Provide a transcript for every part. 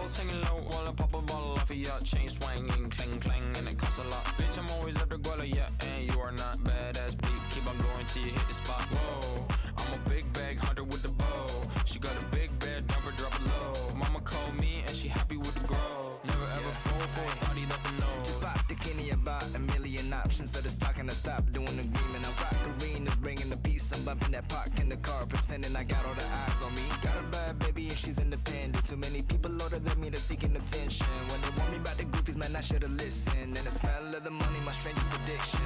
Singing low while I pop a bottle off of ya. Chain swinging, clang clang, and it costs a lot. Bitch, I'm always at the guala, yeah, and you are not badass beat. Keep on going till you hit the spot. Whoa, I'm a big bag hunter with the bow. She got a big bed, number drop it low. Mama called me and she happy with the grow. Never ever fall for a body that's a no. Just bought the Kenny about a million options. So the stock and I stop doing agreement. I rock arenas, bringing the peace. I'm bumping that park in the car, pretending I got all the eyes on me. Got a bad baby and she's independent. Too many people older than me that's seeking attention. When they want me about the goofies, man, I should've listened. And the smell of the money, my strangest addiction.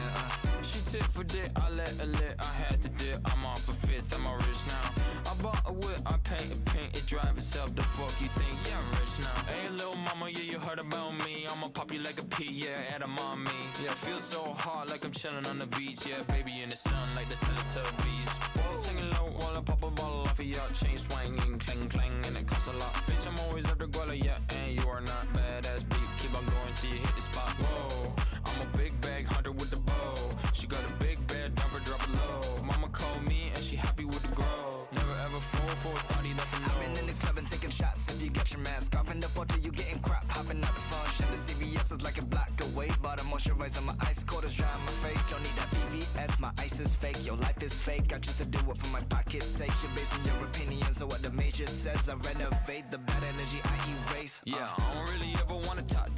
She tit for dick, I let her lit. I had to dip, I'm off a fifth, I'm all rich now. I bought a whip, I paint it drive itself. The fuck you think? Yeah, I'm rich now. Hey, little mama, yeah, you heard about me. I'ma pop you like a pea, yeah, at a mommy. Yeah, feel so hot like I'm chilling on the beach. Yeah, baby in the sun like the Teletubbies. Whoa, singing low while I pop a bottle off of ya. Chain swinging, clang clang, and it costs a lot. Bitch, I'm always at the guala, yeah, and you are not badass beat. Keep on going till you hit the spot. Whoa, I'm a big bag hunter with the bow. She got a big bed, number drop it low. Mama called me and she happy with the grow. Never ever fall for a thotty, that's a no. I've been in the club and taking shots. If you got your mask off in the photo, you getting crap. Hopping out the function. The CVS is like a block away. Bought a moisturizer, my ice cold is dry on my face. Don't need that VVS, my ice is fake. Your life is fake. I choose to do it for my pocket's sake. You're basing your opinions on what the major says. I renovate the bad energy I erase. Yeah, I don't really ever wanna top.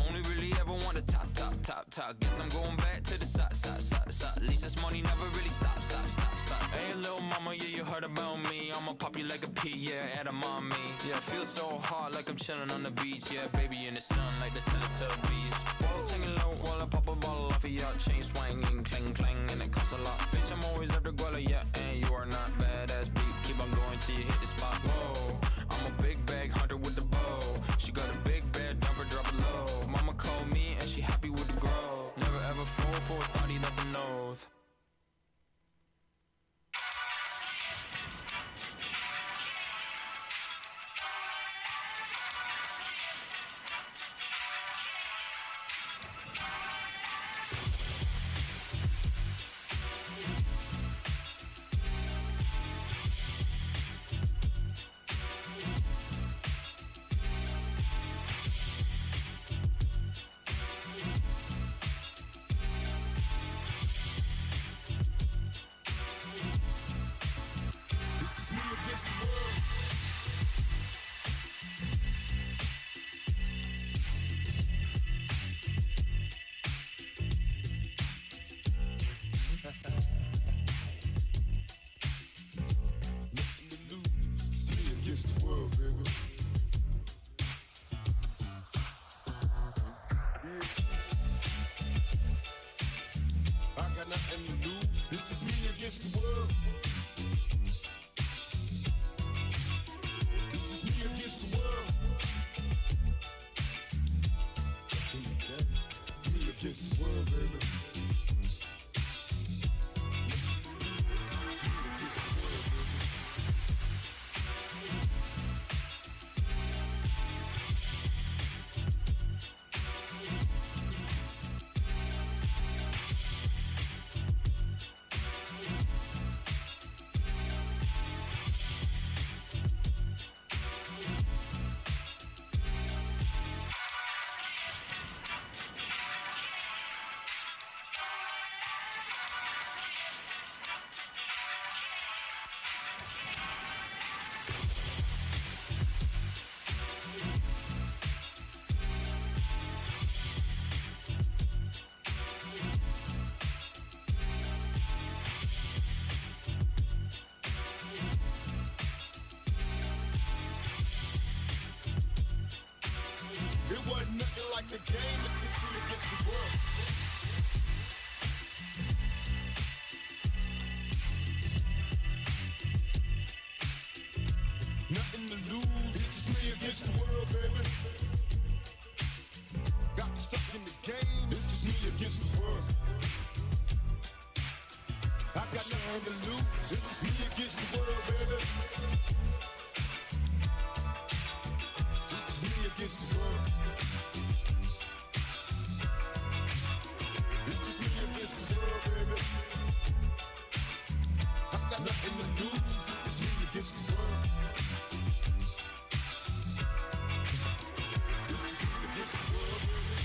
Only really ever wanna top. Guess I'm going back to the At least this money never really stops. Hey, little mama, yeah, you heard about me. I'ma pop you like a pea, yeah, at a mommy. Yeah, feel so hot like I'm chilling on the beach. Yeah, baby in the sun like the Teletubbies. Balls hanging low while I pop a bottle off of yacht. Chain swinging, clang clang, and it costs a lot. Bitch, I'm always after Guala, yeah, and you are not badass beat. Keep on going till you hit the spot. Whoa, I'm a big bag hunter with the bow. She got a big bed, drop it low. Mama called me and she happy with the grow. Never ever fall for a thotty, that's an oath. The game is just me against the world. Nothing to lose, it's just me against the world, baby. Got me stuck in the game, it's just me against the world. I got nothing to lose, it's just me against the world, baby. It's just me against the world. It's just me against the world, baby. I got nothing to lose. It's me against the world. It's just me against the world, baby.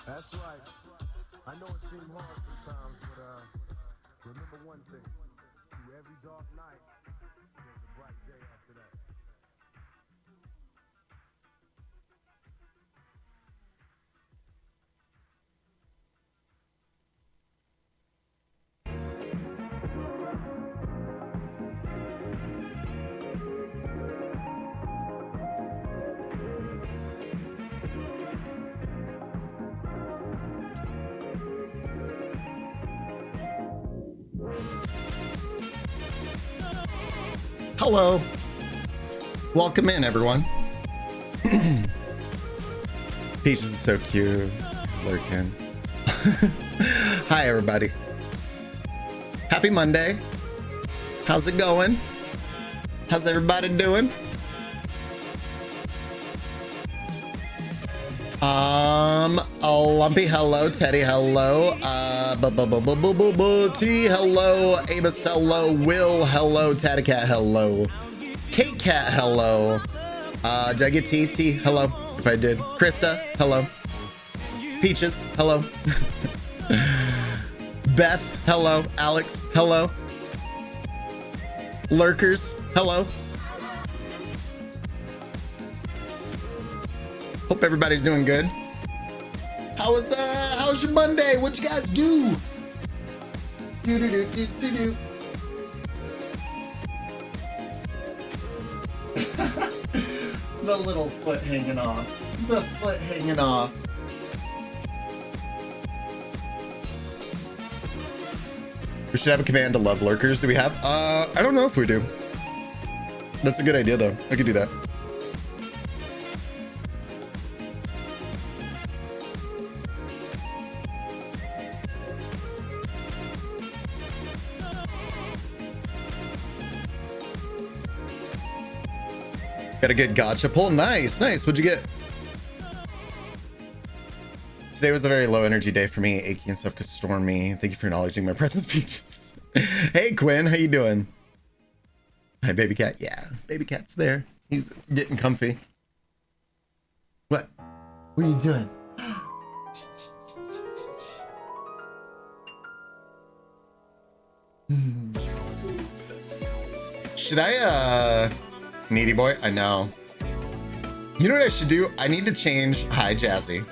That's right. I know it seems hard sometimes, but remember one thing. Through every dark night, there's a bright day after that. Hello. Welcome in, everyone. Peaches is so cute. Lurking. Hi, everybody. Happy Monday. How's it going? How's everybody doing? Lumpy, hello. Teddy, hello. T, hello. Amos, hello. Will, hello. Tatacat, hello. Kate Cat, hello. Did I get T? T, hello. If I did. Krista, hello. Peaches, hello. Beth, hello. Alex, hello. Lurkers, hello. Hope everybody's doing good. How's your Monday? What'd you guys do? Do. The little foot hanging off. The foot hanging off. We should have a command to love lurkers. Do we have? I don't know if we do. That's a good idea though. I could do that. Got a good gotcha pull. Nice, nice. What'd you get? Today was a very low energy day for me, achy and stuff because Stormy. Thank you for acknowledging my presence, Peaches. Hey, Quinn, how you doing? Hi, baby cat. Yeah, baby cat's there. He's getting comfy. What? What are you doing? Should I, Needy boy? I know. You know what I should do? I need to change. Hi, Jazzy.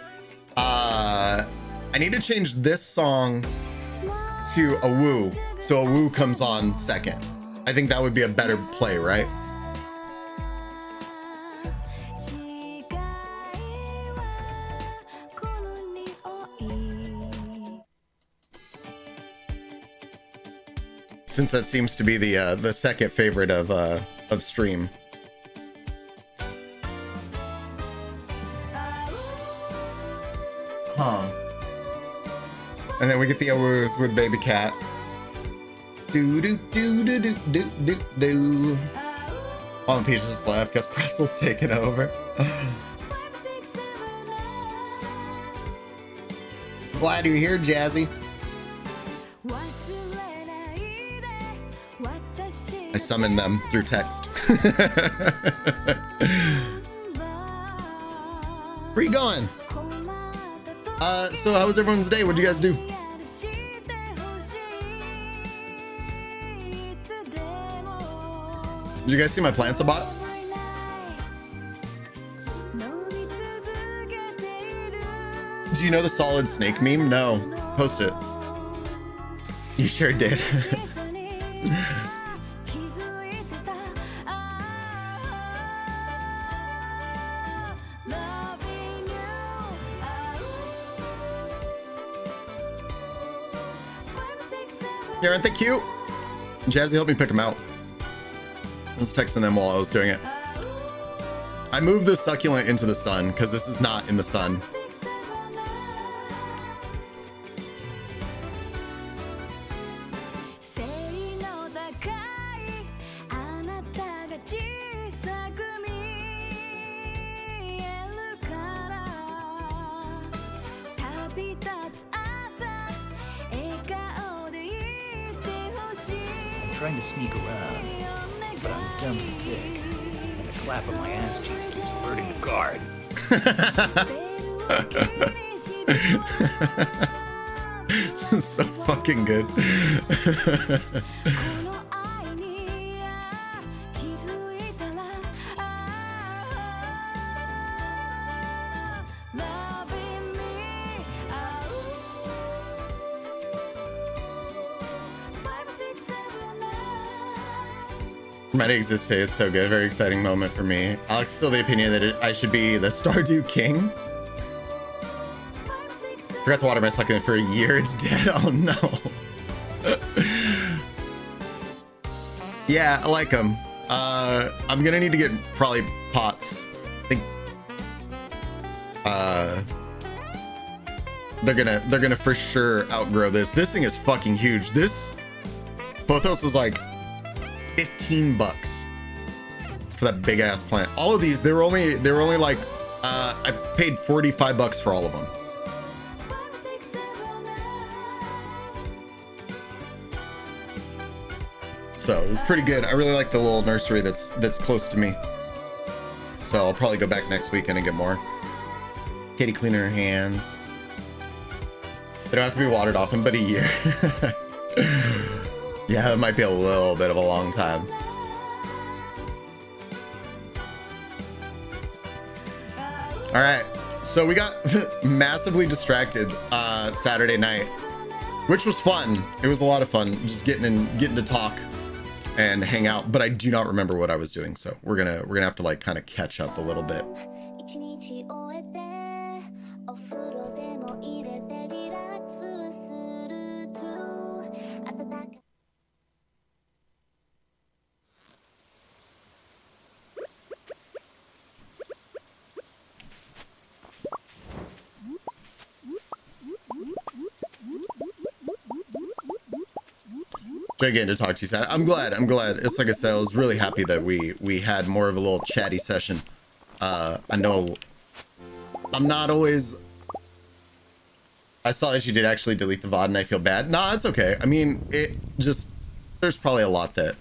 I need to change this song to a woo, so a woo comes on second. I think that would be a better play, right? Since that seems to be the second favorite of stream. Huh. And then we get the awoos with baby cat. Do do do do do do do do. All the Peaches just left because Pressel's taking over. Glad you're here, Jazzy. I summoned them through text. Where you going? So how was everyone's day? What'd you guys do? Did you guys see my plants I bought? Do you know the solid snake meme? No. Post it. You sure did. Aren't they cute? Jazzy helped me pick them out. I was texting them while I was doing it. I moved the succulent into the sun because this is not in the sun. Trying to sneak around, but I'm dumb and thick, and the clap of my ass cheeks keeps alerting the guards. This is so fucking good. Might exist today. It's so good. Very exciting moment for me. Alex is still the opinion that I should be the Stardew King. Forgot to water my succulent for a year. It's dead. Oh no. Yeah, I like them. I'm gonna need to get probably pots. I think they're gonna for sure outgrow this. This thing is fucking huge. This Pothos was like $15 for that big ass plant. All of these, they were only like I paid $45 for all of them. So it was pretty good. I really like the little nursery that's close to me. So I'll probably go back next weekend and get more. Kitty cleaning her hands. They don't have to be watered often, but a year. Yeah, it might be a little bit of a long time. All right, so we got massively distracted Saturday night, which was fun. It was a lot of fun, just getting to talk and hang out. But I do not remember what I was doing, so we're gonna have to like kind of catch up a little bit. Again to talk to you, Sad. I'm glad. It's like I said, I was really happy that we had more of a little chatty session. I know I'm not always. I saw that you did actually delete the VOD and I feel bad. Nah, it's okay. I mean, it just, there's probably a lot that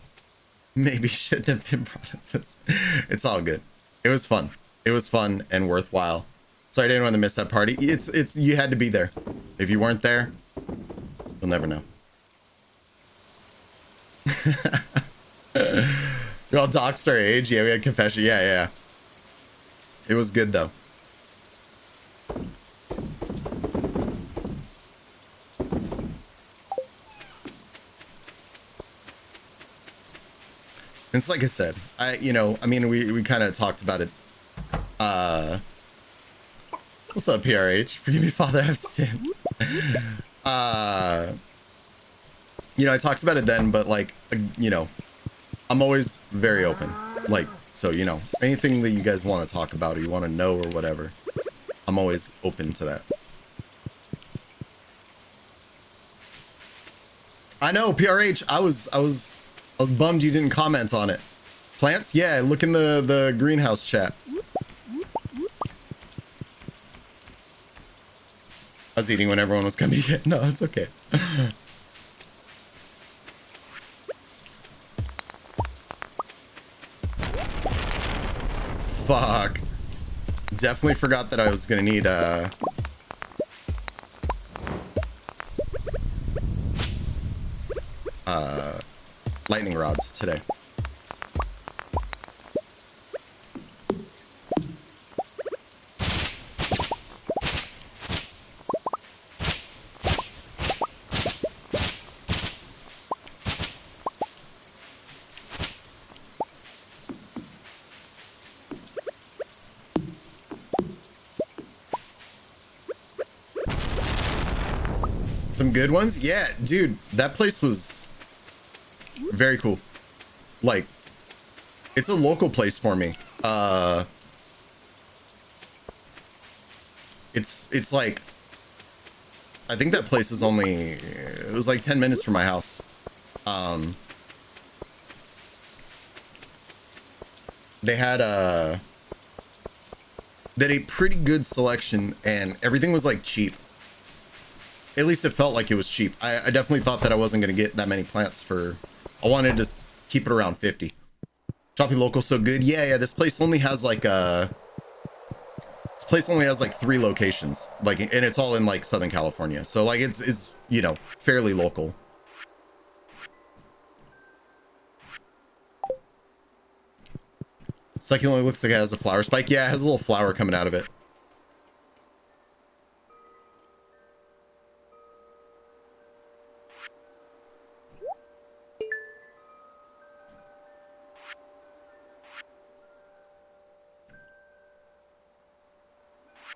maybe shouldn't have been brought up. It's all good. It was fun. It was fun and worthwhile. Sorry, I didn't want to miss that party. It's you had to be there. If you weren't there, you'll never know. You're all doxed our age. Yeah, we had confession. Yeah. It was good though. It's like I said, I mean, we kind of talked about it. What's up, PRH? Forgive me, Father, I've sinned. I talked about it then, but like, I'm always very open. Like, so, anything that you guys want to talk about or you want to know or whatever, I'm always open to that. I know, PRH, I was bummed you didn't comment on it. Plants? Yeah, look in the greenhouse chat. I was eating when everyone was coming in. No, it's okay. Fuck. Definitely forgot that I was gonna need lightning rods today. Some good ones? Yeah, dude, that place was very cool. Like, it's a local place for me. It's like, I think that place is only, it was like 10 minutes from my house. They had a pretty good selection and everything was like cheap. At least it felt like it was cheap. I definitely thought that I wasn't going to get that many plants for, I wanted to keep it around 50. Shopping local so good. Yeah, this place only has like 3 locations, like, and it's all in like Southern California. So like it's fairly local. Succulent only looks like it has a flower spike. Yeah, it has a little flower coming out of it.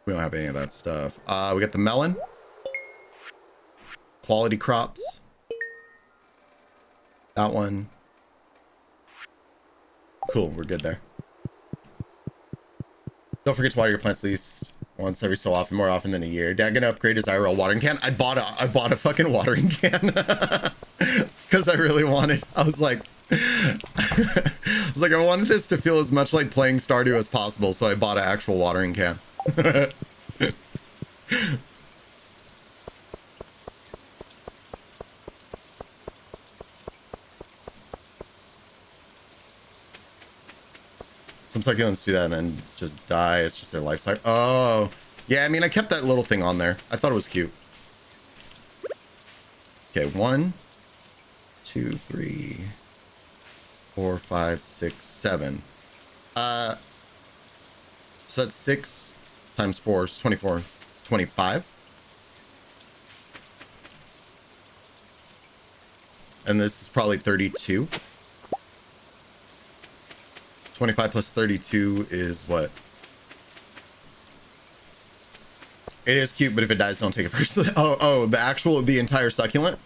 We don't have any of that stuff. We got the melon. Quality crops. That one. Cool, we're good there. Don't forget to water your plants at least once every so often, more often than a year. Dad gonna upgrade his IRL watering can. I bought a fucking watering can because I really wanted. I was like, I wanted this to feel as much like playing Stardew as possible, so I bought an actual watering can. Some succulents do that and then just die. It's just their life cycle. Oh, yeah. I mean, I kept that little thing on there. I thought it was cute. Okay, 1, 2, 3, 4, 5, 6, 7. So that's 6 times 4 is 24, 25. And this is probably 32. 25 plus 32 is what? It is cute, but if it dies, don't take it personally. Oh, the entire succulent?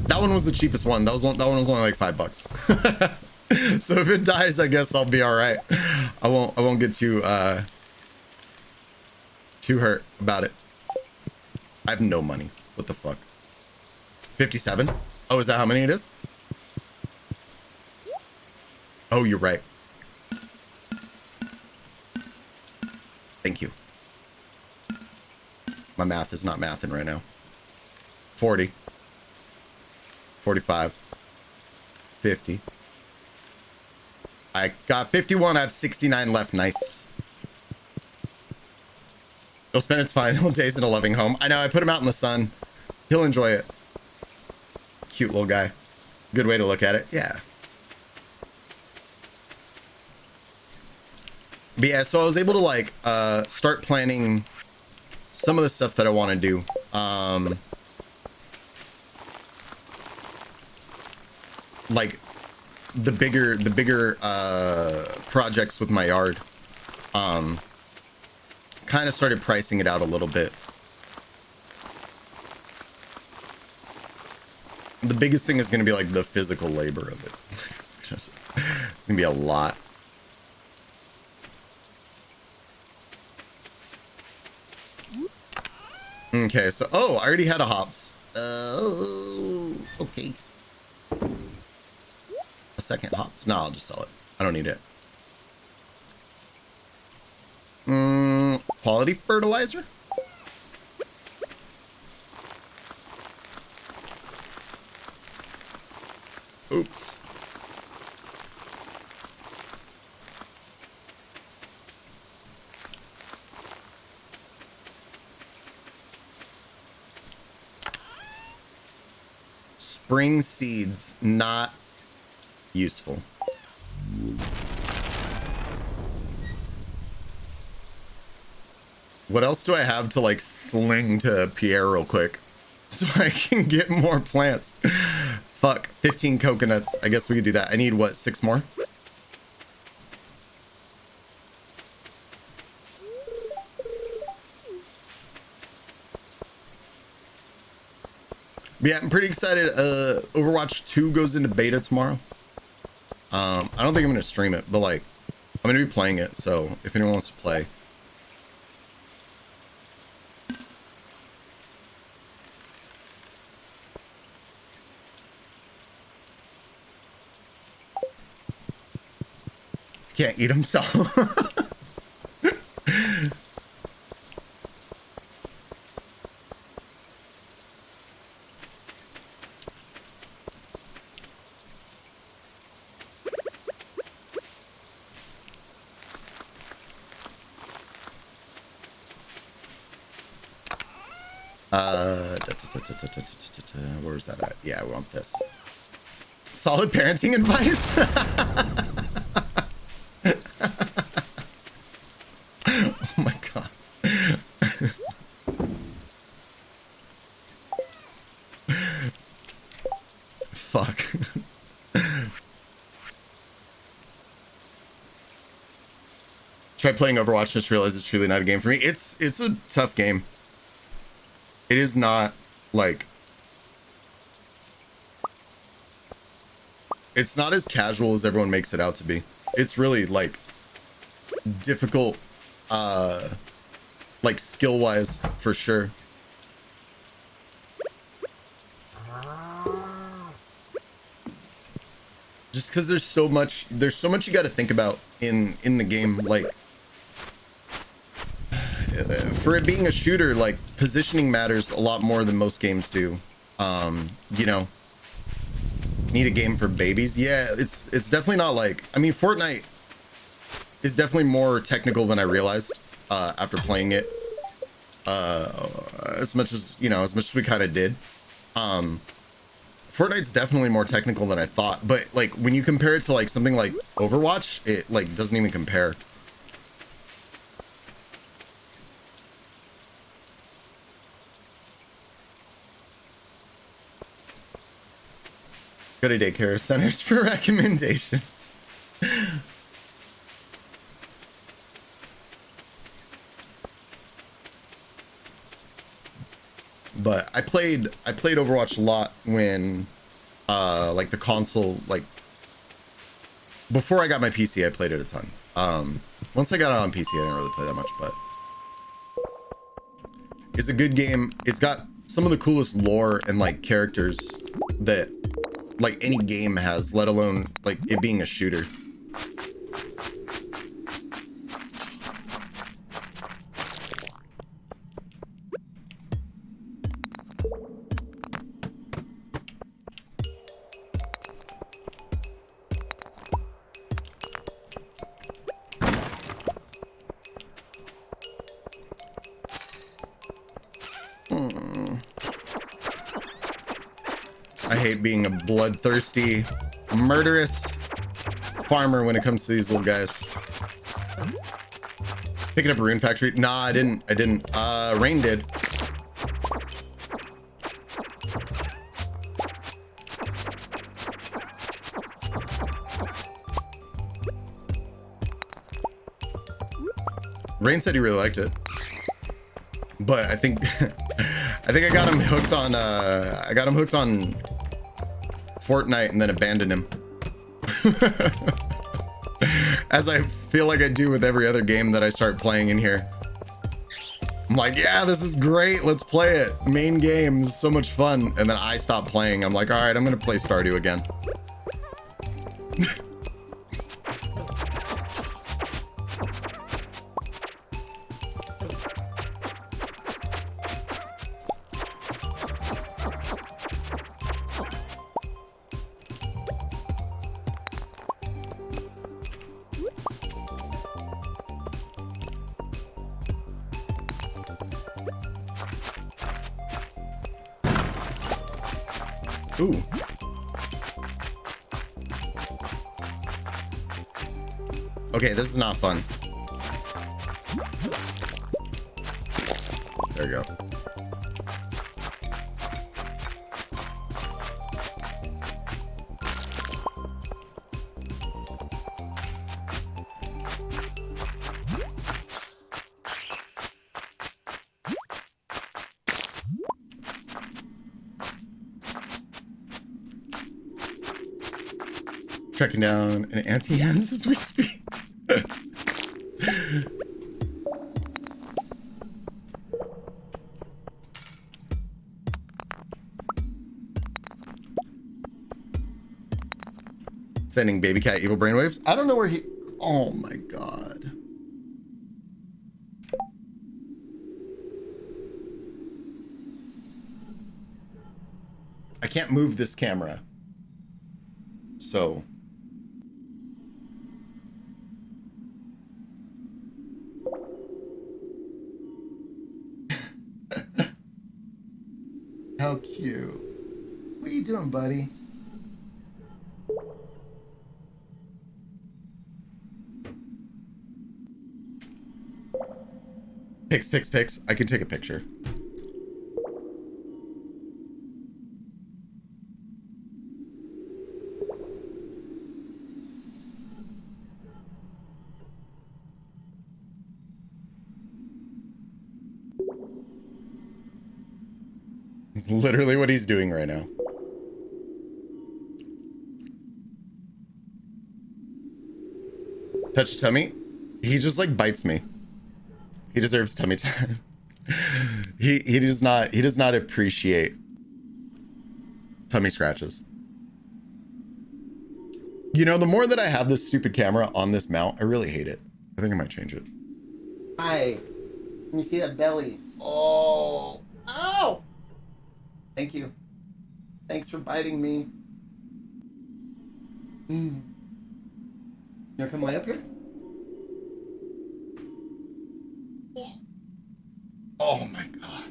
That one was the cheapest one. That one was only like $5. So if it dies, I guess I'll be all right. I won't get too hurt about it. I have no money. What the fuck? 57? Oh, is that how many it is? Oh, you're right. Thank you. My math is not mathing right now. 40. 45. 50. I got 51. I have 69 left. Nice. He'll spend its final days in a loving home. I know. I put him out in the sun. He'll enjoy it. Cute little guy. Good way to look at it. Yeah. But yeah, so I was able to like start planning some of the stuff that I want to do. Like the bigger projects with my yard. Kind of started pricing it out a little bit. The biggest thing is going to be like the physical labor of it. It's going to be a lot. Okay, so I already had a hops. Oh, okay. A second hops. No, I'll just sell it. I don't need it. Quality fertilizer. Oops. Spring seeds, not useful. What else do I have to like sling to Pierre real quick so I can get more plants? Fuck, 15 coconuts. I guess we could do that. I need what, 6 more? But yeah, I'm pretty excited. Overwatch 2 goes into beta tomorrow. I don't think I'm gonna stream it, but like I'm gonna be playing it, so if anyone wants to play. Can't eat himself. Where's that at? Yeah, we want this. Solid parenting advice. Oh my god. Fuck. Try playing Overwatch, just realize it's truly not a game for me. It's a tough game. It is not like, it's not as casual as everyone makes it out to be. It's really like difficult, like skill wise for sure. Just because there's so much you got to think about in the game. Like for it being a shooter, like positioning matters a lot more than most games do. You know, Need a game for babies? Yeah, it's definitely not like, I mean, Fortnite is definitely more technical than I realized after playing it as much as, you know, as much as we kind of did. Fortnite's definitely more technical than I thought, but like when you compare it to like something like Overwatch, it like doesn't even compare. Go to daycare centers for recommendations. But I played Overwatch a lot when like the console, like before I got my PC, I played it a ton. Once I got it on PC, I didn't really play that much, but it's a good game. It's got some of the coolest lore and like characters that like any game has, let alone like it being a shooter. I hate being a bloodthirsty, murderous farmer when it comes to these little guys. Picking up a rune factory? Nah, I didn't. Rain did. Rain said he really liked it, but I think I got him hooked on Fortnite and then abandoned him. As I feel like I do with every other game that I start playing in here. I'm like, yeah, this is great, let's play it. Main game, this is so much fun. And then I stop playing. I'm like, all right, I'm gonna play Stardew again. Ooh. Okay, this is not fun. There we go. Tracking down an anti-hands as we speak. Sending baby cat evil brainwaves. I don't know where he... Oh my god. I can't move this camera. So... How cute. What are you doing, buddy? Pics. I can take a picture. It's literally what he's doing right now. Touch his tummy. He just like bites me. He deserves tummy time. he does not appreciate tummy scratches. You know, the more that I have this stupid camera on this mount, I really hate it. I think I might change it. Hi. Let me see that belly. Oh. Ow. Thank you. Thanks for biting me. You wanna come lay up here? Yeah. Oh my god.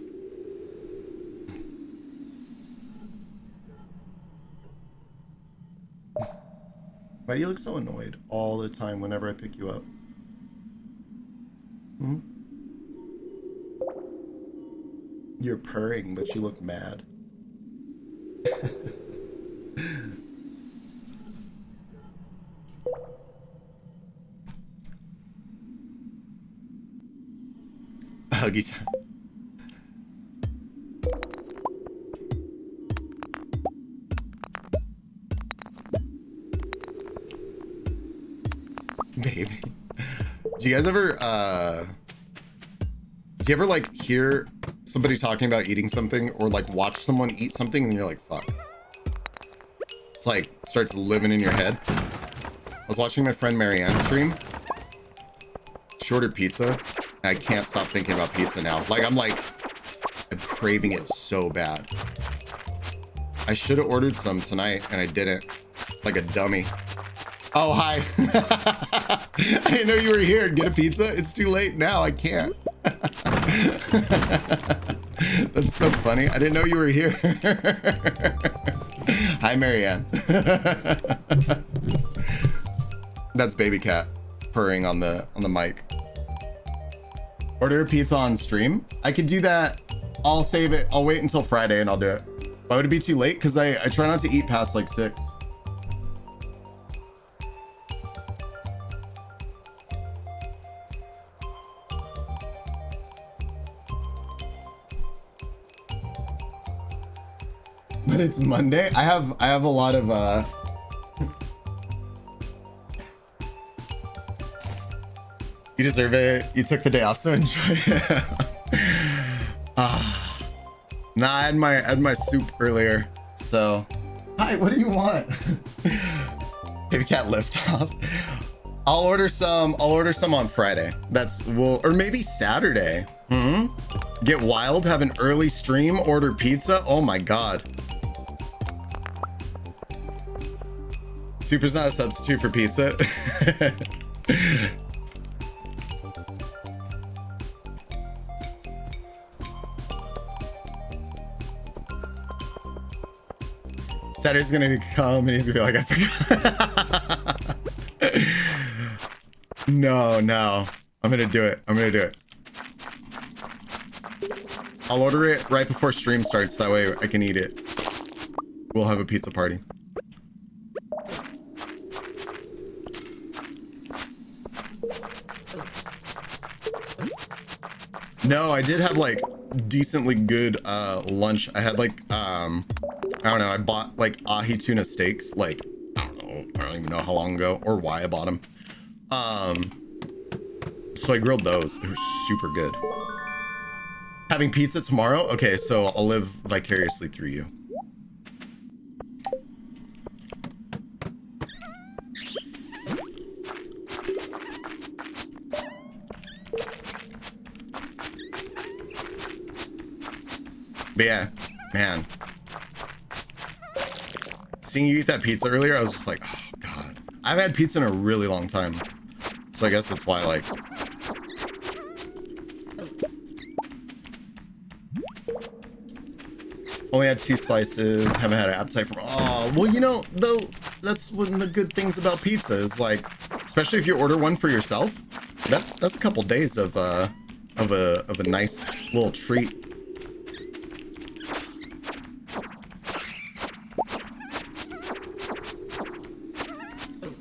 Why do you look so annoyed all the time whenever I pick you up? Hmm? You're purring, but you look mad. Huggy time. Baby. Do you guys ever do you ever like hear somebody talking about eating something or like watch someone eat something and you're like, fuck? It's like starts living in your head. I was watching my friend Marianne stream. She ordered pizza and I can't stop thinking about pizza now. I'm craving it so bad. I should have ordered some tonight and I didn't. Like a dummy. Oh, hi. I didn't know you were here. Get a pizza? It's too late now. I can't. That's so funny. I didn't know you were here. Hi, Marianne. That's baby cat purring on the mic. Order a pizza on stream. I could do that. I'll save it. I'll wait until Friday and I'll do it. Why would it be too late? Because I try not to eat past like 6. But it's Monday. I have a lot of You deserve it. You took the day off, so enjoy it. Nah, I had my soup earlier. So hi, what do you want? Baby cat lift off. I'll order some on Friday. Or maybe Saturday. Get wild, have an early stream, order pizza. Oh my god. Super's not a substitute for pizza. Saturday's gonna come and he's gonna be like, I forgot. No. I'm gonna do it. I'll order it right before stream starts. That way I can eat it. We'll have a pizza party. No, I did have like decently good lunch. I had like I don't know, I bought like ahi tuna steaks like I don't even know how long ago or why I bought them. So I grilled those. They were super good. Having pizza tomorrow? Okay, so I'll live vicariously through you. But yeah, man. Seeing you eat that pizza earlier, I was just like, oh god. I've had pizza in a really long time. So I guess that's why, like... Only had 2 slices, haven't had an appetite for... Oh, well, you know, though, that's one of the good things about pizza is like, especially if you order one for yourself, that's a couple days of a nice little treat.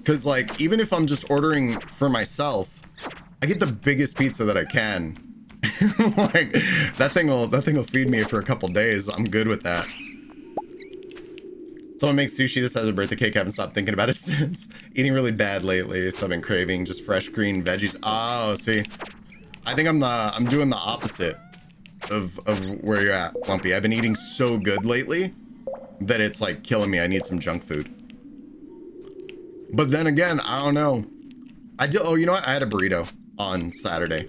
Cause like, even if I'm just ordering for myself, I get the biggest pizza that I can. Like that thing will feed me for a couple days. I'm good with that. Someone makes sushi. This has a birthday cake. I haven't stopped thinking about it since. Eating really bad lately, so I've been craving just fresh green veggies. Oh, see, I think I'm doing the opposite of where you're at, Lumpy. I've been eating so good lately that it's like killing me. I need some junk food. But then again, I don't know. Oh, you know what? I had a burrito on Sunday.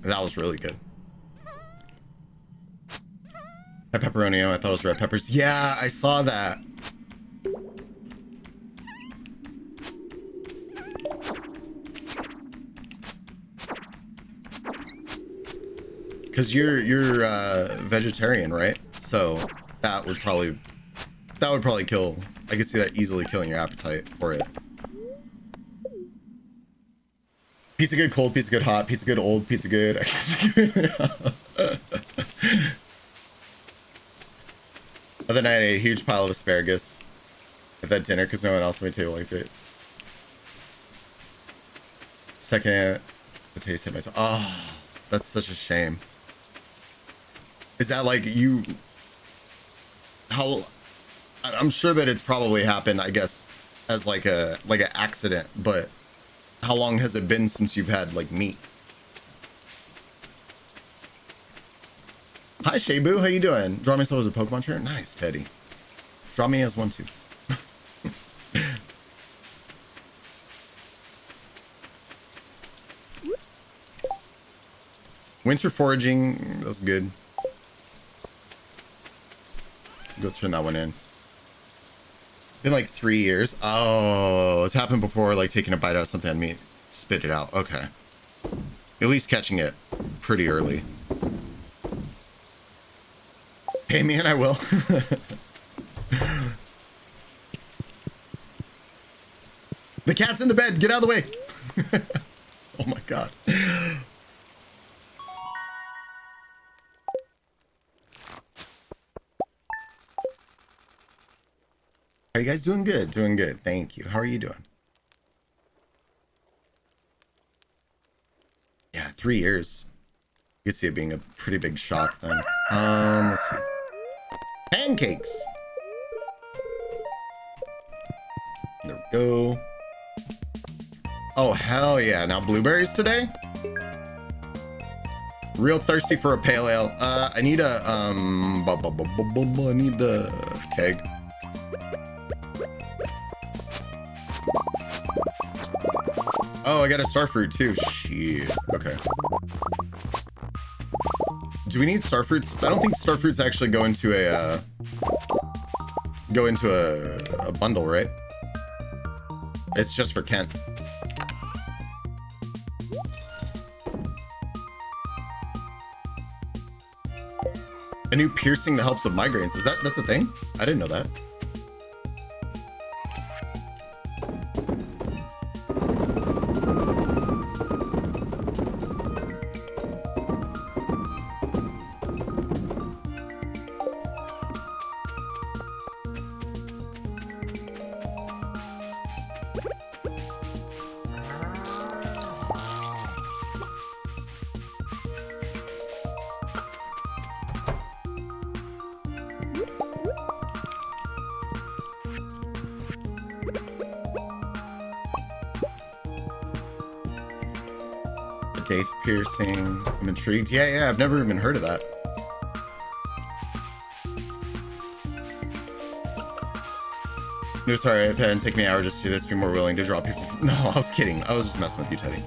That was really good. That pepperoni, I thought it was red peppers. Yeah, I saw that. Because you're vegetarian, right? So that would probably kill. I could see that easily killing your appetite for it. Pizza good cold, pizza good hot, pizza good old, pizza good. I can't think of it. Other night I ate a huge pile of asparagus at that dinner because no one else at my table liked it. Second, the taste hit myself. Oh, that's such a shame. Is that like you? How? I'm sure that it's probably happened, I guess, as like an accident. But how long has it been since you've had like meat? Hi Shabu, how you doing? Draw myself as a Pokemon trainer. Nice, Teddy. Draw me as one too. Winter foraging, that was good. Go turn that one in. Been like 3 years. Oh, it's happened before, like taking a bite out of something on meat. Spit it out. Okay. At least catching it pretty early. Pay me and I will. The cat's in the bed. Get out of the way. Oh my God. Are you guys doing good? Doing good. Thank you. How are you doing? Yeah, 3 years. You can see it being a pretty big shock then. Let's see. Pancakes. There we go. Oh, hell yeah. Now blueberries today? Real thirsty for a pale ale. I need a, I need the keg. Oh, I got a starfruit too. Shit. Okay. Do we need starfruits? I don't think starfruits actually go into a bundle, right? It's just for Kent. A new piercing that helps with migraines. That's a thing? I didn't know that. Faith piercing. I'm intrigued. Yeah, I've never even heard of that. No, sorry, if it hadn't taken me an hour just to do this, be more willing to drop people. No, I was kidding. I was just messing with you, Teddy.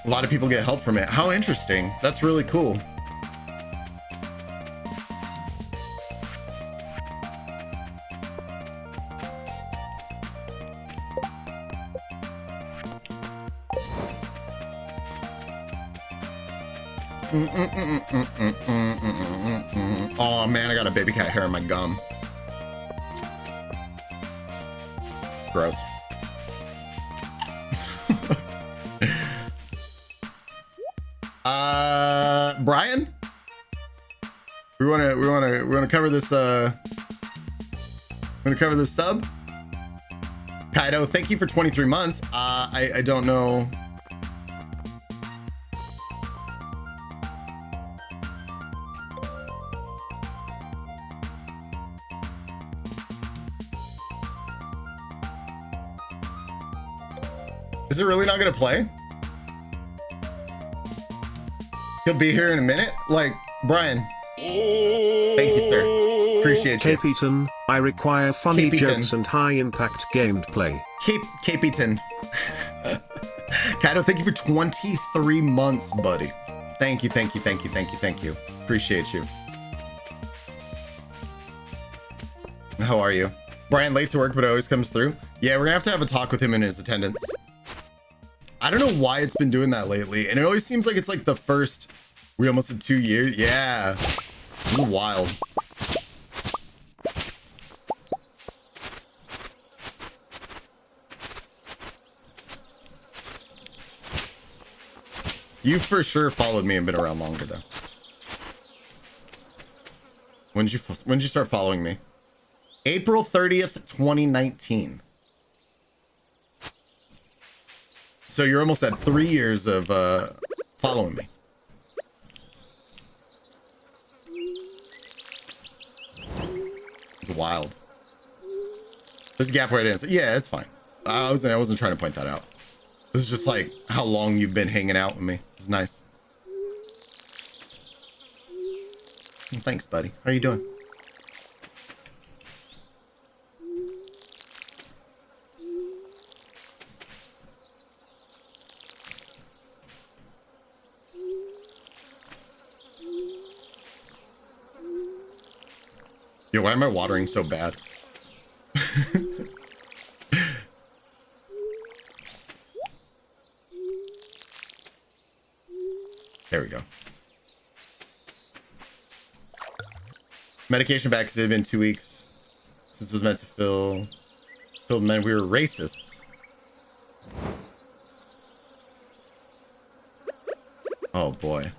A lot of people get help from it. How interesting. That's really cool. Oh man, I got a baby cat hair in my gum. Gross. Brian? We wanna cover this cover this sub? Kaido, thank you for 23 months. I don't know. Is it really not gonna play? He'll be here in a minute? Like, Brian. Thank you, sir. Appreciate you. Capitan, I require funny Capitan. jokes and high-impact gameplay. Capitan. Kaido, thank you for 23 months, buddy. Thank you. Appreciate you. How are you? Brian, late to work, but it always comes through. Yeah, we're gonna have a talk with him in his attendance. I don't know why it's been doing that lately, and it always seems like it's like the first. We almost did 2 years. Yeah, this is wild. You for sure followed me and been around longer though. When did you start following me? April 30th, 2019. So you're almost at 3 years of following me. It's wild. There's a gap where I didn't say, yeah, it's fine. I wasn't trying to point that out. It was just like how long you've been hanging out with me. It's nice. Well, thanks, buddy. How are you doing? Yo, why am I watering so bad? There we go. Medication back because it had been 2 weeks since it was meant to fill the men. We were racists. Oh boy.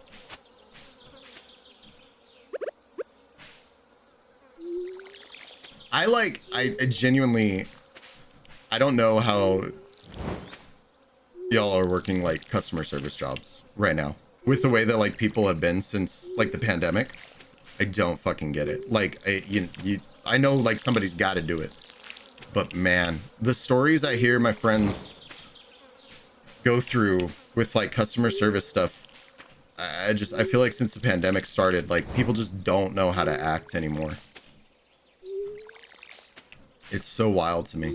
I genuinely, I don't know how y'all are working like customer service jobs right now with the way that like people have been since like the pandemic. I don't fucking get it. Like I know like somebody's got to do it, but man, the stories I hear my friends go through with like customer service stuff, I feel like since the pandemic started, like people just don't know how to act anymore. It's so wild to me.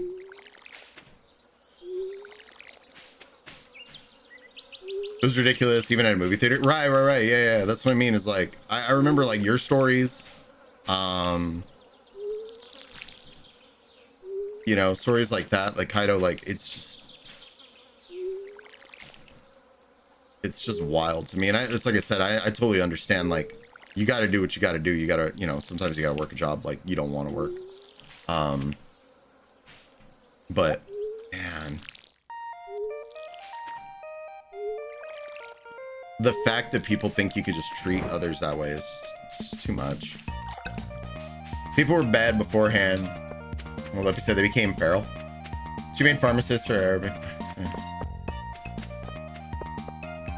It was ridiculous, even at a movie theater. Right. Yeah. That's what I mean. Is like I remember like your stories, you know, stories like that. Like Kaido, like it's just wild to me. And it's like I said, I totally understand. Like you got to do what you got to do. You got to, you know, sometimes you got to work a job like you don't want to work. But man, the fact that people think you could just treat others that way is just too much. People were bad beforehand. Well, like you said, they became feral. She made pharmacists or Arabic.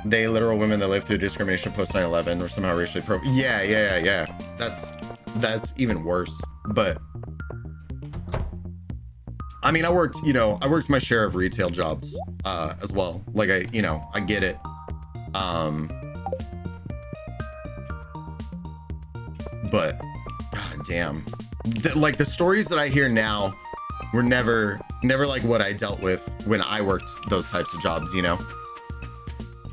They literal women that lived through discrimination post 9/11 or somehow racially yeah. That's even worse. But I mean, I worked my share of retail jobs as well. Like I get it. But god damn, like the stories that I hear now were never like what I dealt with when I worked those types of jobs, you know.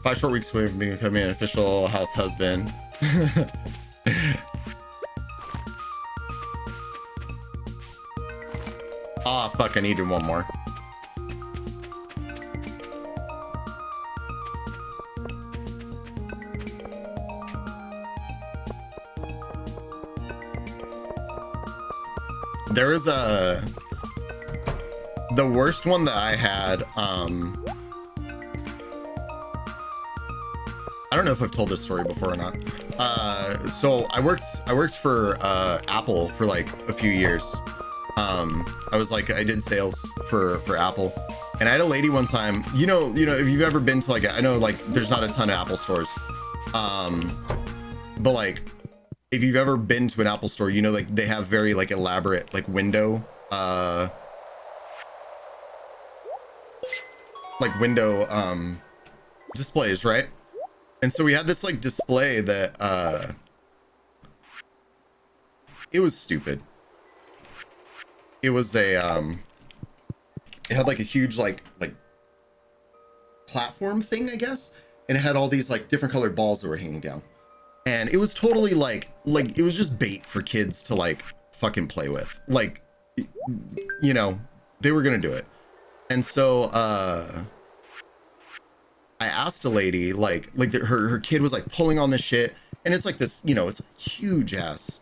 5 short weeks away from becoming an official house husband. Ah, fuck, I needed one more. There was the worst one that I had, I don't know if I've told this story before or not. So I worked for Apple for like a few years. I did sales for Apple, and I had a lady one time, you know, if you've ever been to like, I know like there's not a ton of Apple stores. But like, if you've ever been to an Apple store, you know, like they have very like elaborate, like window displays, right? And so we had this like display that, it was stupid. It was a, it had like a huge, like platform thing, I guess. And it had all these like different colored balls that were hanging down. And it was totally like it was just bait for kids to like fucking play with. Like, you know, they were gonna do it. And so I asked a lady, like her kid was like pulling on this shit, and it's like this, you know, it's a huge ass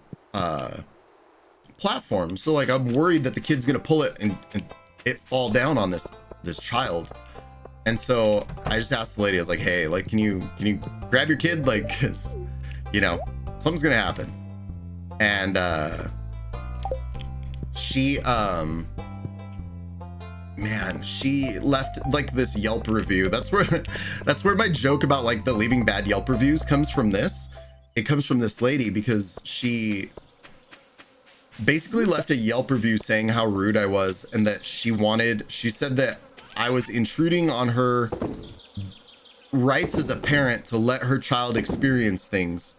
platform. So like I'm worried that the kid's gonna pull it and it fall down on this child. And so I just asked the lady, I was like, hey, like, can you grab your kid? Like, cause you know, something's gonna happen. And she man, she left like this Yelp review. That's where my joke about like the leaving bad Yelp reviews comes from. It comes from this lady, because she basically left a Yelp review saying how rude I was, and that she said that I was intruding on her rights as a parent to let her child experience things,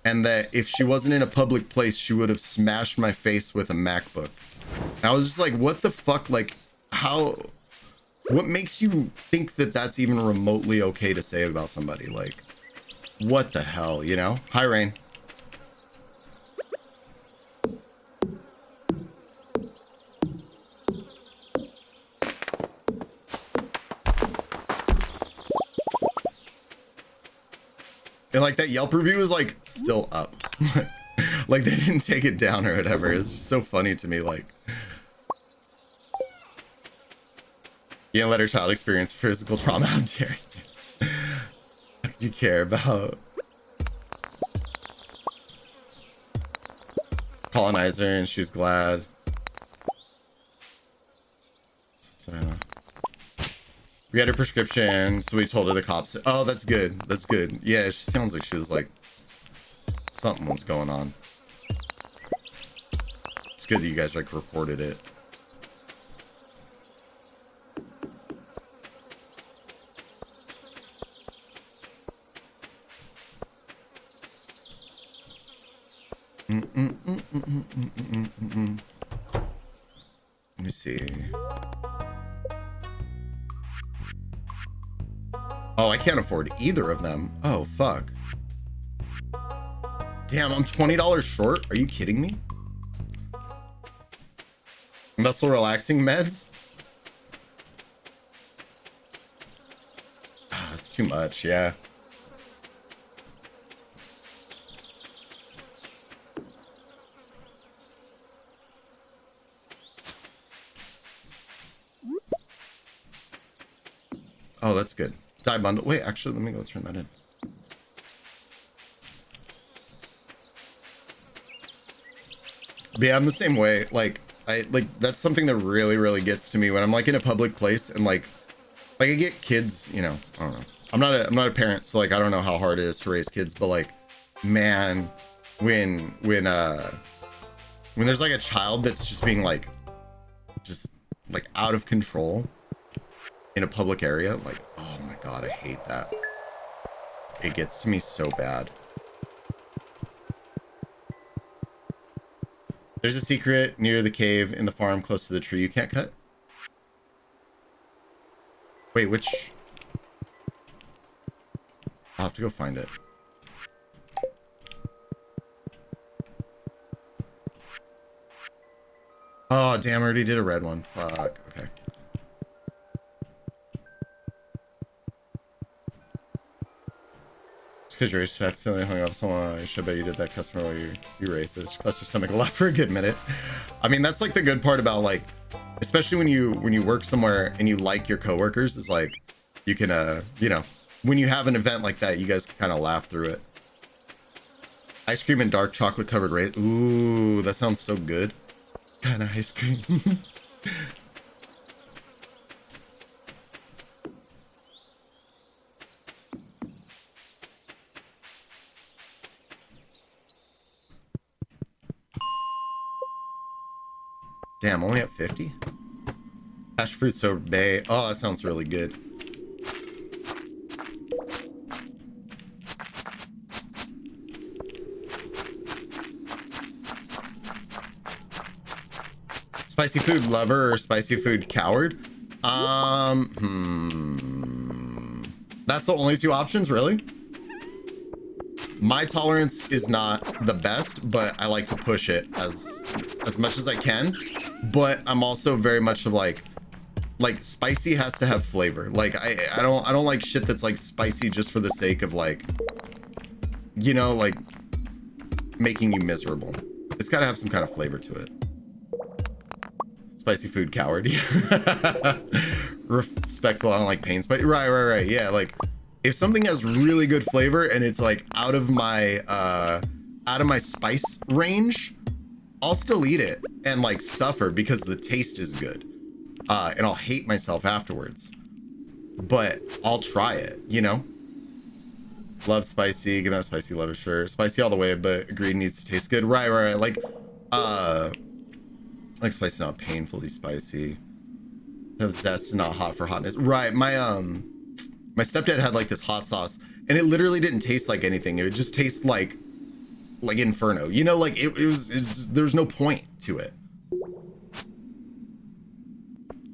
and that if she wasn't in a public place, she would have smashed my face with a MacBook. And I was just like, what the fuck? Like, what makes you think that that's even remotely okay to say about somebody? Like, what the hell, you know? Hi, Rain. And like that Yelp review is like still up. Like they didn't take it down or whatever. It's just so funny to me. Like, you didn't let her child experience physical trauma. How dare you? What did you care about? Colonizer, and she was glad. So, we had her prescription, so we told her the cops. Oh, that's good. That's good. Yeah, she sounds like she was like, something was going on. It's good that you guys like reported it. Let me see. Oh, I can't afford either of them. Oh, fuck. Damn, I'm $20 short. Are you kidding me? Muscle relaxing meds? Oh, that's too much, yeah. Oh, that's good. Die bundle. Wait, actually, let me go turn that in. But yeah, I'm the same way. Like, that's something that really gets to me when I'm like in a public place and like I get kids, you know, I don't know. I'm not a parent, so like I don't know how hard it is to raise kids, but like, man, when there's like a child that's just being like out of control in a public area, like, oh my god, I hate that. It gets to me so bad. There's a secret near the cave in the farm close to the tree you can't cut. Wait, which? I'll have to go find it. Oh, damn, I already did a red one. Fuck, okay. Because you're accidentally hung up someone, I should bet you did that customer while you racist. Clutch your stomach a lot for a good minute. I mean, that's like the good part about like, especially when you work somewhere and you like your coworkers, is like you can you know, when you have an event like that, you guys can kind of laugh through it. Ice cream and dark chocolate covered raisin. Ooh, that sounds so good. Kind of ice cream. Damn, only at 50? Passion fruit sorbet. Oh, that sounds really good. Spicy food lover or spicy food coward? That's the only two options, really? My tolerance is not the best, but I like to push it as much as I can. but I'm also very much of like spicy has to have flavor. Like I don't like shit that's like spicy just for the sake of like, you know, like making you miserable. It's got to have some kind of flavor to it. Spicy food coward. Respectful. I don't like pain spicy. Right. Yeah, like if something has really good flavor and it's like out of my spice range, I'll still eat it and like suffer because the taste is good. And I'll hate myself afterwards. But I'll try it, you know? Love spicy, give that spicy, love it, sure. Spicy all the way, but agreed needs to taste good. Right. Like spicy, not painfully spicy. Have zest and not hot for hotness. Right. My stepdad had like this hot sauce and it literally didn't taste like anything. It would just taste like Inferno, you know, like it was there's no point to it.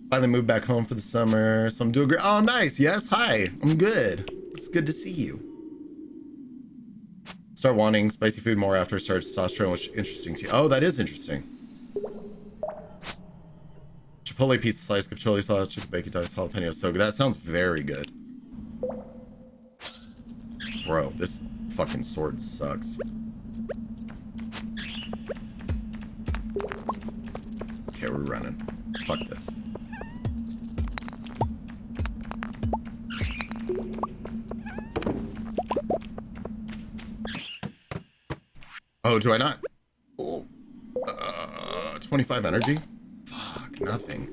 Finally moved back home for the summer, so I'm doing great. Oh, nice. Yes, hi. I'm good. It's good to see you. Start wanting spicy food more after I started testosterone, which is interesting to you. Oh, that is interesting. Chipotle pizza slice, capriccioli sauce, chicken bacon dice, jalapeno. So that sounds very good. Bro, this fucking sword sucks. Okay, we're running. Fuck this. Oh, do I not? Oh, 25 energy? Fuck, nothing.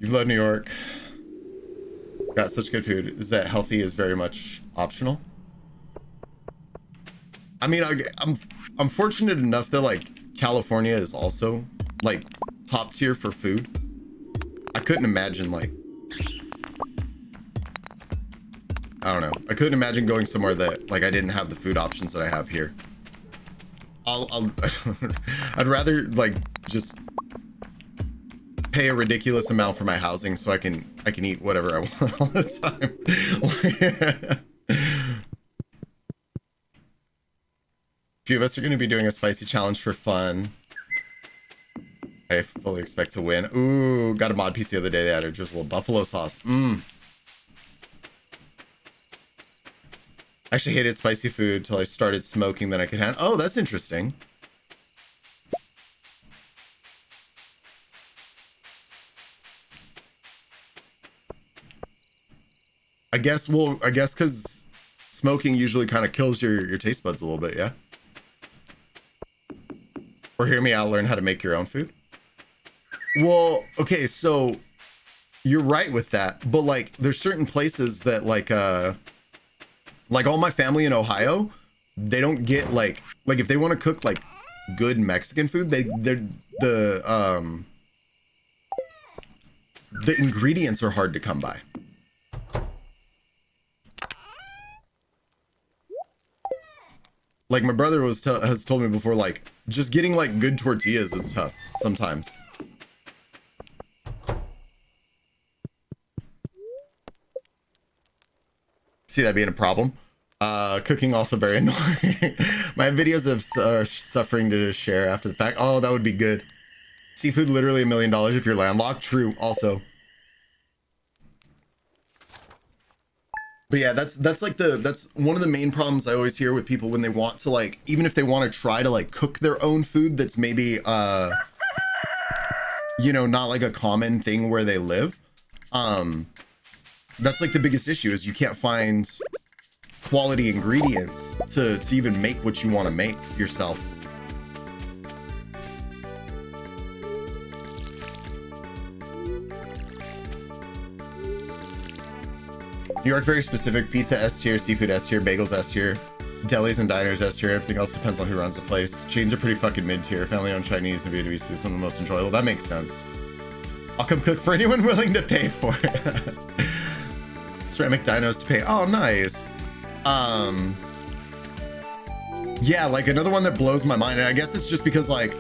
You've loved New York. Got such good food. Is that healthy is very much optional? I mean, I'm fortunate enough that like California is also like top tier for food. I couldn't imagine like, I don't know. I couldn't imagine going somewhere that like I didn't have the food options that I have here. I'd rather like just pay a ridiculous amount for my housing so I can eat whatever I want all the time. A few of us are going to be doing a spicy challenge for fun. I fully expect to win. Ooh, got a mod piece the other day. They added just a little buffalo sauce. I actually hated spicy food till I started smoking, then I could handle. Oh, that's interesting. I guess because smoking usually kind of kills your taste buds a little bit, yeah? Or hear me out, learn how to make your own food. Well, okay, so you're right with that, but like there's certain places that like all my family in Ohio, they don't get like if they want to cook like good Mexican food, the ingredients are hard to come by. Like my brother has told me before, like just getting like good tortillas is tough sometimes. See that being a problem. Cooking also very annoying. My videos of suffering to share after the fact. Oh, that would be good. Seafood literally $1 million if you're landlocked. True. Also. But yeah, that's like that's one of the main problems I always hear with people when they want to like, even if they want to try to like cook their own food that's maybe you know, not like a common thing where they live. That's like the biggest issue is you can't find quality ingredients to even make what you want to make yourself. New York, very specific. Pizza S tier, seafood S tier, bagels S tier, delis and diners S tier. Everything else depends on who runs the place. Chains are pretty fucking mid tier. Family owned Chinese and Vietnamese food, some of the most enjoyable. That makes sense. I'll come cook for anyone willing to pay for it. Ceramic dinos to pay. Oh, nice. Yeah, like another one that blows my mind, and I guess it's just because like,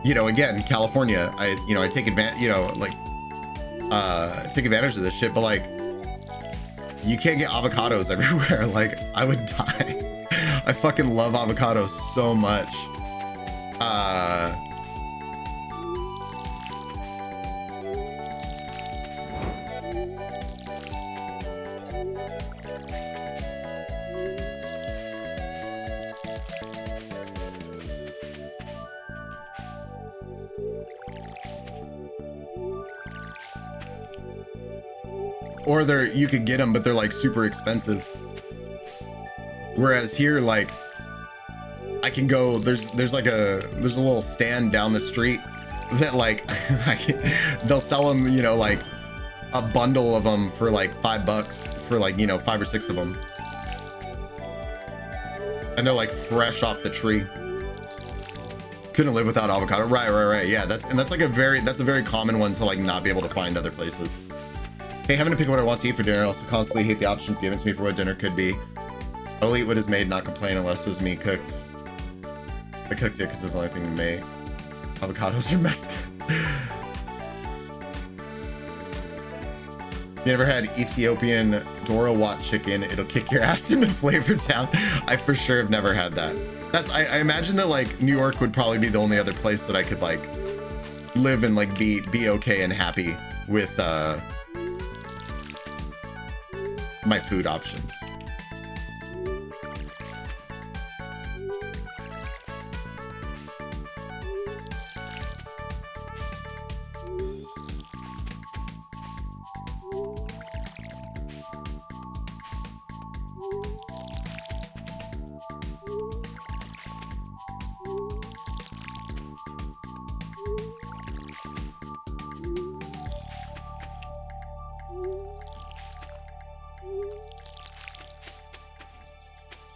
you know, again, California, I take advantage, take advantage of this shit, but like, you can't get avocados everywhere. Like, I would die. I fucking love avocados so much. Or they're, you could get them, but they're like super expensive. Whereas here, like, I can go, there's a little stand down the street that like, they'll sell them, you know, like a bundle of them for like $5 for like, you know, 5 or 6 of them. And they're like fresh off the tree. Couldn't live without avocado. Right. Yeah, that's like a very common one to like not be able to find other places. Hey, having to pick what I want to eat for dinner. I also constantly hate the options given to me for what dinner could be. I'll eat what is made, not complain unless it was me cooked. I cooked it because it was the only thing to make. Avocados are Mexican. You ever had Ethiopian Dorawat chicken? It'll kick your ass into Flavor Town. I for sure have never had that. I imagine that like New York would probably be the only other place that I could like live and like be okay and happy with my food options.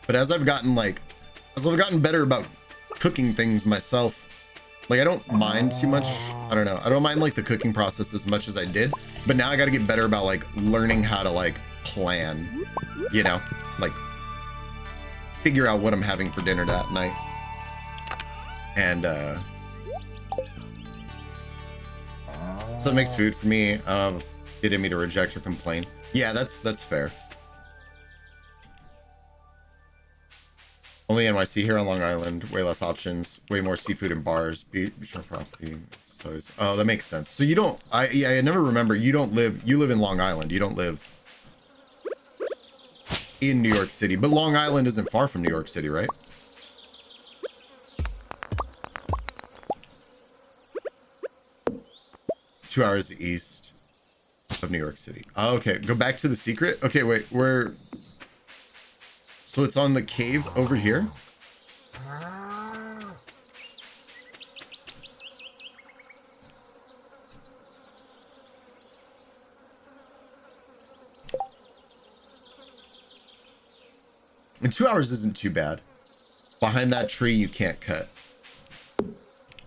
But as I've gotten better about cooking things myself, like I don't mind too much. I don't know. I don't mind like the cooking process as much as I did, but now I got to get better about like learning how to like plan, you know, like figure out what I'm having for dinner that night. And so it makes food for me, getting me to reject or complain. Yeah, that's fair. Only NYC here on Long Island. Way less options. Way more seafood and bars. Beachfront property. So oh, that makes sense. So you don't. I never remember. You live in Long Island. You don't live in New York City. But Long Island isn't far from New York City, right? Two hours east of New York City. Oh, okay, go back to the secret. Okay, wait. So it's on the cave over here. And 2 hours isn't too bad. Behind that tree, you can't cut.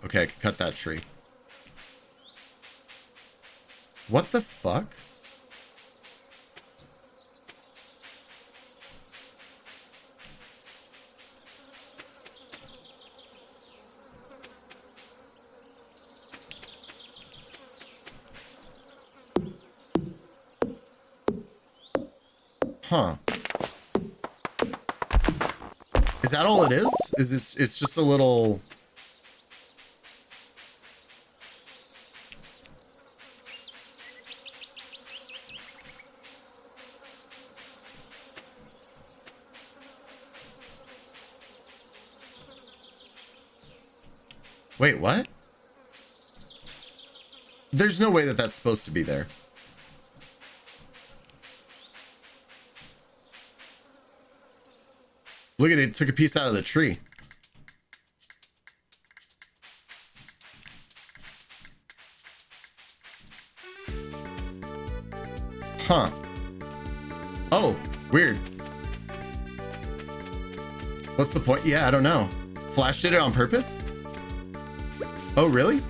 Okay, I can cut that tree. What the fuck? Huh. Is that all it is? It's just a little... Wait, what? There's no way that that's supposed to be there. Look at it, it took a piece out of the tree. Huh. Oh, weird. What's the point? Yeah, I don't know. Flash did it on purpose? Oh, really?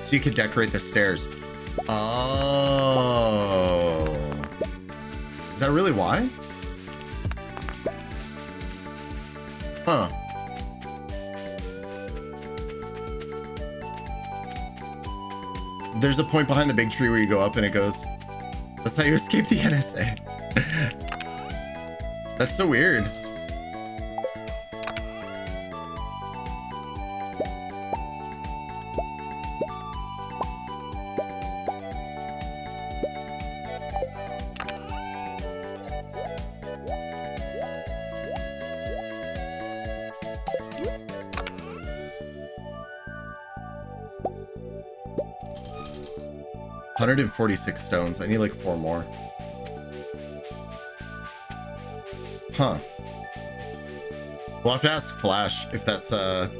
So you could decorate the stairs. Oh. Is that really why? Huh. There's a point behind the big tree where you go up and it goes. That's how you escape the NSA. That's so weird. $146 stones. I need like 4 more. Huh. We'll have to ask Flash if that's go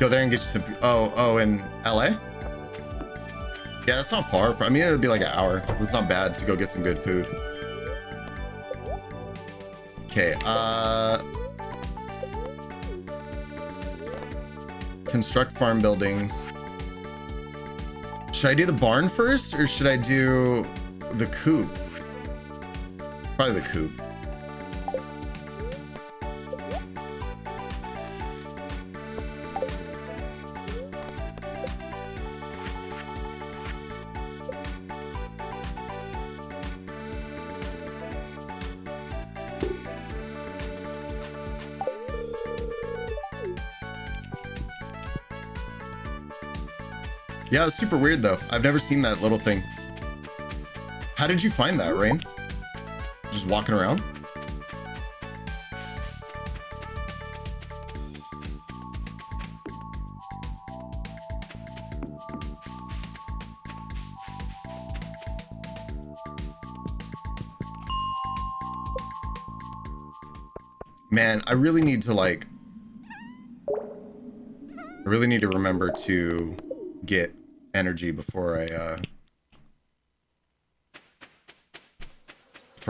there and get you some. Oh, in LA? Yeah, that's not far. I mean, it'll be like an hour. It's not bad to go get some good food. Okay, construct farm buildings. Should I do the barn first or should I do the coop? Probably the coop. Yeah, it's super weird though. I've never seen that little thing. How did you find that, Rain? Just walking around? Man, I really need to remember to get energy before I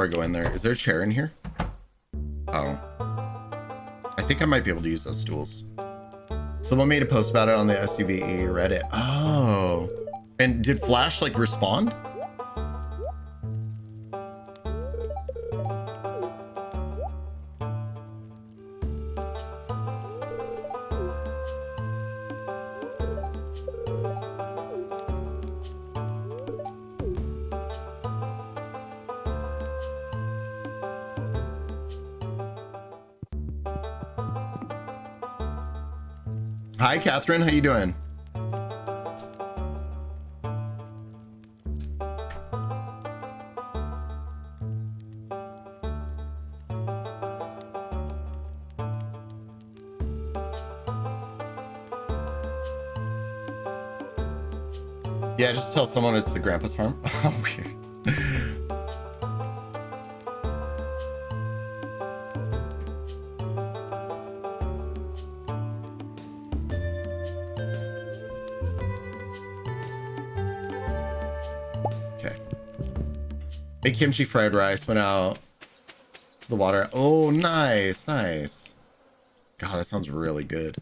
go in there. Is there a chair in here? Oh. I think I might be able to use those stools. Someone made a post about it on the SUVE Reddit. Oh. And did Flash like respond? Hi, Catherine. How you doing? Yeah, just tell someone it's the grandpa's farm. Oh, weird. Big kimchi fried rice went out to the water. Oh, nice, nice. God, that sounds really good.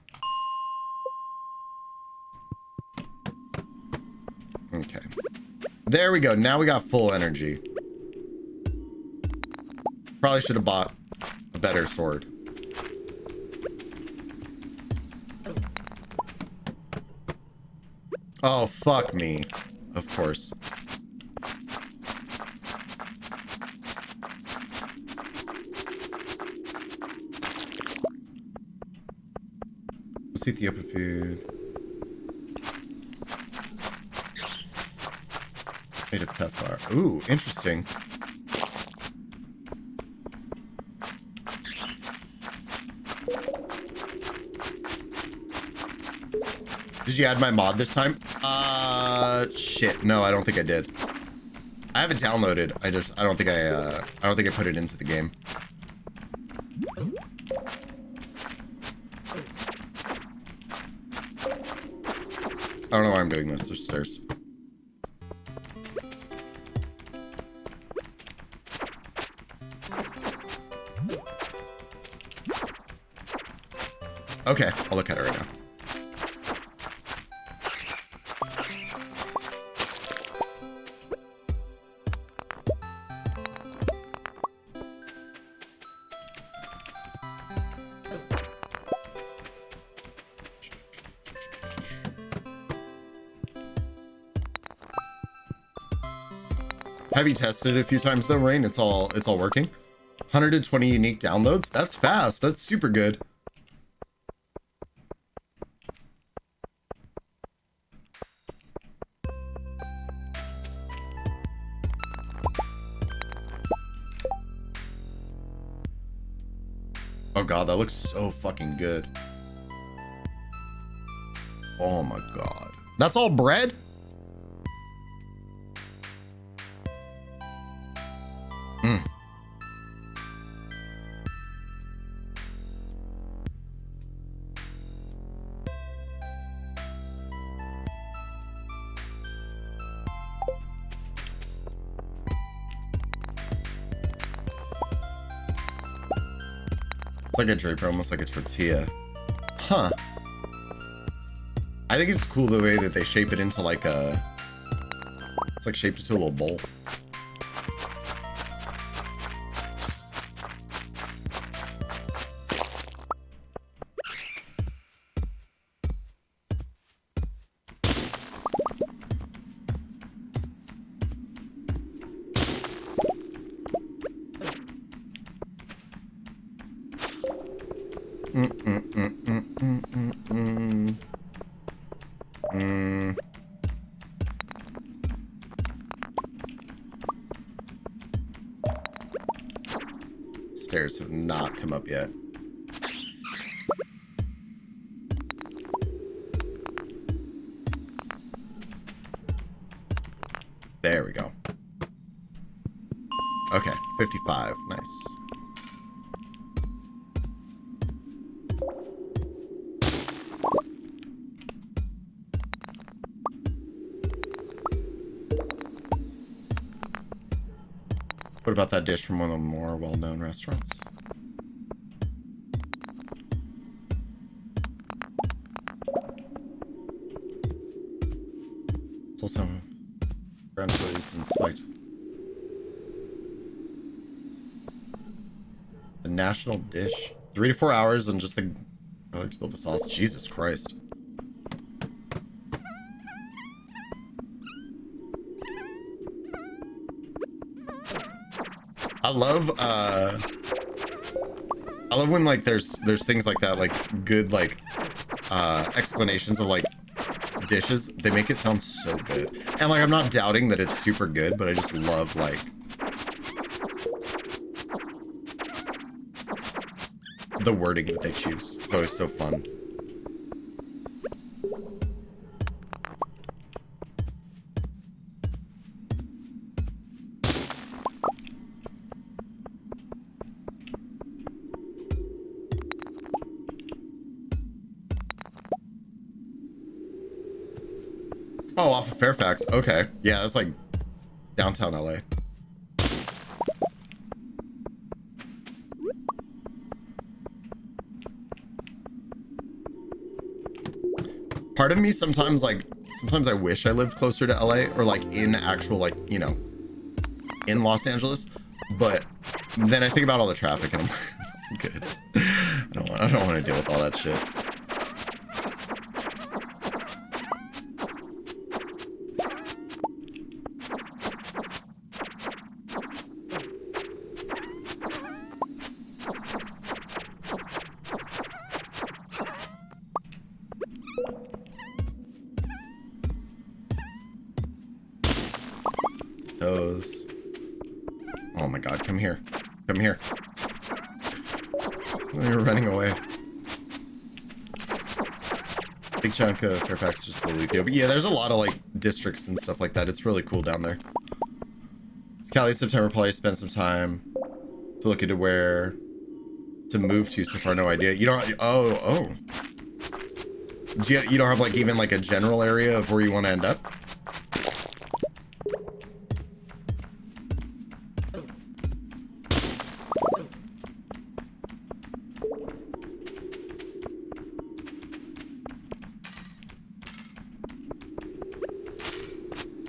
Okay. There we go. Now we got full energy. Probably should have bought a better sword. Oh, fuck me. Of course. Ethiopia food. Made of Teflar. Ooh, interesting. Did you add my mod this time? Shit. No, I don't think I did. I have it downloaded. I don't think I put it into the game. I don't know why I'm doing this. There's stairs. Okay, I'll look at it right now. Have you tested it a few times though, Rain? It's all working. 120 unique downloads. That's fast. That's super good. Oh god, that looks so fucking good. Oh my god. That's all bread? Mm. It's like a draper, almost like a tortilla. Huh. I think it's cool the way that they shape it into like a... It's like shaped into a little bowl. Stairs have not come up yet. There we go. Okay, 55. Nice. What about that dish from one of the more well-known restaurants? It's also ground chilies and spiked. A national dish. 3 to 4 hours and just the... I like to build the sauce. Jesus Christ. I love when like there's things like that, like good like explanations of like dishes. They make it sound so good. And like I'm not doubting that it's super good, but I just love like the wording that they choose. It's always so fun. Oh, off of Fairfax. Okay. Yeah, that's like downtown LA. Part of me sometimes I wish I lived closer to LA or like in actual like, you know, in Los Angeles, but then I think about all the traffic and I'm good. I don't want to deal with all that shit. Those. Oh my god, come here. Come here. You're running away. Big chunk of Fairfax just slowly go. But yeah, there's a lot of like districts and stuff like that. It's really cool down there. Cali, September, probably spend some time to look into where to move to. So far, no idea. You don't. Oh. You don't have like even like a general area of where you want to end up?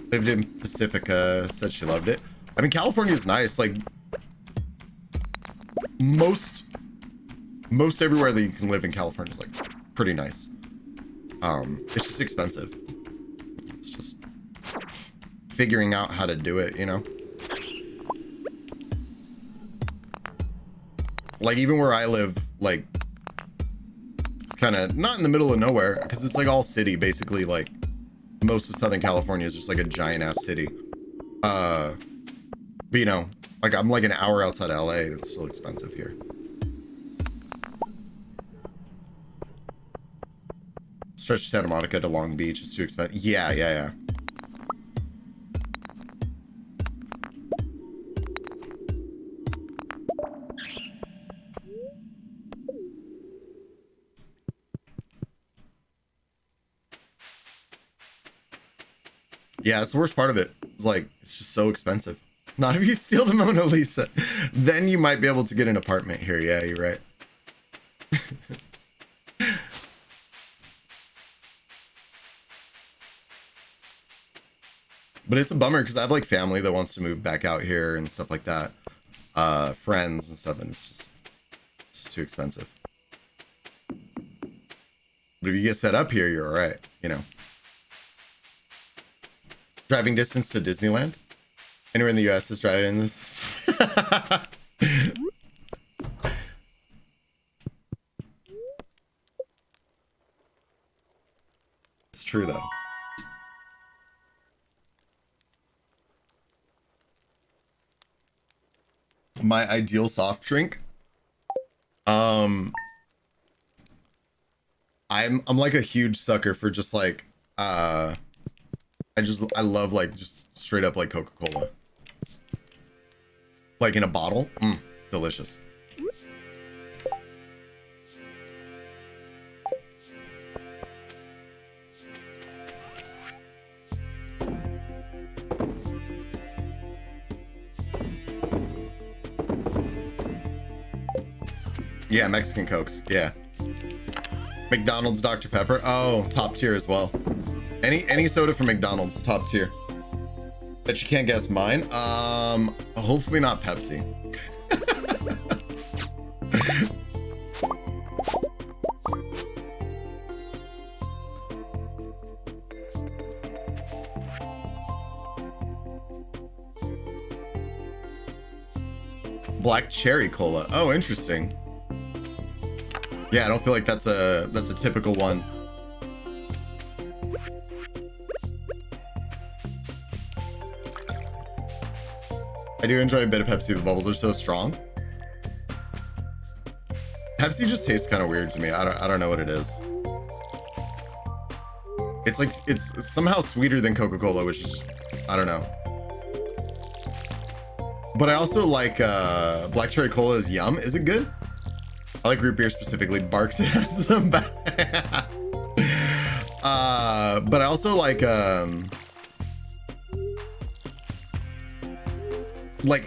Lived in Pacifica, said she loved it. I mean, California is nice. Like most everywhere that you can live in California is like pretty nice. It's just expensive. It's just figuring out how to do it, you know? Like even where I live, like it's kind of not in the middle of nowhere because it's like all city basically. Like most of Southern California is just like a giant ass city. But you know, like I'm like an hour outside of LA and it's still expensive here. Stretch Santa Monica to Long Beach is too expensive. Yeah. Yeah, that's the worst part of it. It's like, it's just so expensive. Not if you steal the Mona Lisa. Then you might be able to get an apartment here. Yeah, you're right. But it's a bummer because I have like family that wants to move back out here and stuff like that. Friends and stuff, and it's just too expensive. But if you get set up here, you're all right, you know. Driving distance to Disneyland? Anywhere in the US is driving this. It's true though. My ideal soft drink. I'm like a huge sucker for just like I love like just straight up like Coca-Cola. Like in a bottle. Delicious. Yeah, Mexican Cokes. Yeah. McDonald's Dr. Pepper. Oh, top tier as well. Any soda from McDonald's, top tier. Bet you can't guess mine. Hopefully not Pepsi. Black cherry cola. Oh, interesting. Yeah, I don't feel like that's a typical one. I do enjoy a bit of Pepsi. The bubbles are so strong. Pepsi just tastes kind of weird to me. I don't know what it is. It's like it's somehow sweeter than Coca-Cola, which is I don't know. But I also like black cherry cola is yum. Is it good? I like root beer specifically. Barks has them back. But I also like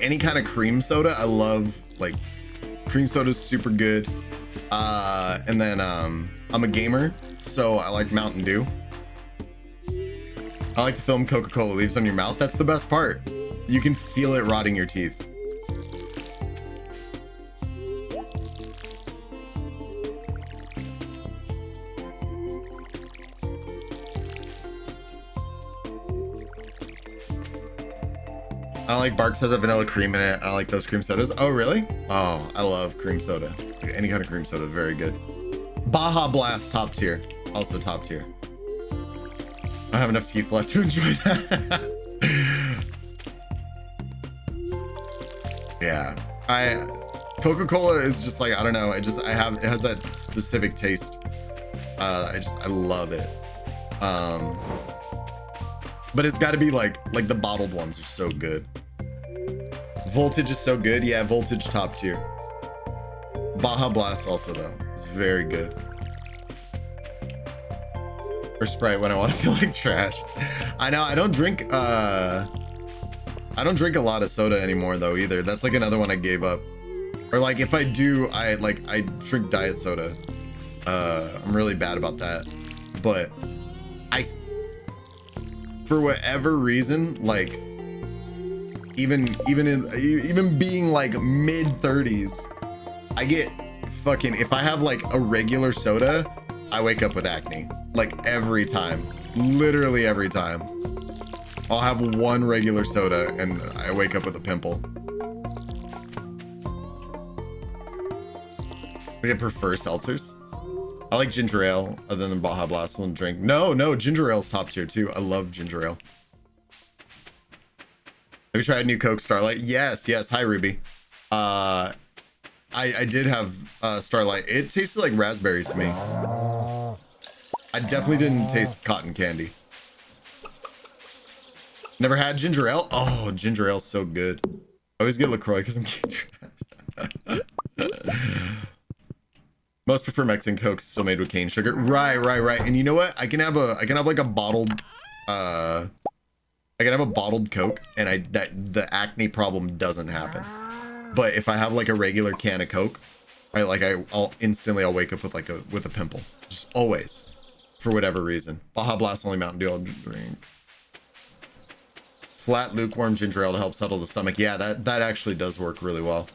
any kind of cream soda. I love like cream soda is super good. And then I'm a gamer, so I like Mountain Dew. I like the film Coca-Cola leaves on your mouth. That's the best part. You can feel it rotting your teeth. I don't like Barks has a vanilla cream in it. I like those cream sodas. Oh, really? Oh, I love cream soda. Any kind of cream soda, very good. Baja Blast, top tier. Also top tier. I don't have enough teeth left to enjoy that. Yeah. Coca-Cola is just like, I don't know. It has that specific taste. I love it. But it's got to be like the bottled ones are so good. Voltage is so good. Yeah, Voltage top tier. Baja Blast also though. It's very good. Or Sprite when I want to feel like trash. I know I don't drink a lot of soda anymore though either. That's like another one I gave up. Or like if I do, I drink diet soda. I'm really bad about that. But for whatever reason, like even being like mid 30s, I get fucking, if I have like a regular soda, I wake up with acne. Like every time, literally every time. I'll have one regular soda and I wake up with a pimple. I prefer seltzers. I like ginger ale other than Baja Blast one drink. No, ginger ale's top tier too. I love ginger ale. Have you tried new Coke Starlight? Yes. Hi, Ruby. I did have Starlight. It tasted like raspberry to me. I definitely didn't taste cotton candy. Never had ginger ale? Oh, ginger ale's so good. I always get LaCroix because I'm getting trash. Most prefer Mexican Coke still made with cane sugar. Right. And you know what? I can have like a bottled I can have a bottled Coke and the acne problem doesn't happen. But if I have like a regular can of Coke, I'll instantly wake up with a pimple. Just always. For whatever reason. Baja Blast only Mountain Dew I'll drink. Flat lukewarm ginger ale to help settle the stomach. Yeah, that actually does work really well.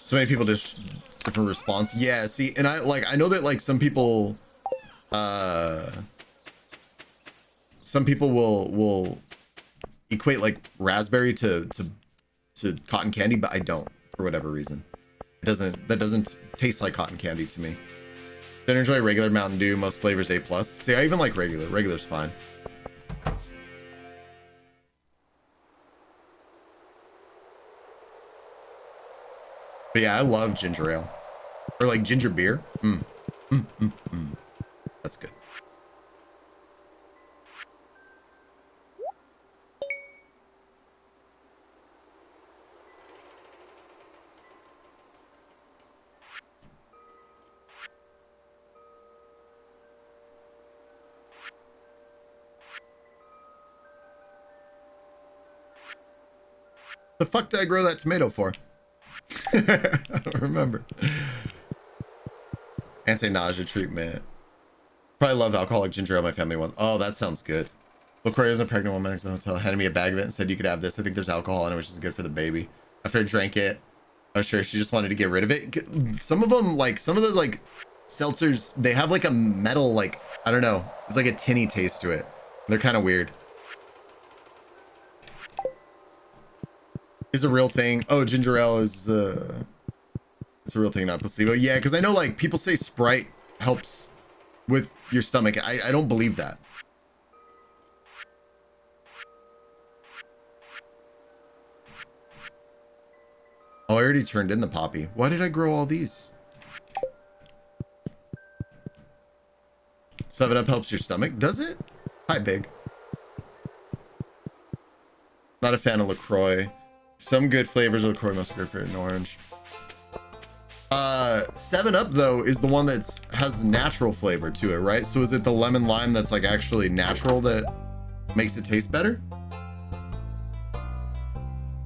So many people just different response. Yeah, see, and I know that like some people will equate like raspberry to cotton candy, but I don't for whatever reason. That doesn't taste like cotton candy to me. Don't enjoy regular Mountain Dew. Most flavors A+. See, I even like regular. Regular's fine. But yeah, I love ginger ale. Or like ginger beer. That's good. The fuck did I grow that tomato for? I don't remember. Anti-nausea treatment. Probably love alcoholic ginger ale. My family wants. Oh, that sounds good. LaCroix is a pregnant woman at the hotel. Handed me a bag of it and said you could have this. I think there's alcohol in it, which is good for the baby. After I drank it, I was sure she just wanted to get rid of it. Some of them, like some of those like seltzers, they have like a metal, like I don't know. It's like a tinny taste to it. They're kind of weird. Is a real thing. Oh, ginger ale is it's a real thing, not placebo. Yeah, because I know like people say Sprite helps with your stomach. I don't believe that. Oh, I already turned in the poppy. Why did I grow all these? 7-Up helps your stomach. Does it? Hi, Big. Not a fan of LaCroix. Some good flavors of LaCroix, most grapefruit and orange. 7-Up though is the one that's has natural flavor to it, right? So is it the lemon lime that's like actually natural that makes it taste better?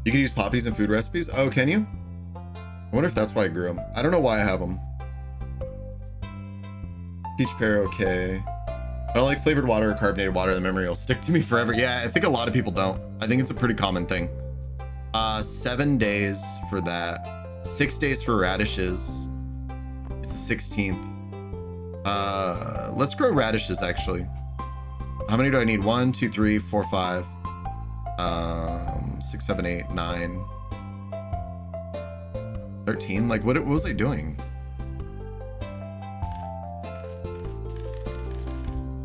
You can use poppies in food recipes. Oh, can you? I wonder if that's why I grew them. I don't know why I have them. Peach pear, okay. I don't like flavored water or carbonated water. The memory will stick to me forever. Yeah, I think a lot of people don't. I think it's a pretty common thing. 7 days for that. 6 days for radishes. It's the 16th. Let's grow radishes actually. How many do I need? 1, 2, 3, 4, 5. 6, 7, 8, 9. 13. Like what was I doing?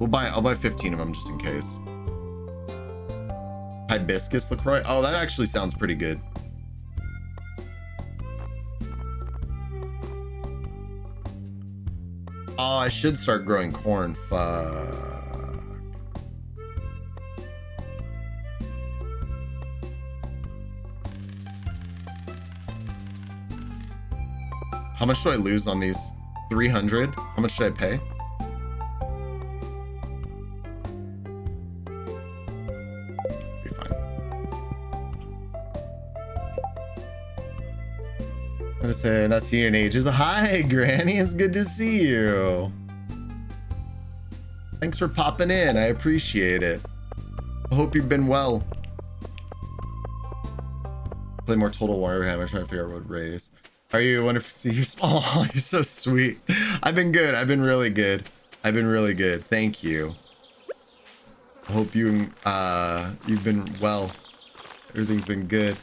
I'll buy 15 of them just in case. Hibiscus LaCroix. Oh, that actually sounds pretty good. Oh, I should start growing corn. Fuck. How much do I lose on these? 300? How much should I pay? Be fine. I'm gonna say not seeing you in ages. Hi, Granny. It's good to see you. Thanks for popping in. I appreciate it. I hope you've been well. Play more Total Warhammer. Trying to figure out what race. Are you? Wonderful to see you. Oh, you're so sweet. I've been good. I've been really good. I've been really good. Thank you. I hope you've been well. Everything's been good.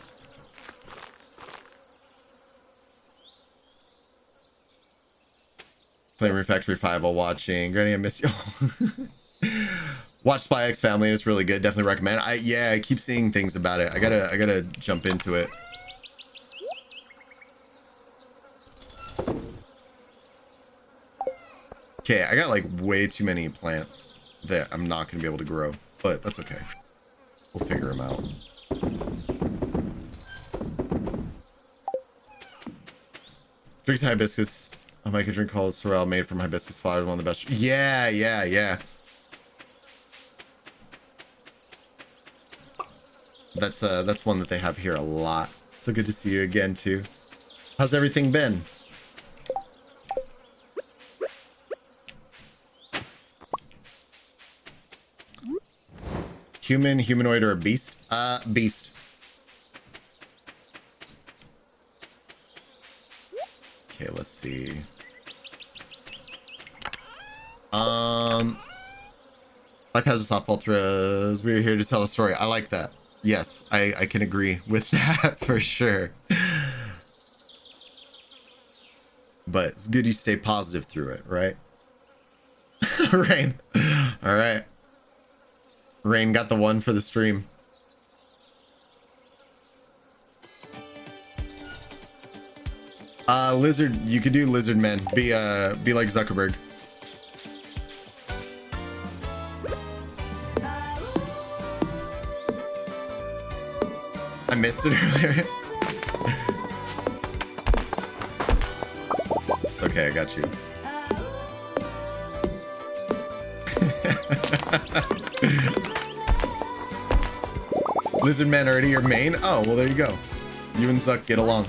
Playing Refactory 5 while watching. Granny, I miss you. Watch Spy X Family. It's really good. Definitely recommend. I keep seeing things about it. I gotta jump into it. Okay, I got like way too many plants that I'm not gonna be able to grow, but that's okay. We'll figure them out. Drinks hibiscus. I make a drink called Sorrel made from hibiscus flowers. One of the best. Yeah. That's one that they have here a lot. So good to see you again too. How's everything been? Human, humanoid, or a beast? Beast. Okay, let's see. Life has its softball throws. We're here to tell a story. I like that. Yes, I can agree with that for sure. But it's good you stay positive through it, right? Rain. All right. Rain got the one for the stream. Lizard, you could do lizard men. Be like Zuckerberg. I missed it earlier. It's okay, I got you. Lizard men already your main? Oh, well there you go. You and Zuck get along.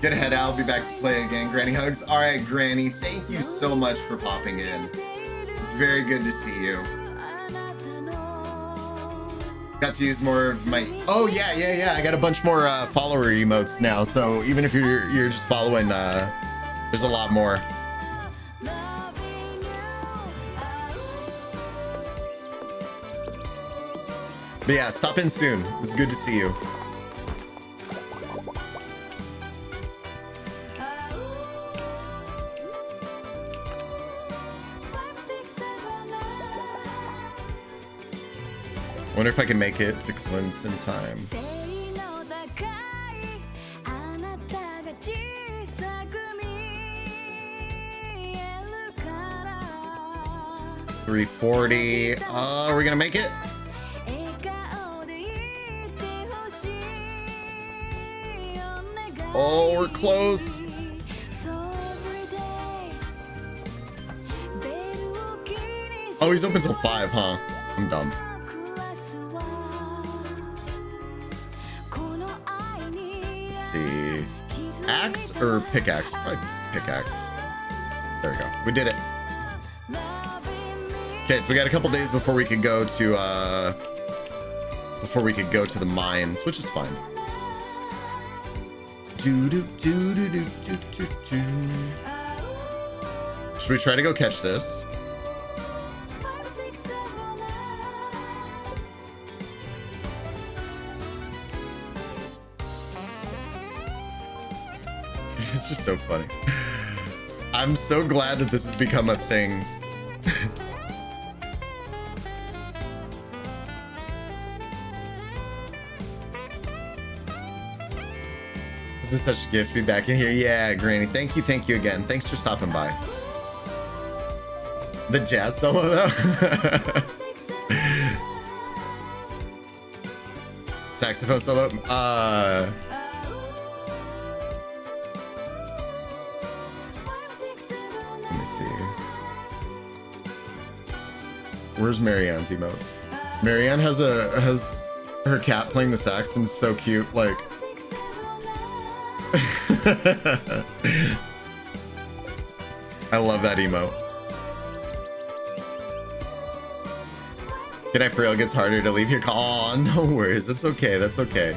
Gonna head out, be back to play again. Granny hugs. All right, Granny, thank you so much for popping in. It's very good to see you. Got to use more of my... Oh, yeah. I got a bunch more follower emotes now. So even if you're just following, there's a lot more. But yeah, stop in soon. It's good to see you. Wonder if I can make it to cleanse in time. 340. Are we gonna make it? Oh, we're close. Oh, he's open till 5, huh? I'm dumb. Let's see. Axe or pickaxe? Probably pickaxe. There we go. We did it. Okay, so we got a couple days before we could go to the mines, which is fine. Should we try to go catch this? It's just so funny. I'm so glad that this has become a thing. It's been such a gift to be back in here. Yeah, Granny. Thank you again. Thanks for stopping by. The jazz solo, though. Saxophone solo. Let me see. Where's Marianne's emotes? Marianne has her cat playing the sax, and it's so cute. Like. I love that emote. Good night, for real. It gets harder to leave here. Aw, no worries. It's okay. That's okay.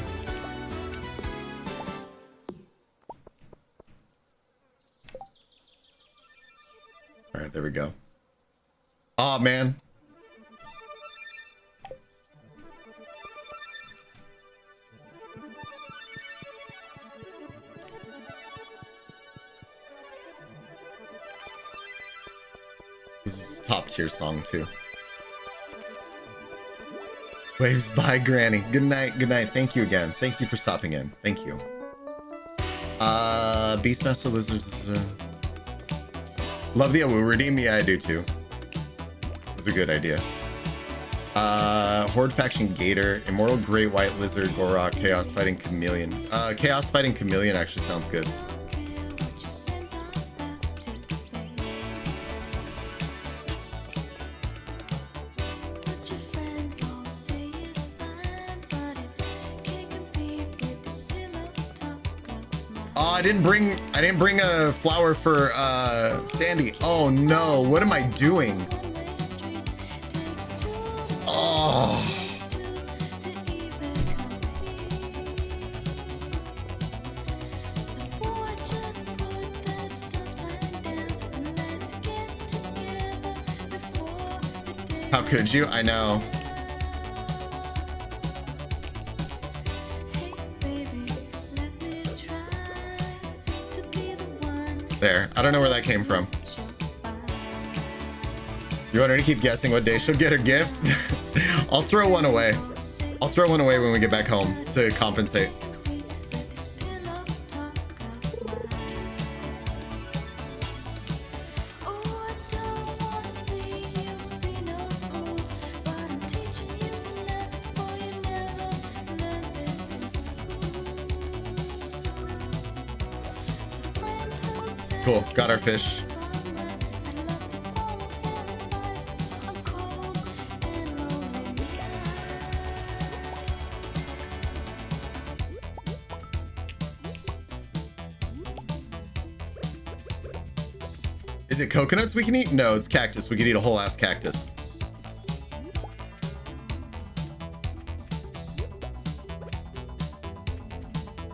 go. Oh man. This is a top tier song too. Waves by Granny. Good night. Good night. Thank you again. Thank you for stopping in. Thank you. Beastmaster Lizards. Love the will redeem me. I do too. It's a good idea. Horde Faction Gator, Immortal Great White Lizard, Gorok, Chaos Fighting Chameleon. Chaos Fighting Chameleon actually sounds good. Oh, I didn't bring a flower for Sandy. Oh no, what am I doing? Oh. How could you? I know. There. I don't know where that came from. You want her to keep guessing what day she'll get her gift? I'll throw one away. I'll throw one away when we get back home to compensate. Cool, got our fish. Is it coconuts we can eat? No, it's cactus. We could eat a whole ass cactus.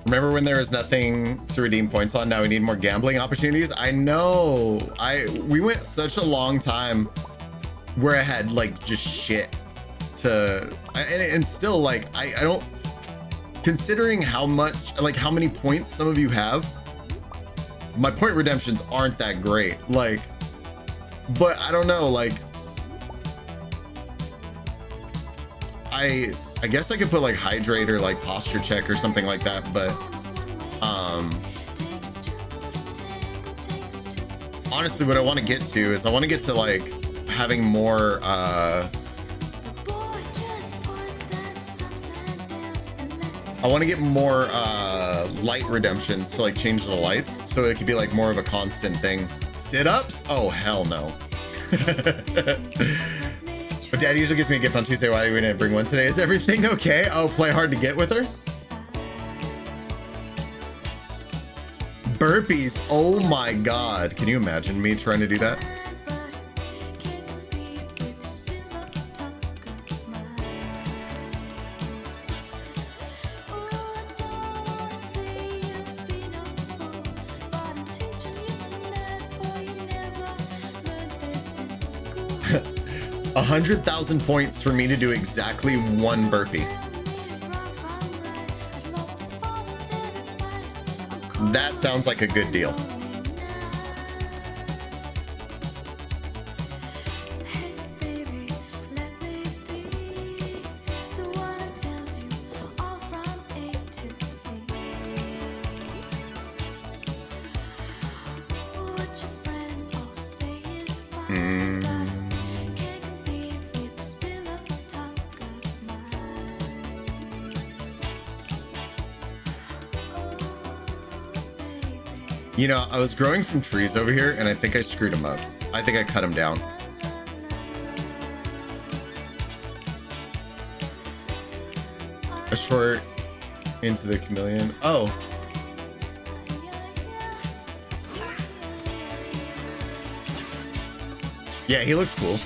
Remember when there was nothing to redeem points on? Now we need more gambling opportunities. I know. We went such a long time where I had like just shit to, and still like I don't, considering how much, like how many points some of you have, my point redemptions aren't that great. Like, but I don't know, like I guess I could put like hydrate or like posture check or something like that, but honestly what I want to get to is I want to get to like having more I want to get more light redemptions to like change the lights so it could be like more of a constant thing. Sit-ups? Oh hell no. But Dad usually gives me a gift on Tuesday. Why we didn't bring one today? Is everything okay? Oh, play hard to get with her? Burpees. Oh my God. Can you imagine me trying to do that? A 100,000 points for me to do exactly one burpee. That sounds like a good deal. You know, I was growing some trees over here and I think I screwed them up. I think I cut them down. A short into the chameleon. Oh. Yeah, he looks cool.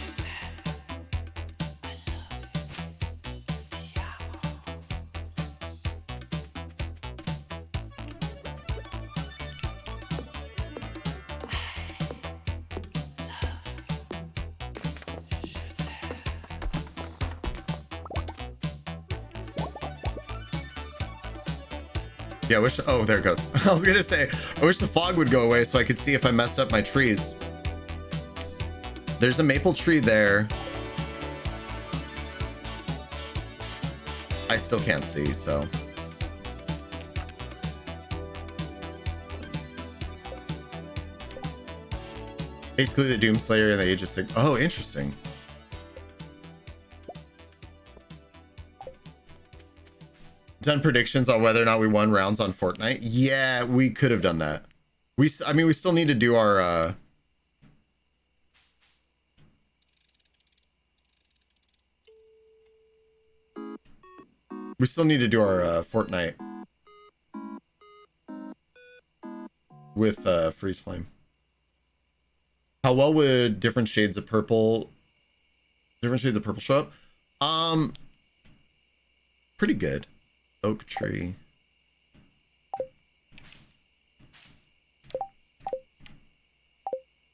Yeah, I wish, oh, there it goes. I was gonna say, I wish the fog would go away so I could see if I messed up my trees. There's a maple tree there. I still can't see, so. Basically the Doomslayer and the Age of Sig. Oh, interesting. Done predictions on whether or not we won rounds on Fortnite. Yeah, we could have done that. I mean, we still need to do our, we still need to do our Fortnite with Freeze Flame. How well would different shades of purple show up? Pretty good. Oak tree.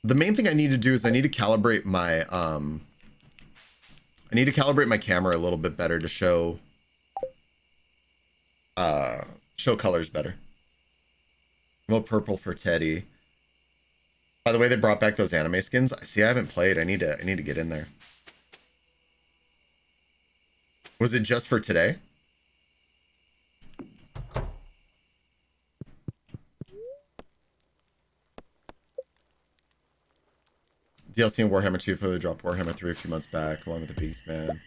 The main thing I need to do is I need to calibrate my camera a little bit better to show colors better. No purple for Teddy. By the way, they brought back those anime skins. See, I haven't played. I need to get in there. Was it just for today? DLC in Warhammer 2 for the dropped Warhammer 3 a few months back, along with the Beastman.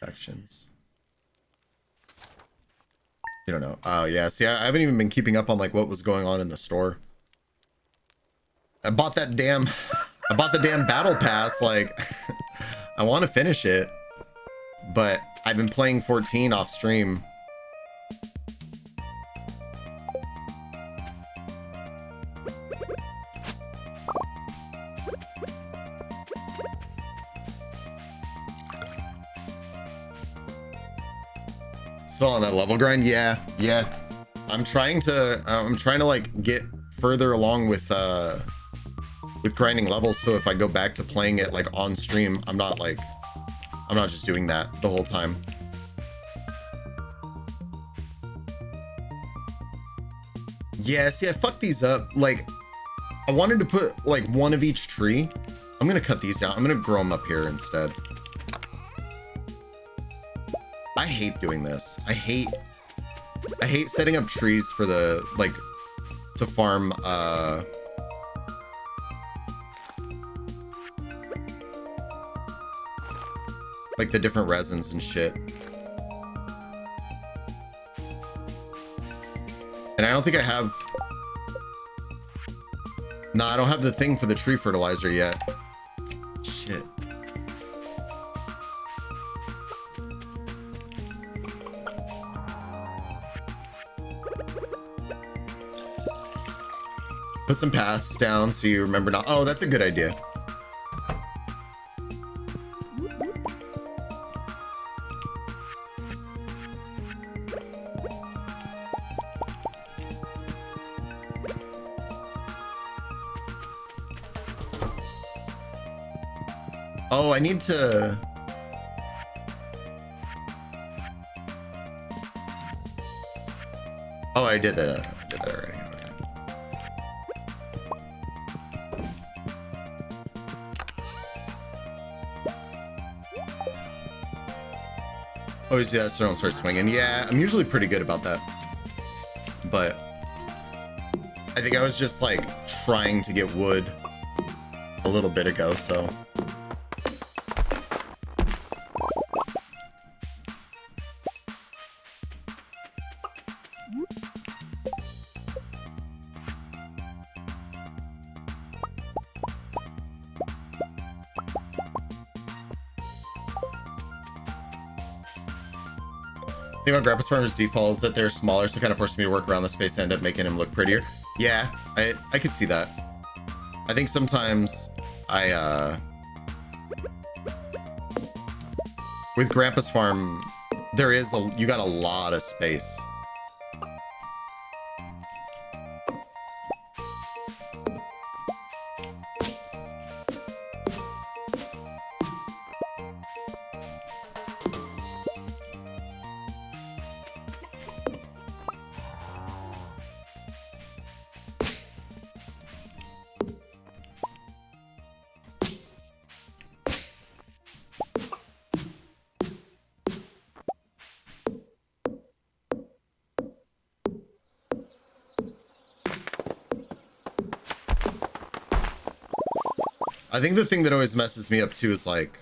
Actions. You don't know. Oh yeah, see, I haven't even been keeping up on like what was going on in the store. I bought the damn battle pass. Like, I want to finish it, but I've been playing 14 off stream. Still on that level grind? Yeah. I'm trying to like get further along with grinding levels, so if I go back to playing it like on stream, I'm not just doing that the whole time. Yeah, see, I fucked these up. Like, I wanted to put like one of each tree. I'm gonna cut these out. I'm gonna grow them up here instead. I hate doing this. I hate setting up trees for the, like, to farm, like the different resins and shit. And I don't think I have, no, I don't have the thing for the tree fertilizer yet. Shit. Put some paths down so you remember not. Oh, that's a good idea. Oh, I need to. Oh, I did that. I did that already. Okay. Oh, you see that stone start swinging? Yeah, I'm usually pretty good about that. But I think I was just like trying to get wood a little bit ago, so. I think my grandpa's farmer's default is that they're smaller, so kind of forced me to work around the space and end up making him look prettier. Yeah, I could see that. I think sometimes with grandpa's farm, you got a lot of space. I think the thing that always messes me up too is like,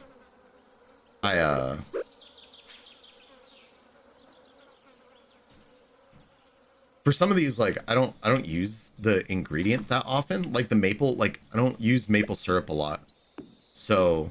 for some of these, like, I don't use the ingredient that often. Like the maple, like I don't use maple syrup a lot. So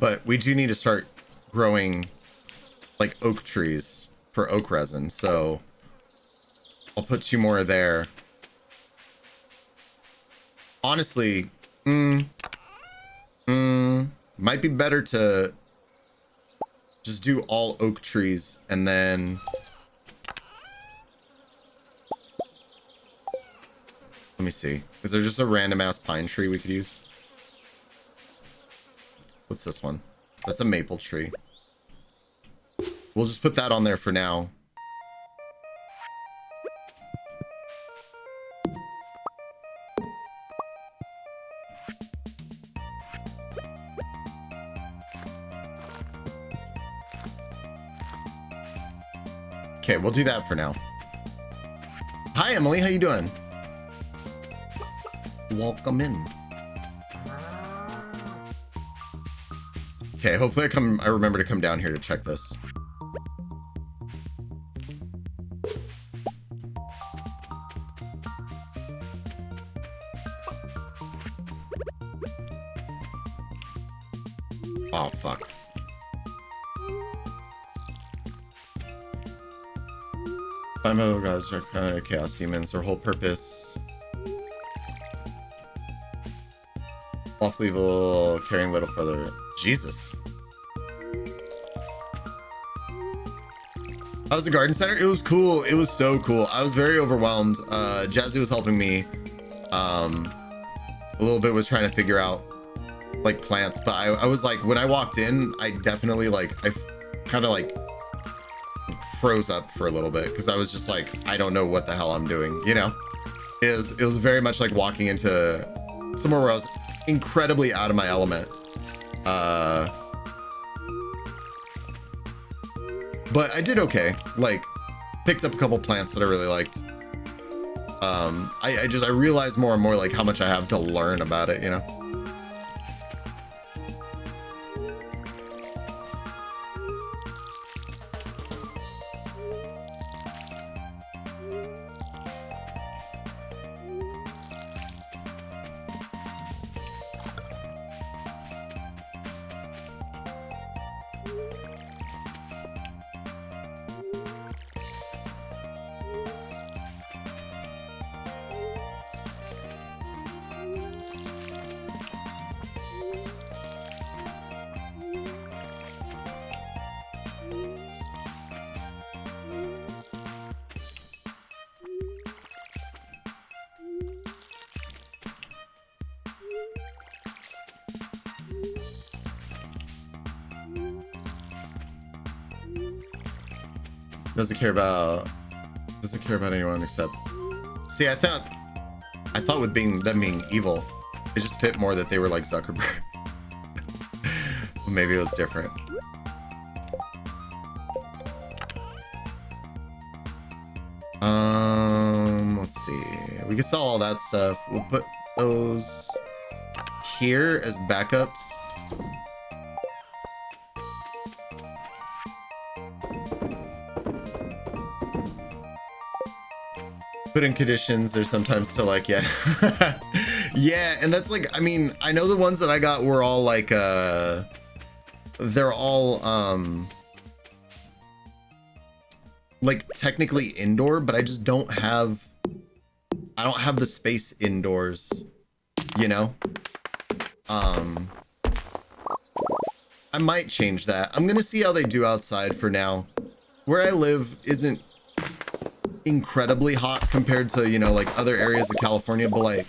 but we do need to start growing like oak trees for oak resin. So I'll put 2 more there. Honestly, might be better to just do all oak trees and then let me see. Is there just a random ass pine tree we could use? What's this one? That's a maple tree. We'll just put that on there for now. Okay, we'll do that for now. Hi, Emily. How you doing? Welcome in. Okay, hopefully I remember to come down here to check this. Oh, fuck. Five other gods are kind of chaos demons. Their whole purpose. Awful evil, caring little further. Jesus. How was the garden center? It was cool. It was so cool. I was very overwhelmed. Jazzy was helping me a little bit with trying to figure out like plants, but I was like, when I walked in, I definitely like, I kind of like froze up for a little bit because I was just like, I don't know what the hell I'm doing, you know? It was very much like walking into somewhere where I was incredibly out of my element. But I did okay. Like, picked up a couple plants that I really liked. I realized more and more like how much I have to learn about it, you know? Doesn't care about anyone except. See, I thought with them being evil, it just fit more that they were like Zuckerberg. Maybe it was different. Let's see. We can sell all that stuff. We'll put those here as backups. Put in conditions. There's sometimes to like, yeah. Yeah, and that's like, I mean, I know the ones that I got were all like, they're all, like technically indoor, but I just don't have, I don't have the space indoors, you know? I might change that. I'm gonna see how they do outside for now. Where I live isn't incredibly hot compared to, you know, like other areas of California, but like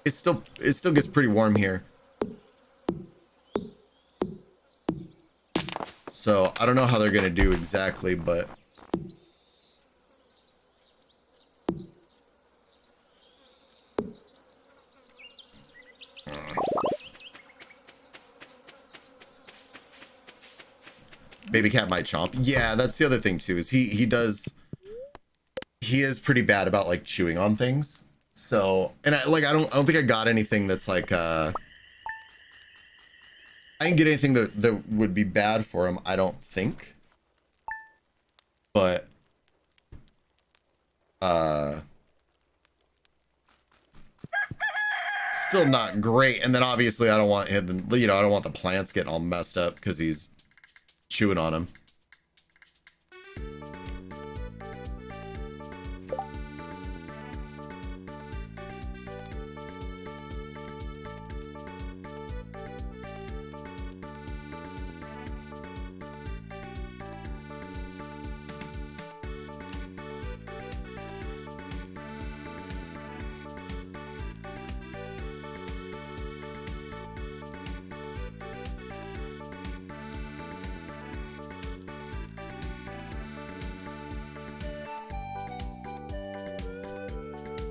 it still gets pretty warm here. So I don't know how they're gonna do exactly, but baby cat might chomp. Yeah, that's the other thing too, is he is pretty bad about like chewing on things. So, and I don't think I got anything that's like I didn't get anything that would be bad for him, I don't think. But still not great. And then obviously I don't want him, you know, I don't want the plants getting all messed up because he's chewing on them.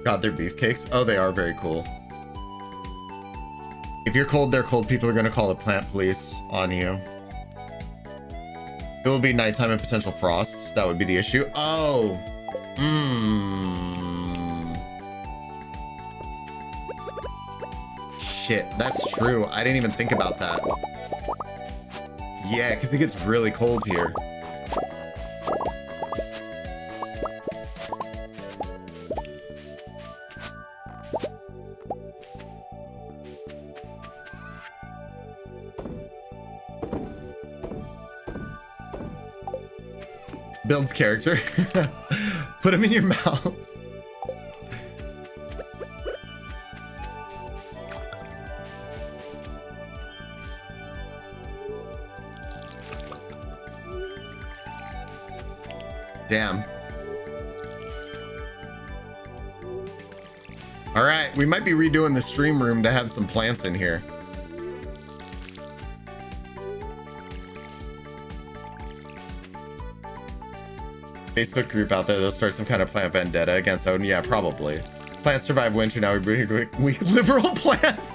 God, they're beefcakes. Oh, they are very cool. If you're cold, they're cold. People are going to call the plant police on you. It will be nighttime and potential frosts. That would be the issue. Oh. Shit, that's true. I didn't even think about that. Yeah, because it gets really cold here. Builds character. Put him in your mouth. Damn. All right, we might be redoing the stream room to have some plants in here. Facebook group out there, they'll start some kind of plant vendetta against Odin. Yeah, probably. Plants survive winter, now we breed we liberal plants.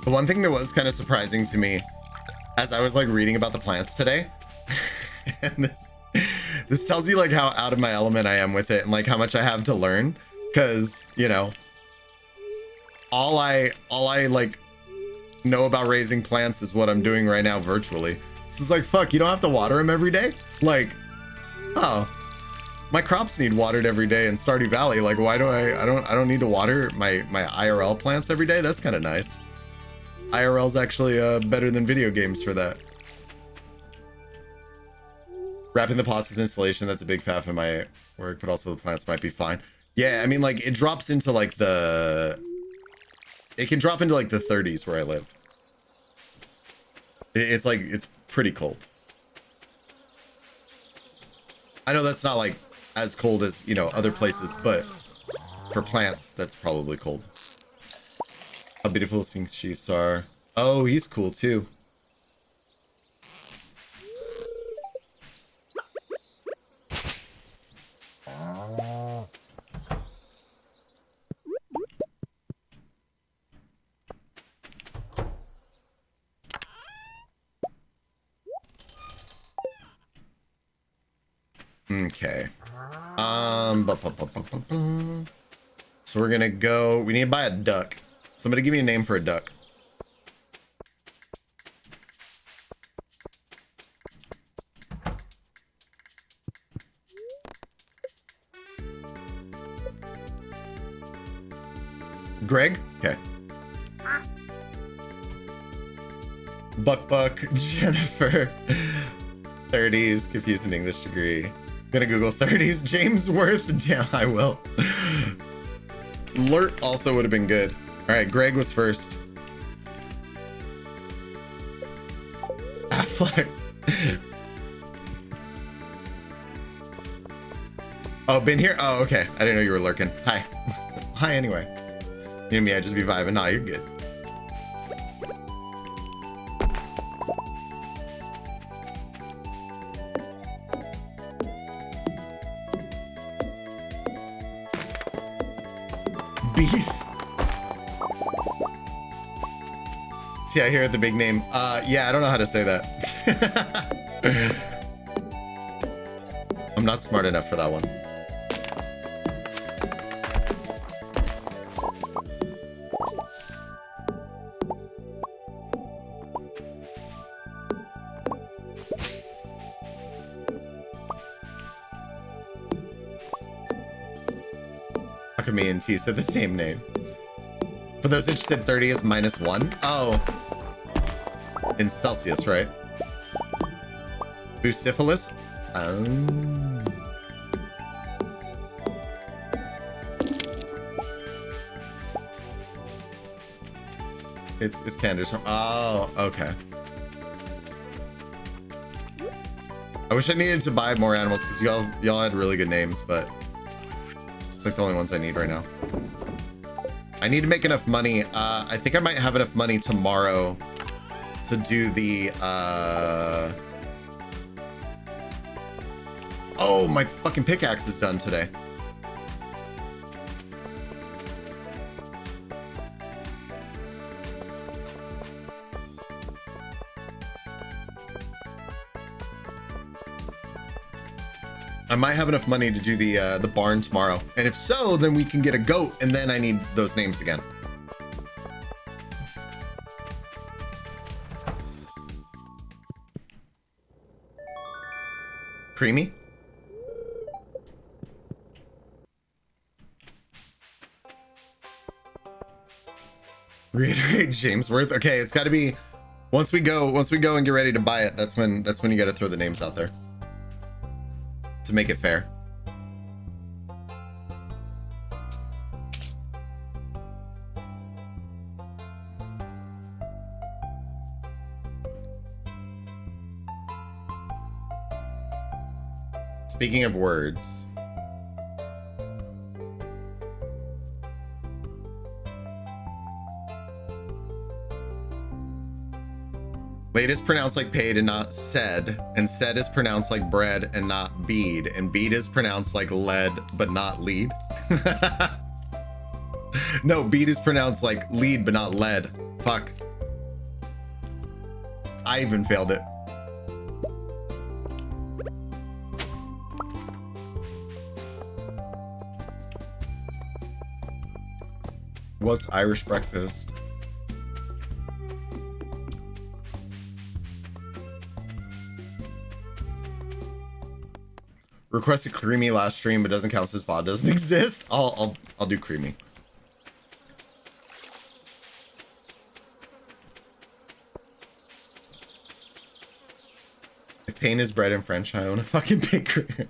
The one thing that was kind of surprising to me as I was like reading about the plants today, and this tells you like how out of my element I am with it and like how much I have to learn, because you know all I like know about raising plants is what I'm doing right now virtually. This is like, fuck, you don't have to water them every day? Like, oh, my crops need watered every day in Stardew Valley. Like, why do I don't need to water my IRL plants every day? That's kind of nice. IRL's actually better than video games for that. Wrapping the pots with insulation, that's a big faff in my work, but also the plants might be fine. Yeah, I mean, like, it drops into like it can drop into like the 30s where I live. It's like, it's pretty cold. I know that's not like as cold as, you know, other places, but for plants, that's probably cold. How beautiful Sing Chiefs are. Oh, he's cool too. Okay. So we're gonna go. We need to buy a duck. Somebody give me a name for a duck. Greg? Okay. Buck, Jennifer. 30s, confusing English degree. Gonna Google 30s. James Worth. Damn, I will. Lurt also would have been good. All right, Greg was first. Affleck. Oh, been here? Oh, okay. I didn't know you were lurking. Hi. Hi, anyway. You and me, I'd just be vibing. Nah, you're good. Beef. See, I hear the big name. Yeah, I don't know how to say that. I'm not smart enough for that one. Me and T said the same name. For those interested, 30 is -1. Oh. In Celsius, right? Bucephalus? It's Candace. Oh, okay. I wish I needed to buy more animals because y'all had really good names, but it's like the only ones I need right now. I need to make enough money. I think I might have enough money tomorrow to do the oh, my fucking pickaxe is done today. I might have enough money to do the barn tomorrow. And if so, then we can get a goat, and then I need those names again. Creamy? Reiterate James Worth. Okay, it's got to be once we go and get ready to buy it. That's when you got to throw the names out there to make it fair. Speaking of words, late is pronounced like paid and not said, and said is pronounced like bread and not bead, and bead is pronounced like lead but not lead. No, bead is pronounced like lead but not lead. Fuck. I even failed it. What's Irish breakfast? Requested creamy last stream, but doesn't count since VOD doesn't exist. I'll do creamy. If pain is bread in French, I own a fucking bakery.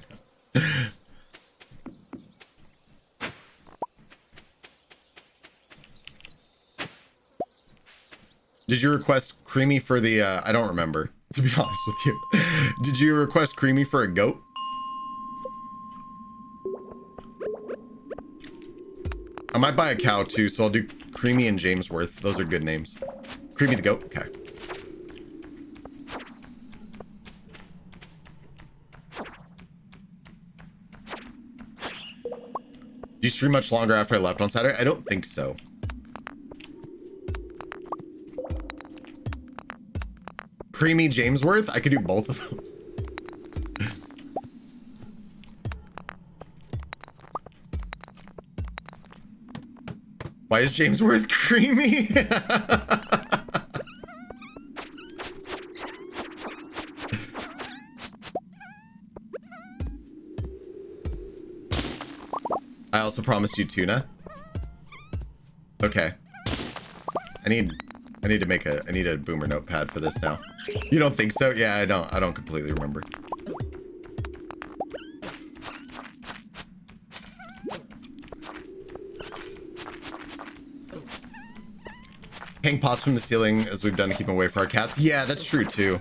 Did you request creamy for the, I don't remember, to be honest with you. Did you request creamy for a goat? I might buy a cow too, so I'll do Creamy and Jamesworth. Those are good names. Creamy the goat. Okay. Do you stream much longer after I left on Saturday? I don't think so. Creamy Jamesworth? I could do both of them. Why is Jamesworth creamy? I also promised you tuna. Okay. I need a boomer notepad for this now. You don't think so? Yeah, I don't completely remember. Hang pots from the ceiling as we've done to keep them away from our cats. Yeah, that's true too.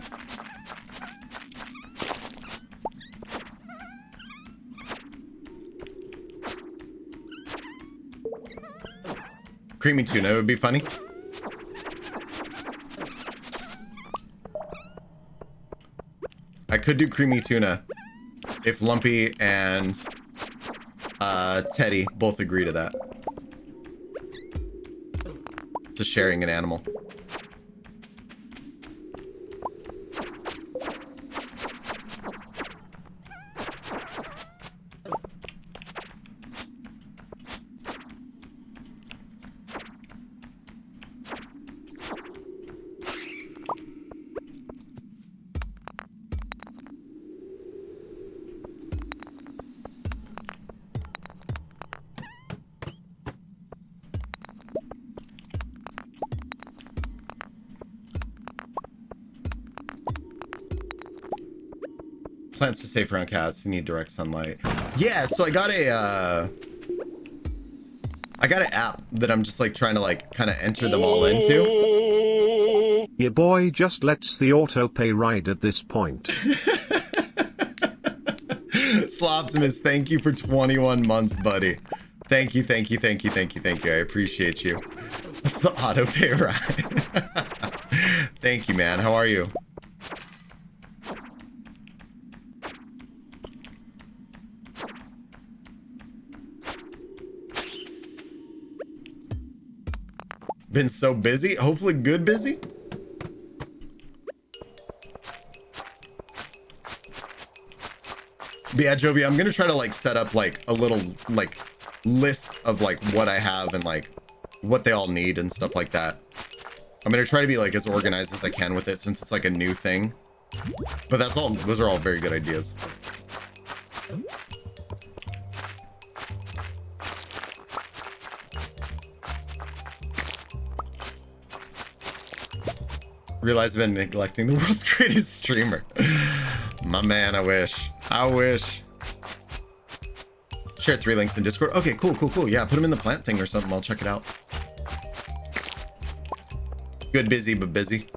Creamy tuna would be funny. I could do creamy tuna if Lumpy and Teddy both agree to that. To sharing an animal. Plants to safe around cats. They need direct sunlight. Yeah, so I got an app that I'm just like trying to like kind of enter them all into. Your boy just lets the auto pay ride at this point. Slopsimus, thank you for 21 months, buddy. Thank you. I appreciate you. That's the auto pay ride. Thank you, man. How are you? Been so busy. Hopefully good busy. But yeah, Jovi, I'm gonna try to like set up like a little like list of like what I have and like what they all need and stuff like that. I'm gonna try to be like as organized as I can with it since it's like a new thing. But that's all, those are all very good ideas. Realize I've been neglecting the world's greatest streamer. My man, I wish. Share 3 links in Discord. Okay, cool. Yeah, put them in the plant thing or something. I'll check it out. Good, busy, but busy.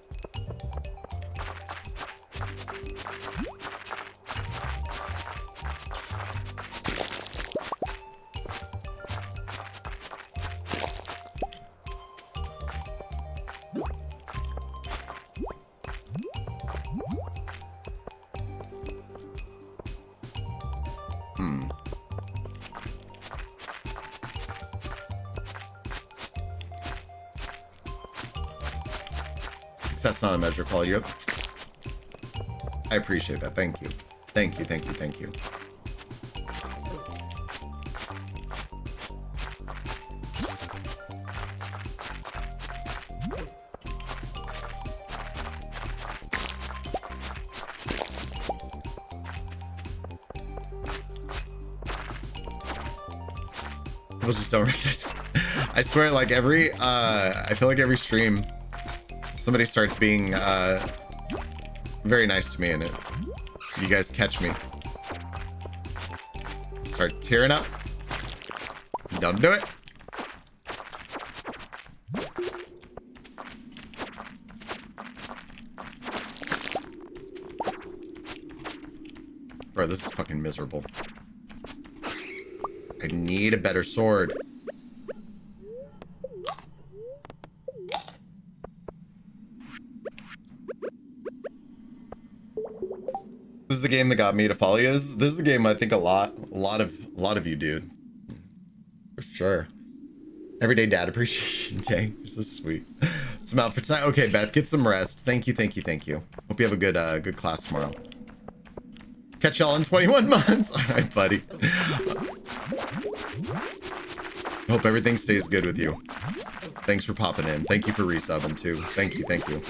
That's not a measure call. You. I appreciate that. Thank you. Thank you. People just don't recognize. I swear, like every, I feel like every stream, somebody starts being very nice to me and you guys catch me. Start tearing up. Don't do it. Bro, this is fucking miserable. I need a better sword. This is the game that got me to follow you. This is the game I think a lot of you do. For sure. Everyday dad appreciation day. You're so sweet. Some outfits tonight. Okay, Beth, get some rest. Thank you. Hope you have a good class tomorrow. Catch y'all in 21 months. All right, buddy. Hope everything stays good with you. Thanks for popping in. Thank you for resubbing too. Thank you.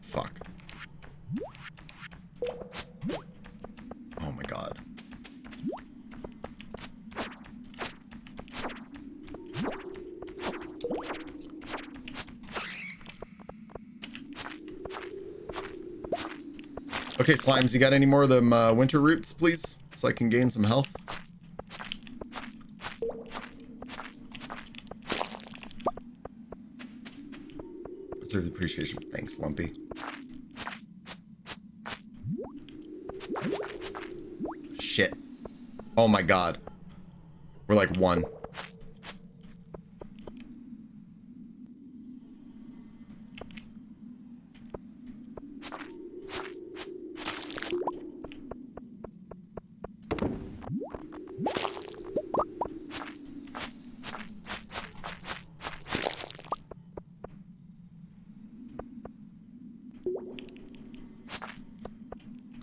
Fuck. Oh my god. Okay, Slimes, you got any more of them winter roots, please? So I can gain some health. Deserve the appreciation. Thanks, Lumpy. Shit. Oh my god. We're like one.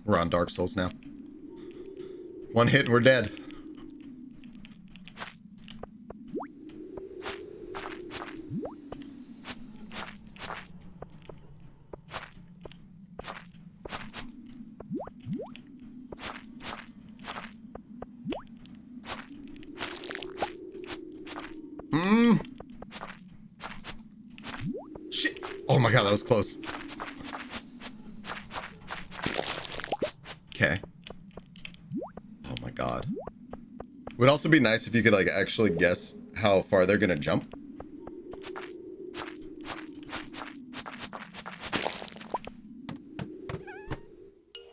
We're on Dark Souls now. One hit and we're dead. Shit. Oh my god, that was close. Okay. Oh my god. Would also be nice if you could like actually guess how far they're gonna jump.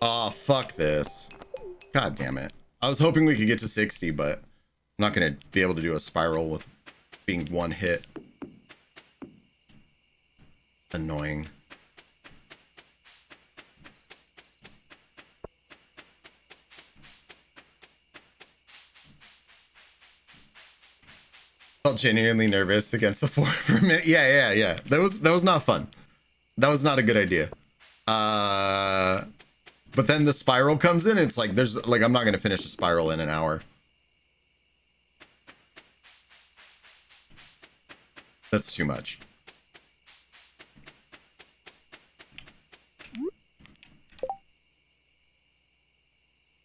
Oh, fuck this. God damn it. I was hoping we could get to 60, but I'm not gonna be able to do a spiral with being one hit. Annoying. Felt genuinely nervous against the floor for a minute. Yeah. That was not fun. That was not a good idea. But then the spiral comes in. It's like there's like I'm not gonna finish a spiral in an hour. That's too much.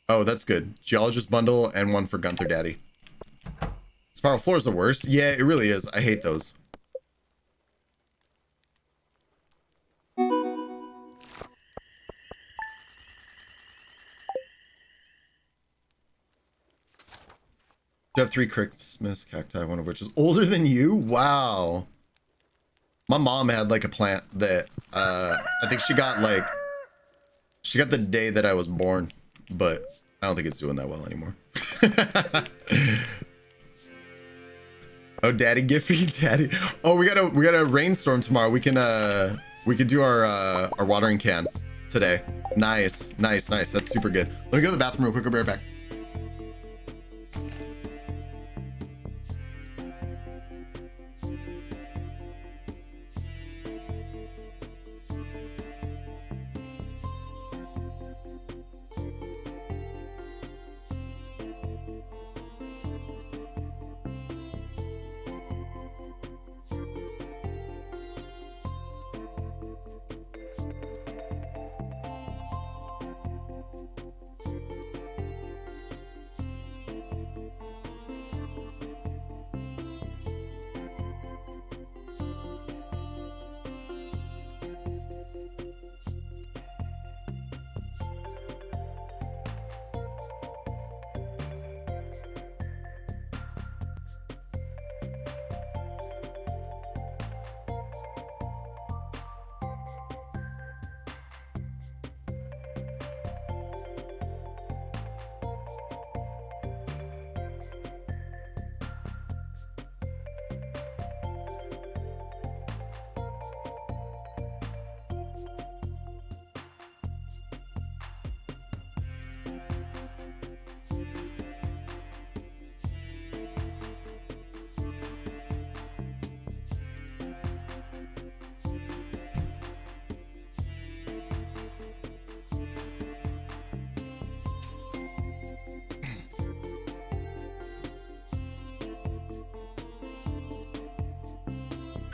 Oh, that's good. Geologist bundle and one for Gunther Daddy. Spiral floor is the worst. Yeah, it really is. I hate those. You have 3 Christmas cacti, one of which is older than you? Wow. My mom had like a plant that I think she got the day that I was born, but I don't think it's doing that well anymore. Oh, daddy Giffy, daddy. Oh, we got a rainstorm tomorrow. We can do our watering can today. Nice. That's super good. Let me go to the bathroom real quick. I'll be right back.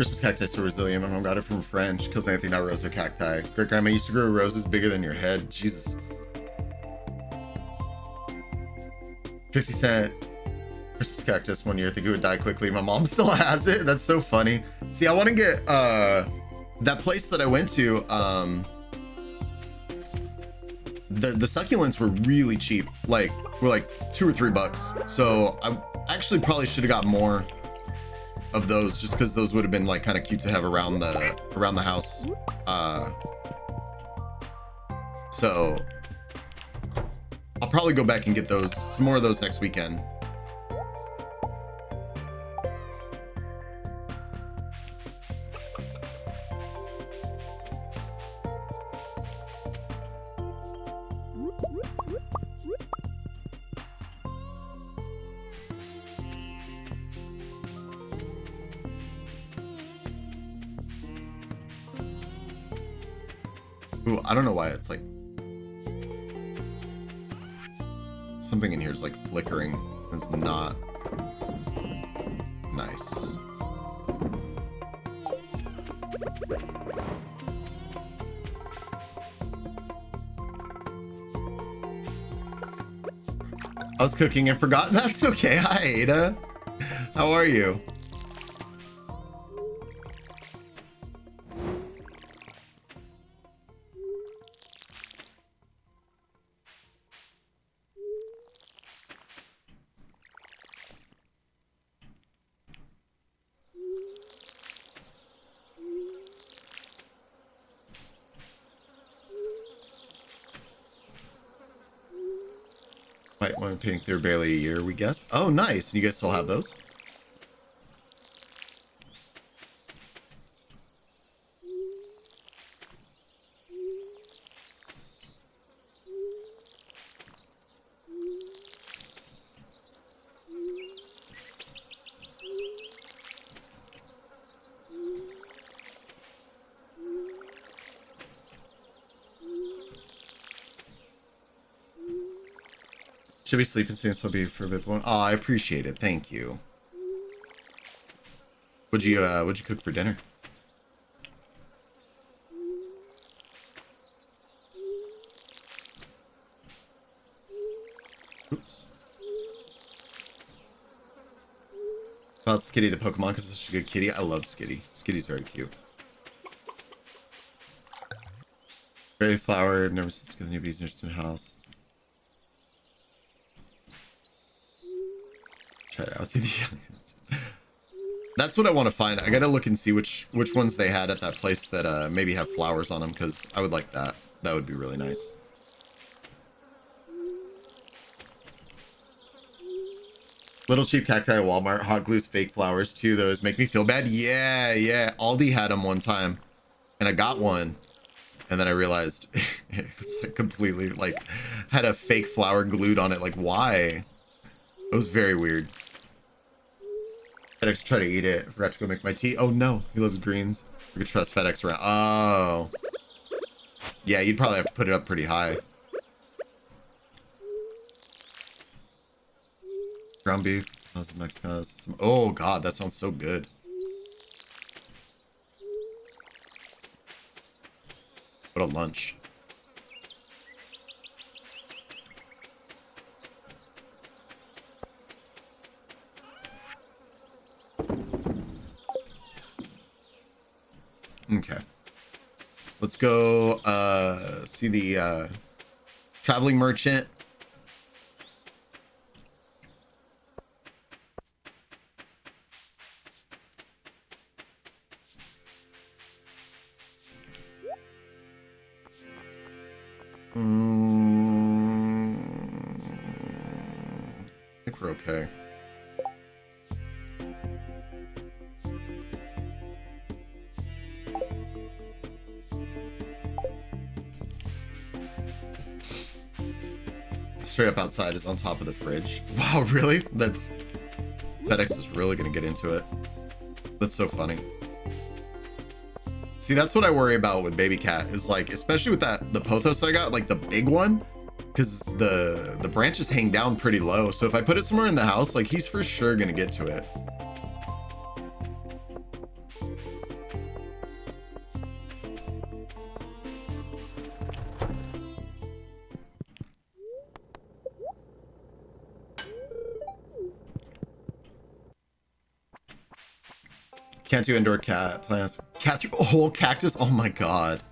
Christmas cacti so resilient. My mom got it from French. Kills anything not rose or cacti. Great grandma used to grow roses bigger than your head. Jesus. 50-cent Christmas cactus one year. I think it would die quickly. My mom still has it. That's so funny. See, I want to get that place that I went to. The succulents were really cheap. Like, were like $2 or $3. So I actually probably should have got more of those, just because those would have been like kind of cute to have around the house. So I'll probably go back and get those, some more of those next weekend. Ooh, I don't know why it's like something in here is like flickering. It's not nice. I was cooking and forgot. That's okay. Hi, Ada. How are you? White one, pink, they're barely a year, we guess. Oh, nice. You guys still have those? Should be sleeping soon, so I'll be for a bit more. Oh, I appreciate it. Thank you. What'd you cook for dinner? Oops. About Skitty the Pokemon because it's such a good kitty. I love Skitty. Skitty's very cute. Very flowered. Never since the newbies near the house. Try it out to the youngins. That's what I want to find. I gotta look and see which ones they had at that place that maybe have flowers on them, because I would like that. That would be really nice. Little cheap cacti at Walmart. Hot glues fake flowers too. Those make me feel bad. Yeah. Aldi had them one time, and I got one, and then I realized it was like completely like had a fake flower glued on it. Like, why? It was very weird. FedEx tried to eat it. I forgot to go make my tea. Oh no, he loves greens. We could trust FedEx around. Oh. Yeah, you'd probably have to put it up pretty high. Ground beef. How's the Mexican? Oh god, that sounds so good. What a lunch. Okay. Let's go see the traveling merchant. I think we're okay. Straight up outside is on top of the fridge. Wow, really? That's FedEx is really gonna get into it. That's so funny. See, that's what I worry about with baby cat is like, especially with the pothos that I got, like the big one, because the branches hang down pretty low. So if I put it somewhere in the house, like he's for sure gonna get to it. Can't do indoor cat plants. Cat through a whole cactus? Oh my god.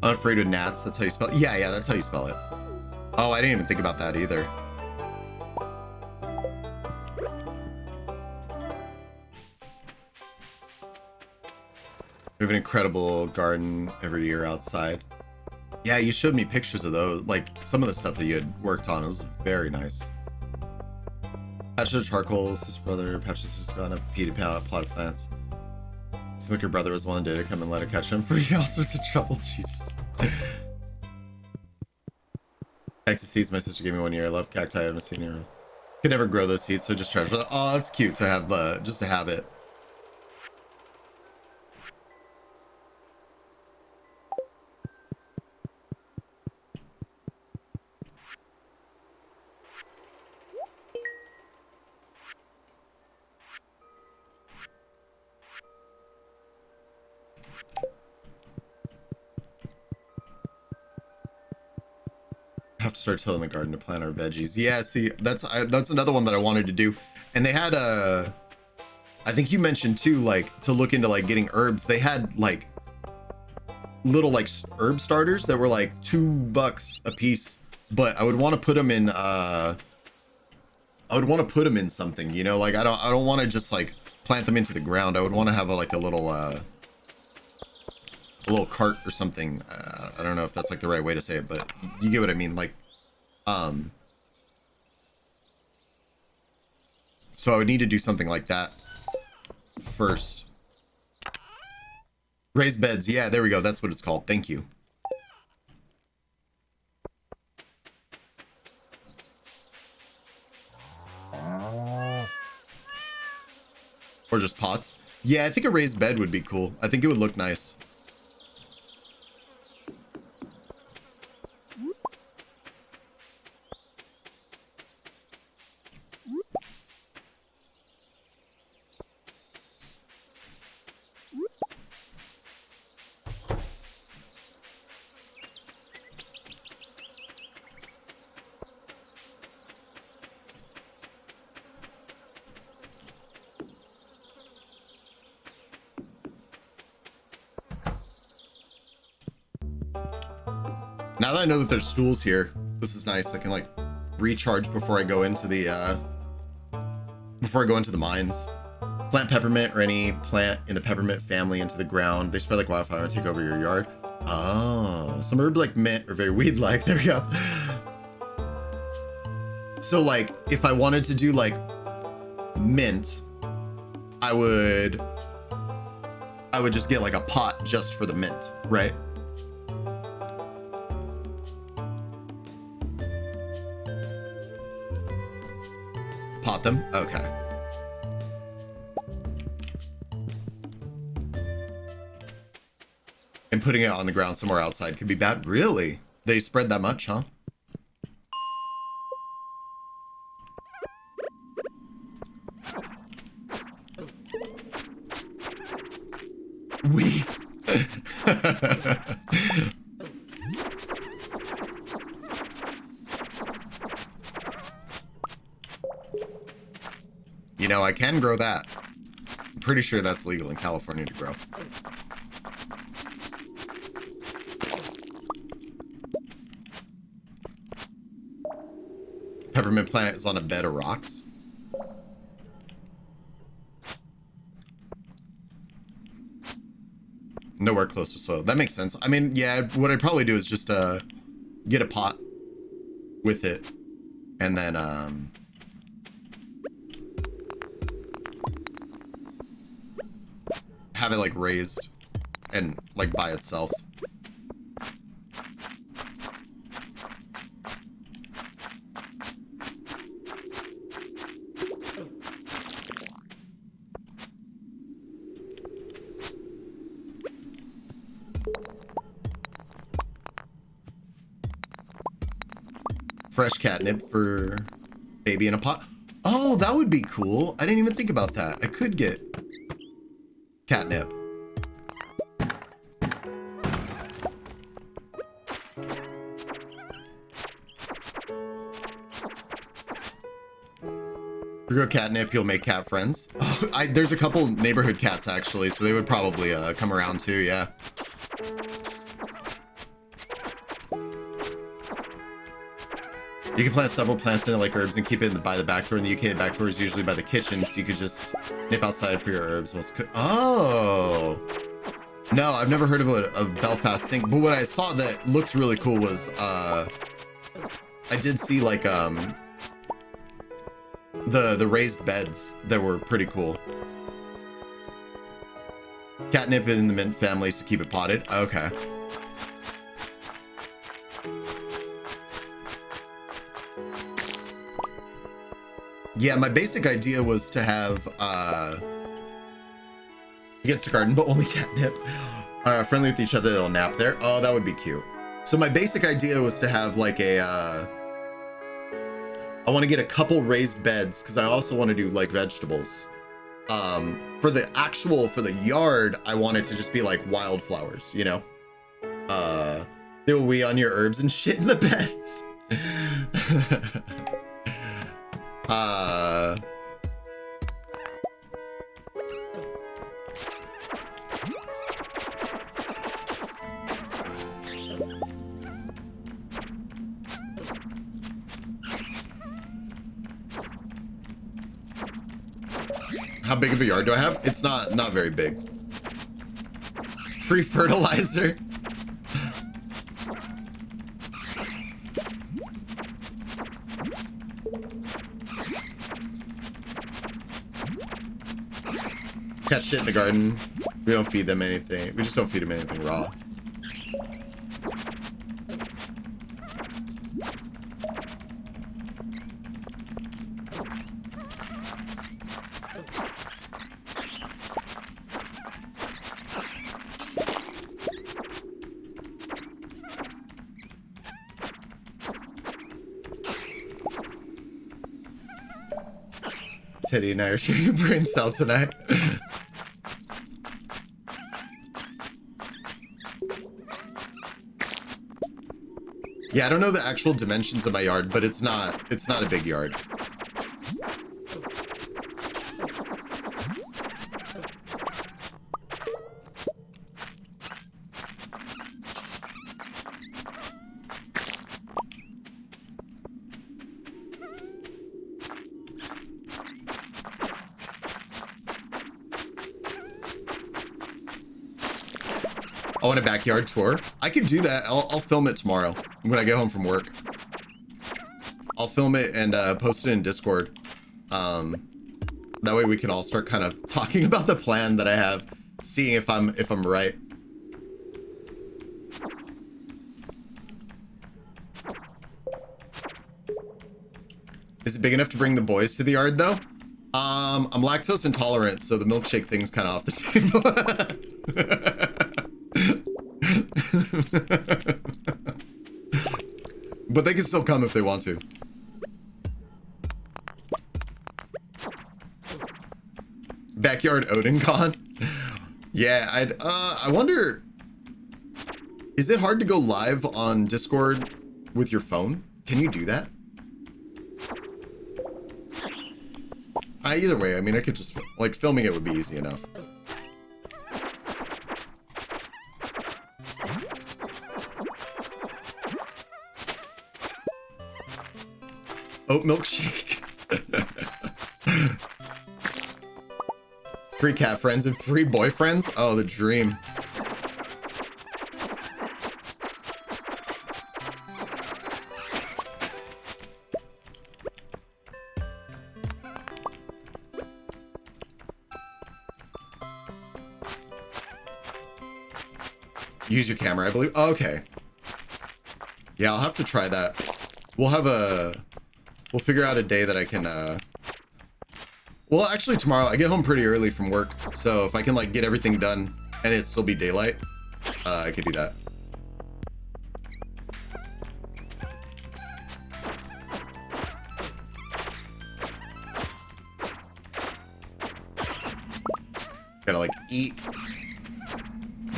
I'm afraid of gnats. That's how you spell it. Yeah, that's how you spell it. Oh, I didn't even think about that either. We have an incredible garden every year outside. Yeah, you showed me pictures of those. Like, some of the stuff that you had worked on. It was very nice. Patch of charcoal, sister brother, patches on a peaty plot of plants. Seems like your brother was one day to come and let it catch him for you all sorts of trouble. Jesus. Cactus seeds my sister gave me 1 year. I love cacti. I haven't seen her. Could never grow those seeds, so just treasure. Oh, that's cute to have just to have it. Have to start tilling the garden to plant our veggies. Yeah, see, that's another one that I wanted to do. And they had I think you mentioned too, like, to look into like getting herbs. They had like little like herb starters that were like $2 a piece, but I would want to put them in something, you know, like I don't want to just like plant them into the ground. I would want to have like a little cart or something. I don't know if that's like the right way to say it, but you get what I mean. Like, so I would need to do something like that first. Raised beds. Yeah, there we go. That's what it's called. Thank you. Or just pots. Yeah, I think a raised bed would be cool. I think it would look nice. Now that I know that there's stools here, this is nice. I can like recharge before I go into the mines. Plant peppermint or any plant in the peppermint family into the ground. They spread like wildfire and take over your yard. Oh, some herbs like mint are very weed-like. There we go. So like, if I wanted to do like mint, I would just get like a pot just for the mint, right? Pot them? Okay. And putting it on the ground somewhere outside could be bad. Really? They spread that much, huh? We. You know, I can grow that. I'm pretty sure that's legal in California to grow. Peppermint plant is on a bed of rocks. Nowhere close to soil. That makes sense. I mean, yeah, what I'd probably do is just get a pot with it and then have it like raised and like by itself. Fresh catnip for Baby in a pot. Oh, that would be cool. I didn't even think about that. I could get catnip. If you grow catnip, you'll make cat friends. Oh, there's a couple neighborhood cats actually, so they would probably come around too, yeah. You can plant several plants in it like herbs and keep it by the back door. In the UK, the back door is usually by the kitchen, so you could just nip outside for your herbs while it's cooked. Oh! No, I've never heard of a Belfast sink, but what I saw that looked really cool was, I did see like, the raised beds that were pretty cool. Catnip is in the mint family, so keep it potted. Okay. Yeah, my basic idea was to have, against the garden, but only catnip. Friendly with each other, they'll nap there. Oh, that would be cute. So my basic idea was to have like a, I want to get a couple raised beds because I also want to do like vegetables. For the yard, I want it to just be like wildflowers, you know? They will wee on your herbs and shit in the beds. How big of a yard do I have? It's not very big. Free fertilizer. Cat shit in the garden. We don't feed them anything. We just don't feed them anything raw. Teddy and I are sharing a brain cell tonight. Yeah, I don't know the actual dimensions of my yard, but it's not a big yard. I want a backyard tour. I could do that. I'll film it tomorrow when I get home from work. I'll film it and post it in Discord. That way we can all start kind of talking about the plan that I have, seeing if I'm right. Is it big enough to bring the boys to the yard though? I'm lactose intolerant, so the milkshake thing's kind of off the table. But they can still come if they want to. Backyard Odin Con? Yeah, I wonder, is it hard to go live on Discord with your phone? Can you do that? Either way, I mean, I could just, like, filming it would be easy enough. Oat milkshake. Free cat friends and free boyfriends? Oh, the dream. Use your camera, I believe. Oh, okay. Yeah, I'll have to try that. We'll figure out a day that I can, well, actually tomorrow, I get home pretty early from work, so if I can, like, get everything done and it still be daylight, I could do that. Gotta like eat,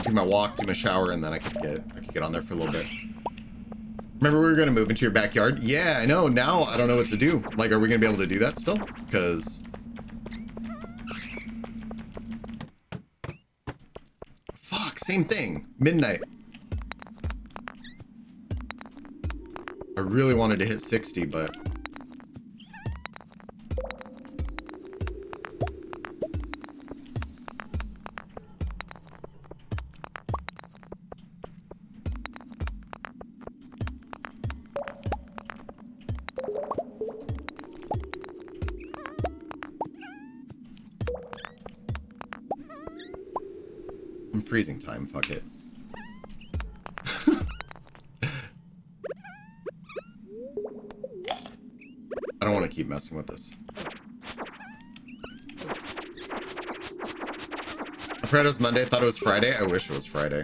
do my walk, do my shower, and then I could get on there for a little bit. Remember we were gonna move into your backyard? Yeah, I know. Now I don't know what to do. Like, are we gonna be able to do that still? Because fuck, same thing. Midnight. I really wanted to hit 60, but I'm freezing time, fuck it. I don't want to keep messing with this. I forgot it was Monday. I thought it was Friday. I wish it was Friday.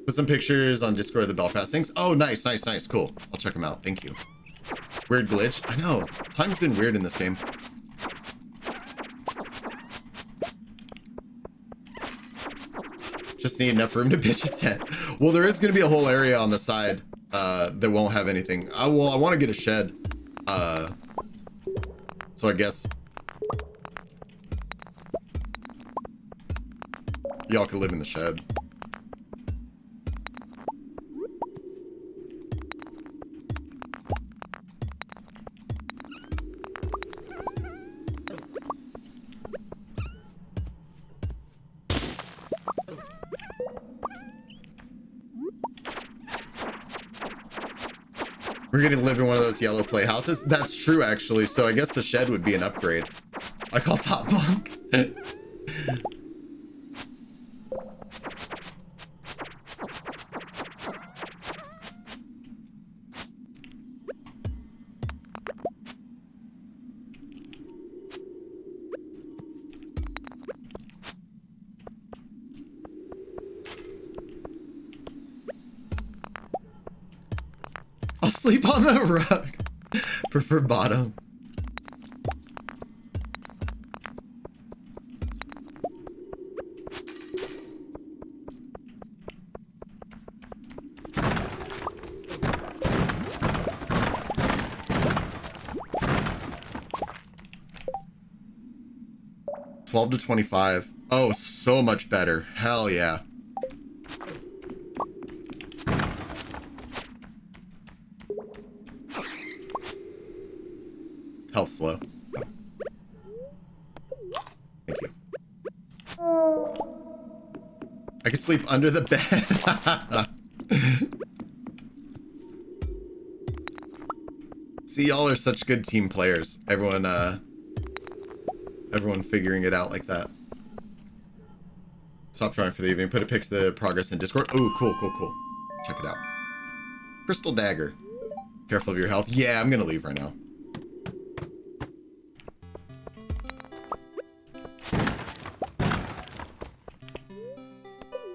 Put some pictures on Discord of the Belfast things. Oh, nice, nice, nice. Cool. I'll check them out. Thank you. Weird glitch. I know. Time's been weird in this game. Just need enough room to pitch a tent. Well, there is going to be a whole area on the side that won't have anything. I want to get a shed. So I guess y'all could live in the shed. We're gonna live in one of those yellow playhouses. That's true, actually. So I guess the shed would be an upgrade. I call top bunk. I'll sleep on the rug. Prefer bottom. $12 to $25. Oh, so much better. Hell yeah. Health slow. Thank you. I can sleep under the bed. See, y'all are such good team players. Everyone figuring it out like that. Stop trying for the evening. Put a picture of the progress in Discord. Ooh, cool, cool, cool. Check it out. Crystal dagger. Careful of your health. Yeah, I'm gonna leave right now.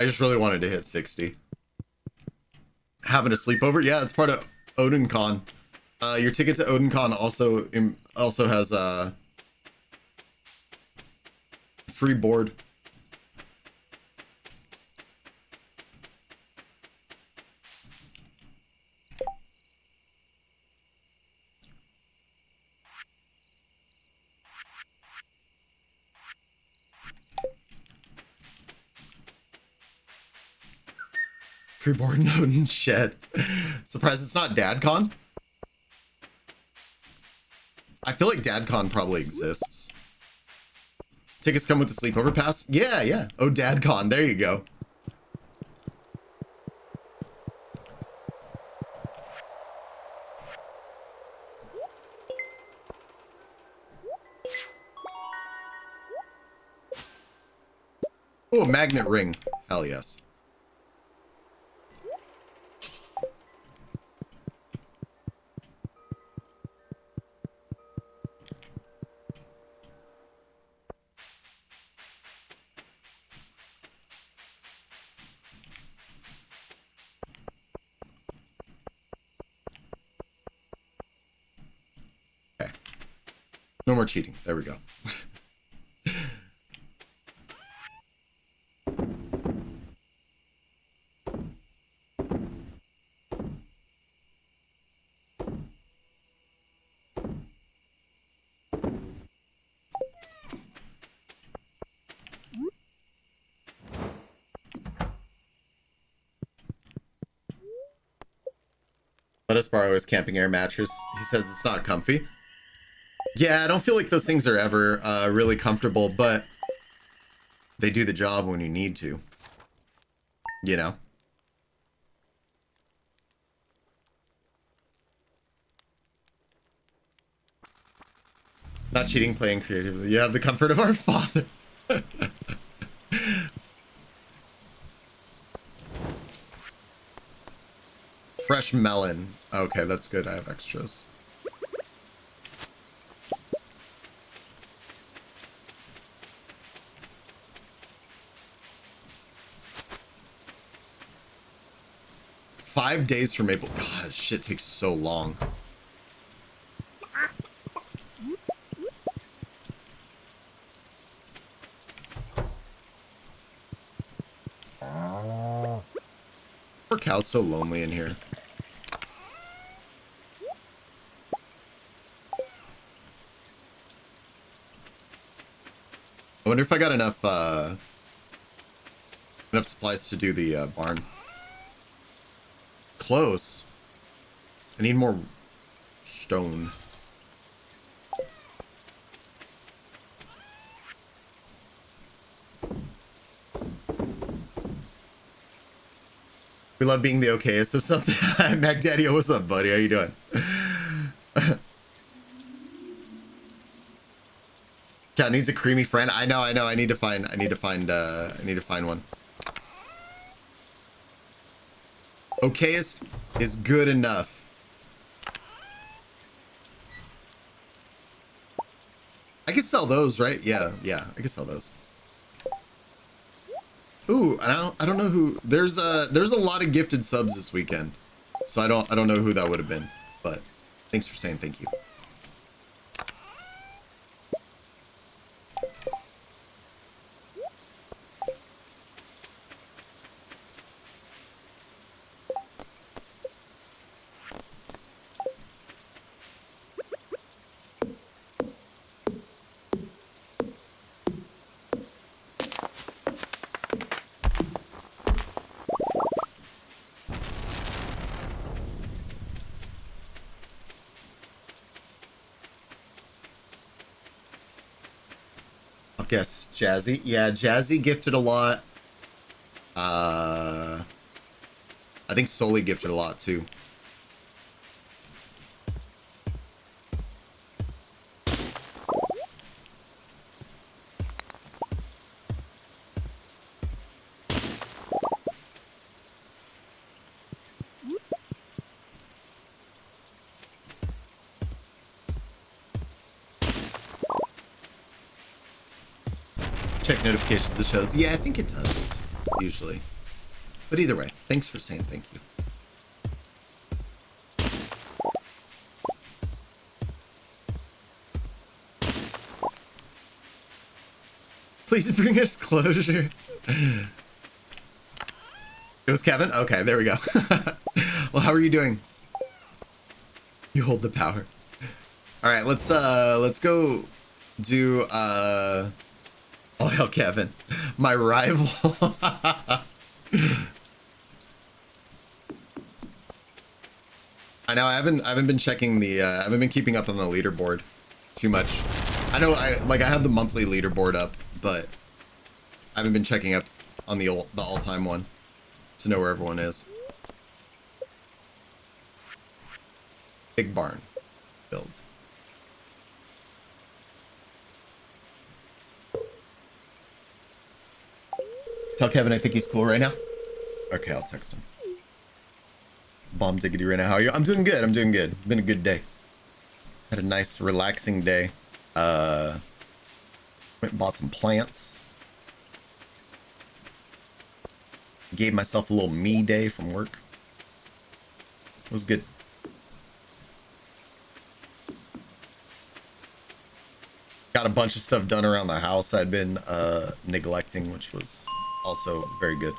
I just really wanted to hit 60. Having a sleepover? Yeah, it's part of OdinCon. Your ticket to OdinCon also has free board. Free board in Odin shed. Surprised it's not DadCon. I feel like DadCon probably exists. Tickets come with the sleepover pass? Yeah, yeah. Oh, DadCon. There you go. Oh, a magnet ring. Hell yes. No more cheating. There we go. Let us borrow his camping air mattress. He says it's not comfy. Yeah, I don't feel like those things are ever really comfortable, but they do the job when you need to. You know? Not cheating, playing creatively. You have the comfort of our father. Fresh melon. Okay, that's good. I have extras. $5 for maple. God, shit takes so long. Poor cow's so lonely in here. I wonder if I got enough supplies to do the barn. Close. I need more stone. We love being the okayest of something. Mac Daddy, what's up, buddy? How you doing? Cat needs a creamy friend. I know. I need to find one. Okayest is good enough. I can sell those, right? Yeah, I can sell those. Ooh, I don't know who. There's a lot of gifted subs this weekend, so I don't know who that would have been, but thanks for saying thank you. Yes, Jazzy. Yeah, Jazzy gifted a lot. I think Soli gifted a lot too. Check notifications it shows. Yeah, I think it does, usually. But either way, thanks for saying thank you. Please bring us closure. It was Kevin? Okay, there we go. Well, how are you doing? You hold the power. Alright, let's go do oh hell, Kevin. My rival. I know I haven't been checking the I haven't been keeping up on the leaderboard too much. I know I have the monthly leaderboard up, but I haven't been checking up on the all-time one to know where everyone is. Big barn build. Tell Kevin I think he's cool right now. Okay, I'll text him. Bomb diggity right now. How are you? I'm doing good. I'm doing good. Been a good day. Had a nice relaxing day. Went and bought some plants. Gave myself a little me day from work. It was good. Got a bunch of stuff done around the house I'd been neglecting, which was also very good.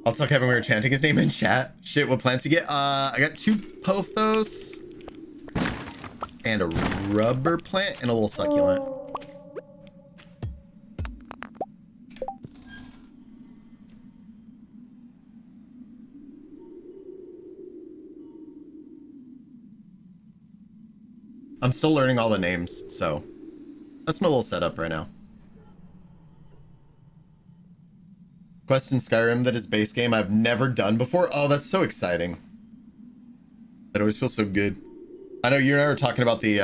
I'll tell Kevin we were chanting his name in chat. Shit, what plants you get? I got 2 pothos and a rubber plant and a little succulent. I'm still learning all the names, so that's my little setup right now. Quest in Skyrim that is base game I've never done before. Oh, that's so exciting. It always feels so good. I know you and I were talking about the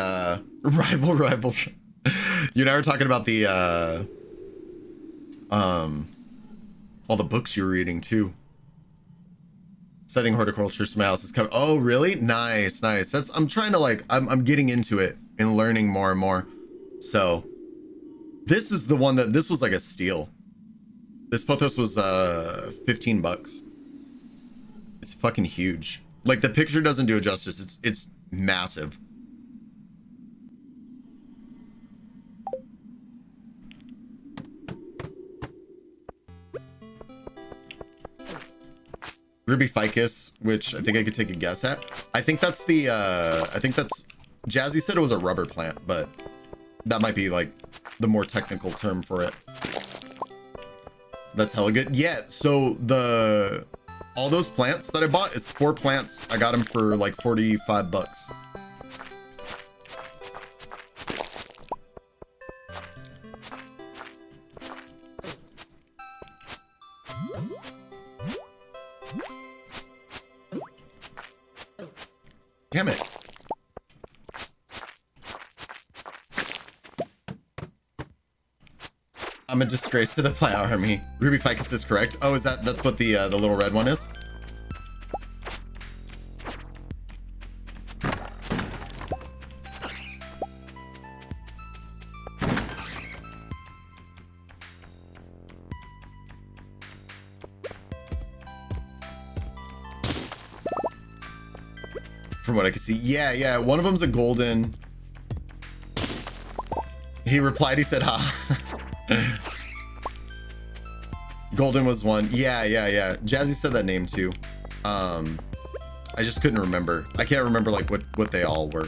rival. You and I were talking about the all the books you were reading too. Studying horticulture to my house is coming. Oh, really? Nice, nice. That's I'm trying to like I'm getting into it and learning more and more. So this is the one that this was like a steal. This pothos was 15 bucks. It's fucking huge. Like the picture doesn't do it justice. It's massive. Ruby ficus, which I think I could take a guess at. I think that's the Jazzy said it was a rubber plant, but that might be like the more technical term for it. That's hella good. Yeah, so all those plants that I bought, it's 4 plants. I got them for like 45 bucks. Damn it. I'm a disgrace to the plant army. Ruby ficus is correct. Oh, that's what the little red one is? From what I can see. Yeah, one of them's a golden. He replied, he said, ha. Golden was one. Yeah. Jazzy said that name too. I just couldn't remember. I can't remember like what they all were.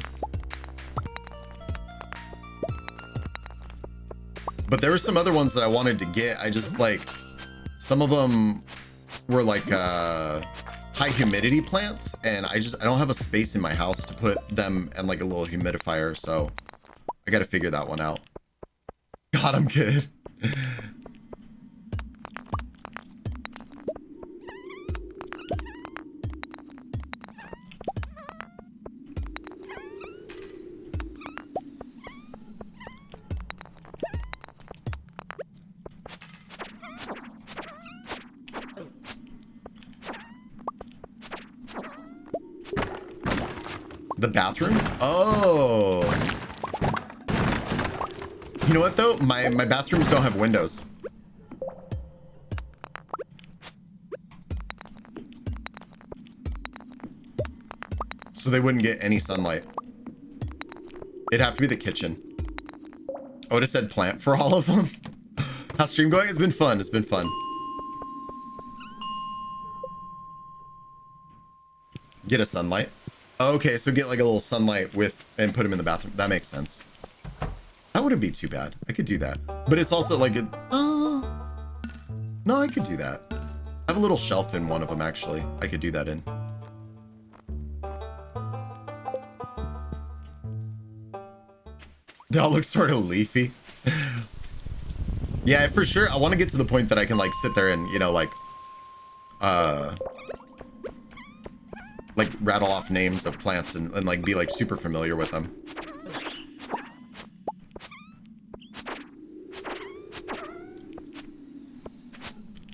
But there were some other ones that I wanted to get. I just like, some of them were like high humidity plants, and I don't have a space in my house to put them in like a little humidifier, so I got to figure that one out. God, I'm good. The bathroom? Oh. You know what though? My bathrooms don't have windows. So they wouldn't get any sunlight. It'd have to be the kitchen. I would have said plant for all of them. How's stream going? It's been fun. It's been fun. Get a sunlight. Okay, so get like a little sunlight and put them in the bathroom. That makes sense. That wouldn't be too bad. I could do that. But it's also like no, I could do that. I have a little shelf in one of them actually. I could do that in. They all look sort of leafy. Yeah, for sure. I want to get to the point that I can like sit there and, you know, like rattle off names of plants and like be like super familiar with them.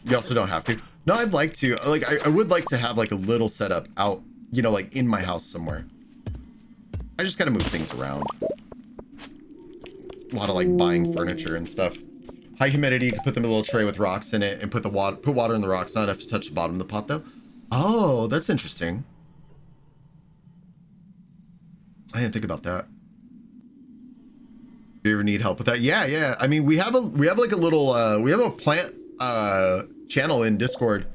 You also don't have to. No, I'd like to. Like, I would like to have like a little setup out, you know, like in my house somewhere. I just gotta move things around. A lot of like buying furniture and stuff. High humidity, you can put them in a little tray with rocks in it and put water in the rocks. Not enough to touch the bottom of the pot though. Oh, that's interesting. I didn't think about that. Do you ever need help with that? Yeah. I mean, we have like a little we have a plant channel in Discord.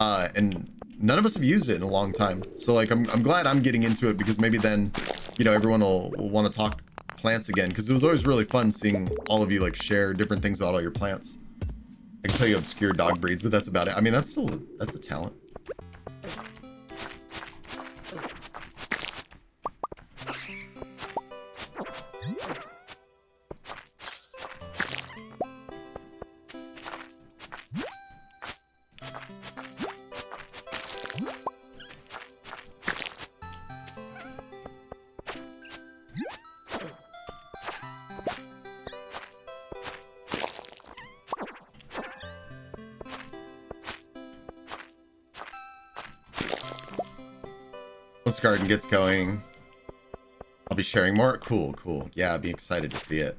And none of us have used it in a long time. So like, I'm glad I'm getting into it because maybe then, you know, everyone will want to talk plants again. Because it was always really fun seeing all of you like share different things about all your plants. I can tell you obscure dog breeds, but that's about it. I mean, that's a talent. Once the garden gets going, I'll be sharing more. Cool, cool. Yeah, I'd be excited to see it.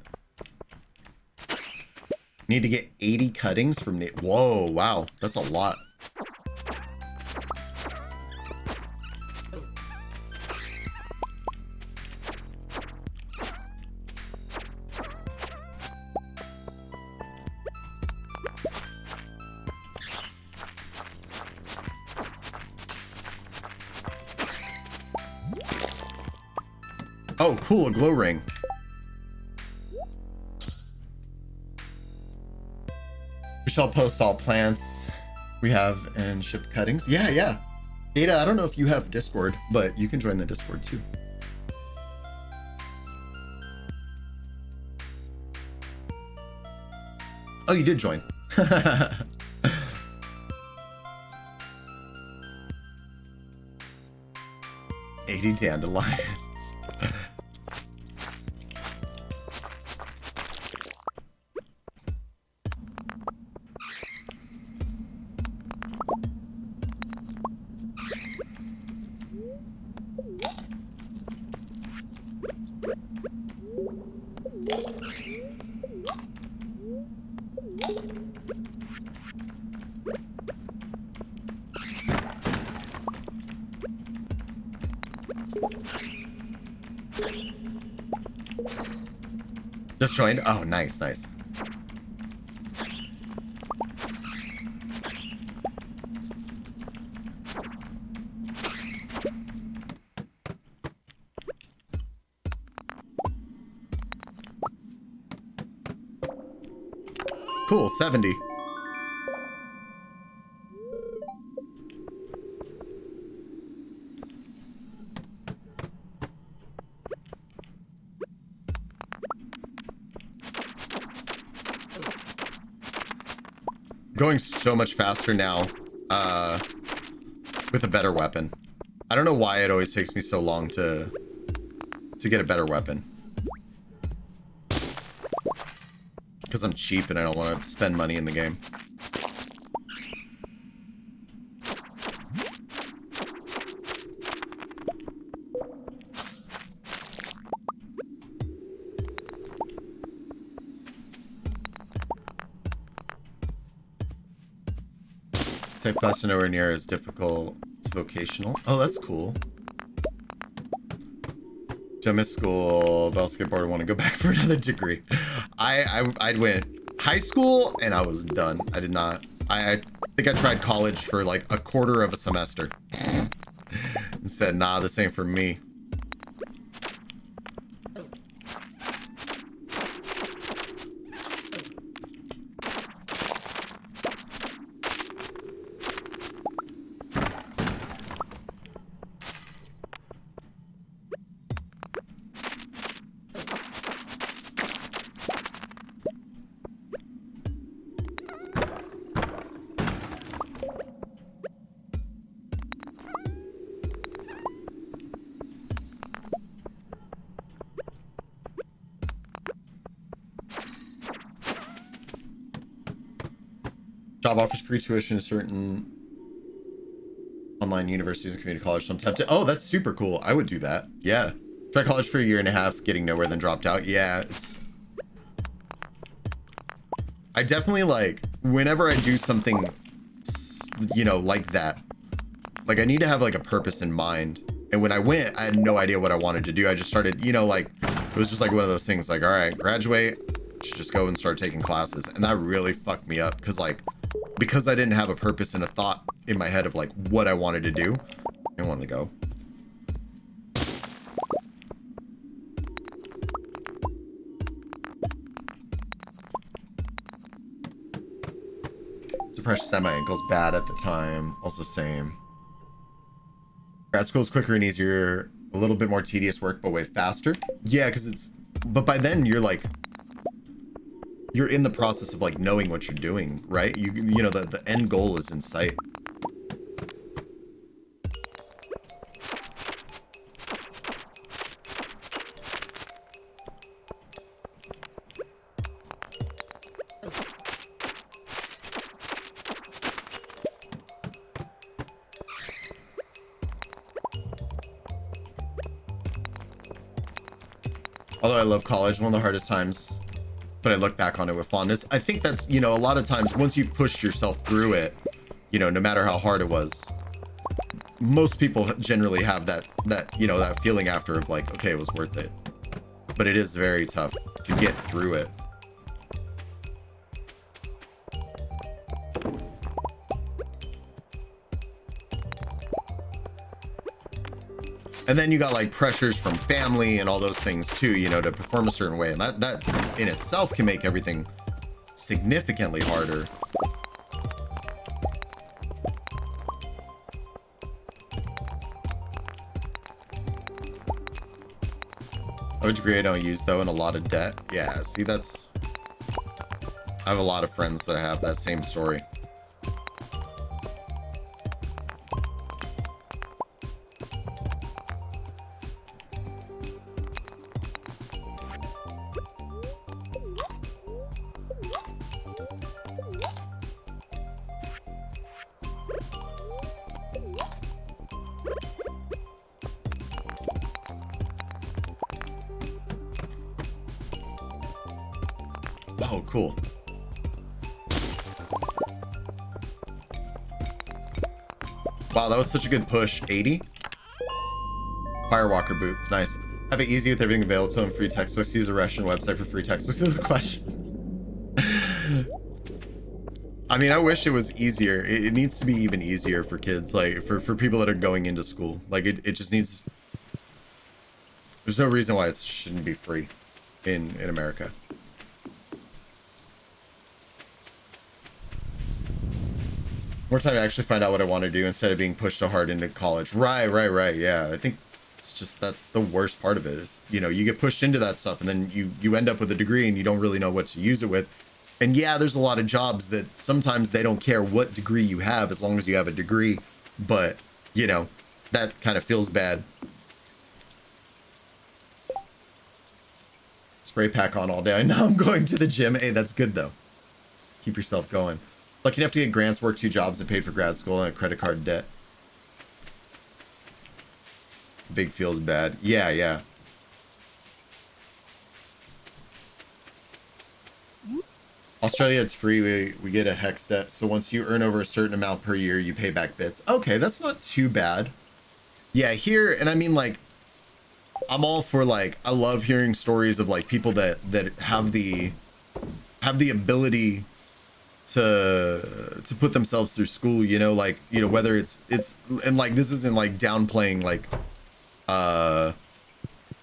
Need to get 80 cuttings from Nate. Whoa, wow. That's a lot. Oh, cool, a glow ring. We shall post all plants we have and ship cuttings. Yeah, yeah. Ada, I don't know if you have Discord, but you can join the Discord too. Oh, you did join. 80 dandelions. Just joined. Oh, nice, nice. Cool, 70. Going so much faster now with a better weapon. I don't know why it always takes me so long to get a better weapon. Because I'm cheap and I don't want to spend money in the game. Type class nowhere near as difficult. It's vocational. Oh, that's cool. So I missed school. Bell skateboarder. Want to go back for another degree. I went high school and I was done. I did not. I think I tried college for like a quarter of a semester. And said, nah, this ain't for me. Job offers free tuition to certain online universities and community college. So I'm tempted. Oh, that's super cool. I would do that. Yeah. Tried college for a year and a half, getting nowhere, then dropped out. Yeah, it's... I definitely like, whenever I do something, you know, like that, like I need to have like a purpose in mind. And when I went, I had no idea what I wanted to do. I just started, you know, like, it was just like one of those things like, all right, graduate, should just go and start taking classes. And that really fucked me up because like, because I didn't have a purpose and a thought in my head of like what I wanted to do, I wanted to go. Depression set my ankles bad at the time. Also same. Grad school is quicker and easier. A little bit more tedious work, but way faster. Yeah, because it's... But by then, you're like... You're in the process of like knowing what you're doing, right? You know, the end goal is in sight. Although I love college, one of the hardest times, but I look back on it with fondness. I think that's, you know, a lot of times once you've pushed yourself through it, you know, no matter how hard it was, most people generally have that, you know, that feeling after of like, okay, it was worth it. But it is very tough to get through it. And then you got like pressures from family and all those things too, you know, to perform a certain way. And that in itself can make everything significantly harder. A degree I don't use though, and a lot of debt. Yeah, see, that's... I have a lot of friends that have that same story. Oh, cool. Wow, that was such a good push. 80? Firewalker boots, nice. Have it easy with everything available to him. Free textbooks. Use a Russian website for free textbooks. It was a question. I mean, I wish it was easier. It needs to be even easier for kids, like for people that are going into school. Like it just needs... There's no reason why it shouldn't be free in America. More time to actually find out what I want to do instead of being pushed so hard into college. Right. Yeah, I think it's just, that's the worst part of it is, you know, you get pushed into that stuff and then you end up with a degree and you don't really know what to use it with. And yeah, there's a lot of jobs that sometimes they don't care what degree you have as long as you have a degree. But, you know, that kind of feels bad. Spray pack on all day. Now I'm going to the gym. Hey, that's good though. Keep yourself going. Lucky enough to get grants, work 2 jobs, and paid for grad school and a credit card debt. Big feels bad. Yeah. Australia, it's free. We get a hex debt. So once you earn over a certain amount per year, you pay back bits. Okay, that's not too bad. Yeah, here, and I mean, like, I'm all for, like, I love hearing stories of, like, people that have the ability to put themselves through school, you know, like, you know, whether it's and like this isn't like downplaying like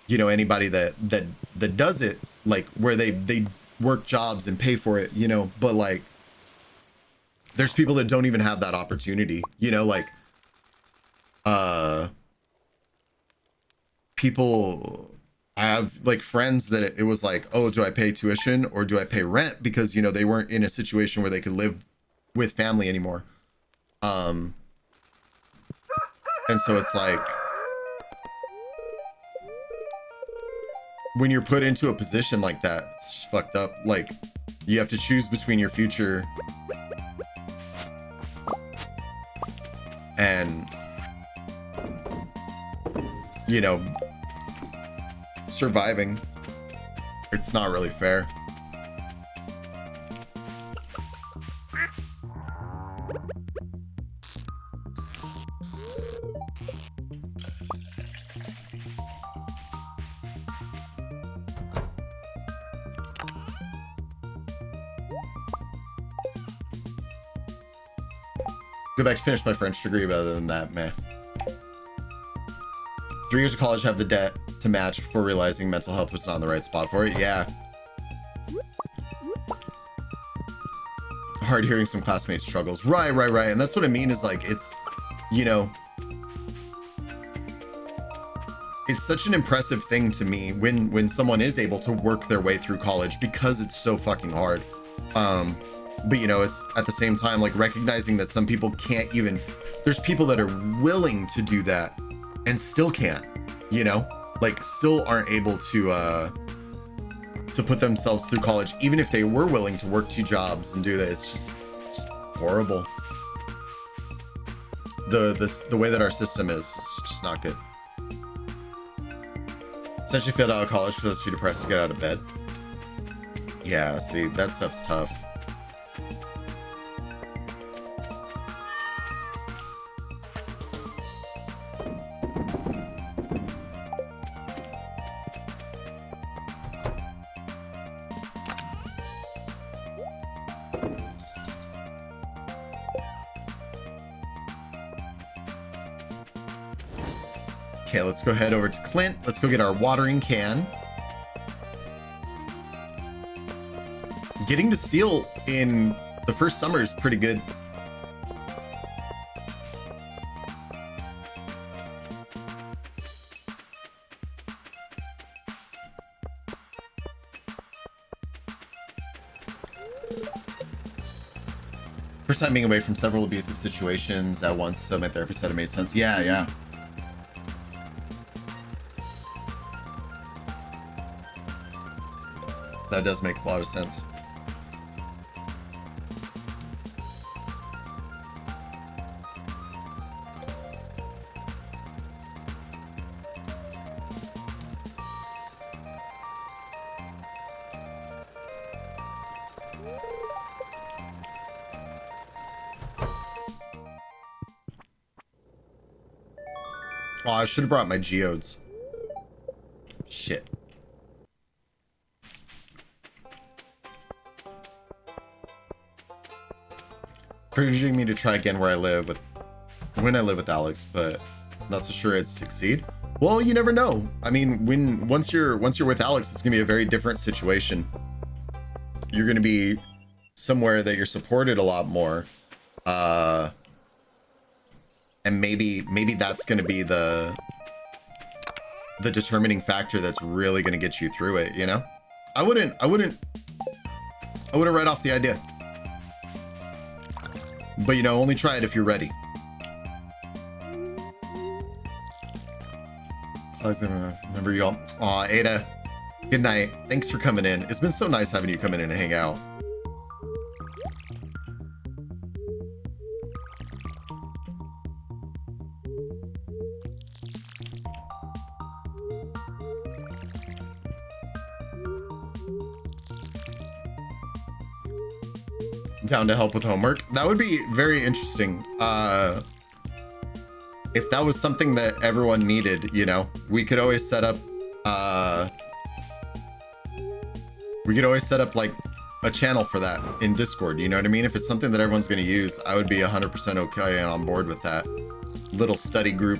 you know, anybody that does it, like where they work jobs and pay for it, you know, but like there's people that don't even have that opportunity, you know, like people... I have like friends that it was like, oh, do I pay tuition or do I pay rent? Because, you know, they weren't in a situation where they could live with family anymore. And so it's like, when you're put into a position like that, it's fucked up. Like, you have to choose between your future and, you know, surviving. It's not really fair. Go back to finish my French degree, but other than that, meh. 3 years of college, have the debt to match before realizing mental health was not in the right spot for it. Yeah. Hard hearing some classmates' struggles. Right. And that's what I mean is like, it's, you know, it's such an impressive thing to me when someone is able to work their way through college because it's so fucking hard. But you know, it's at the same time, like recognizing that some people can't even, there's people that are willing to do that and still can't, you know, like still aren't able to put themselves through college, even if they were willing to work 2 jobs and do that. It's just horrible. The way that our system is just not good. Essentially failed out of college because I was too depressed to get out of bed. Yeah, see, that stuff's tough. Okay, let's go head over to Clint. Let's go get our watering can. Getting to steal in the first summer is pretty good. First time being away from several abusive situations at once, so my therapist said it made sense. Yeah. That does make a lot of sense. Oh, I should have brought my geodes. Shit. Encouraging me to try again when I live with Alex, but I'm not so sure I'd succeed. Well, you never know. I mean, once you're with Alex, it's gonna be a very different situation. You're gonna be somewhere that you're supported a lot more, and maybe that's gonna be the determining factor that's really gonna get you through it. You know, I wouldn't write off the idea. But, you know, only try it if you're ready. I was gonna remember you all. Aw, Ada. Good night. Thanks for coming in. It's been so nice having you come in and hang out. Down to help with homework. That would be very interesting. If that was something that everyone needed, you know, we could always set up like a channel for that in Discord, you know what I mean? If it's something that everyone's going to use, I would be 100% okay and on board with that little study group.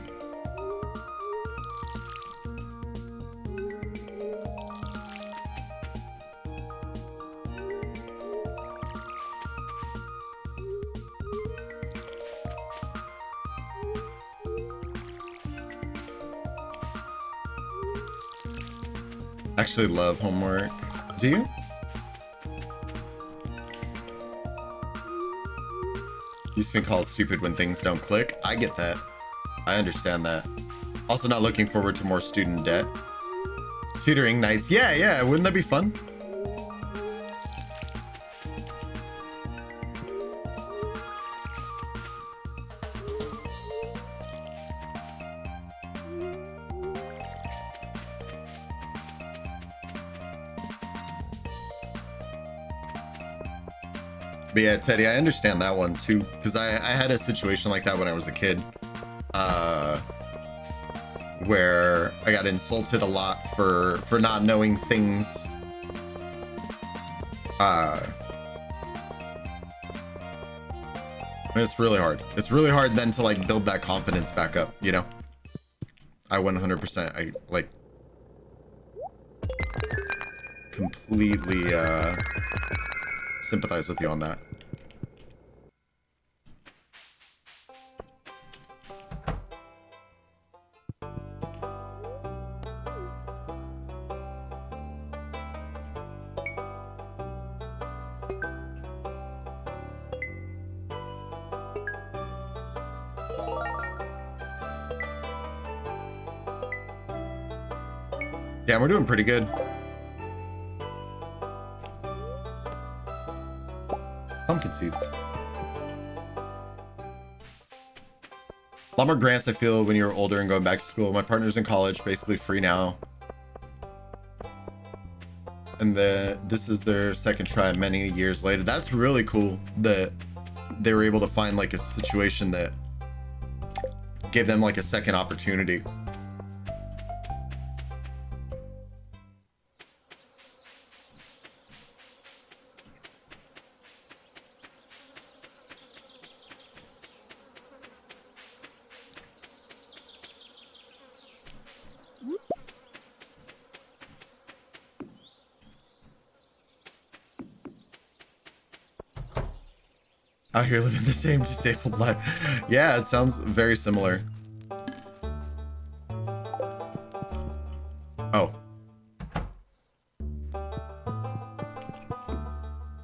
Actually love homework. Do you? Used to be called stupid when things don't click. I get that. I understand that. Also not looking forward to more student debt. Tutoring nights. Yeah. Wouldn't that be fun? But yeah, Teddy, I understand that one too, because I had a situation like that when I was a kid, where I got insulted a lot for not knowing things, It's really hard. It's really hard then to like build that confidence back up, you know? I 100%, I like completely sympathize with you on that. Yeah, we're doing pretty good. Pumpkin seeds. A lot more grants, I feel, when you're older and going back to school. My partner's in college, basically free now. And this is their second try many years later. That's really cool that they were able to find like a situation that gave them like a second opportunity. Out here living the same disabled life. Yeah, it sounds very similar. Oh.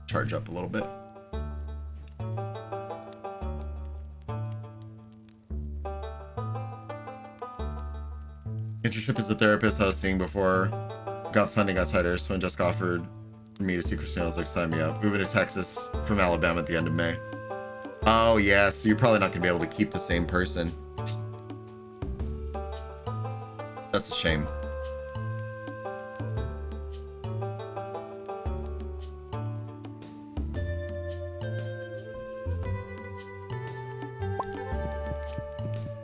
Charge up a little bit. Internship as a therapist I was seeing before. Got funding outside her, so when Jessica offered for me to see Christina, I was like, sign me up. Moving to Texas from Alabama at the end of May. Oh, yeah, so you're probably not going to be able to keep the same person. That's a shame.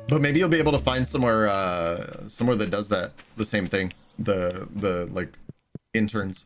But maybe you'll be able to find somewhere somewhere that does that, the same thing. The like interns.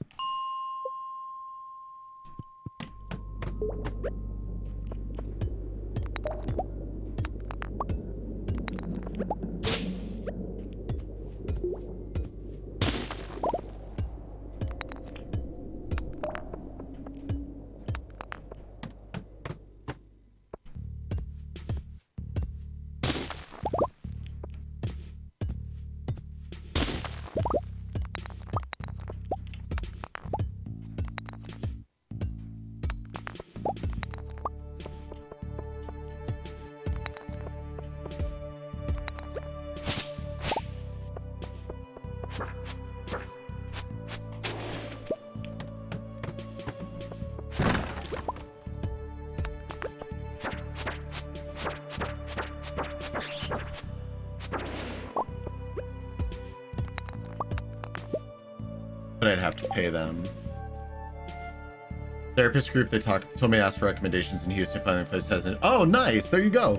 But I'd have to pay them. Therapist group, they told me to ask for recommendations in Houston, finally place hasn't. Oh, nice. There you go.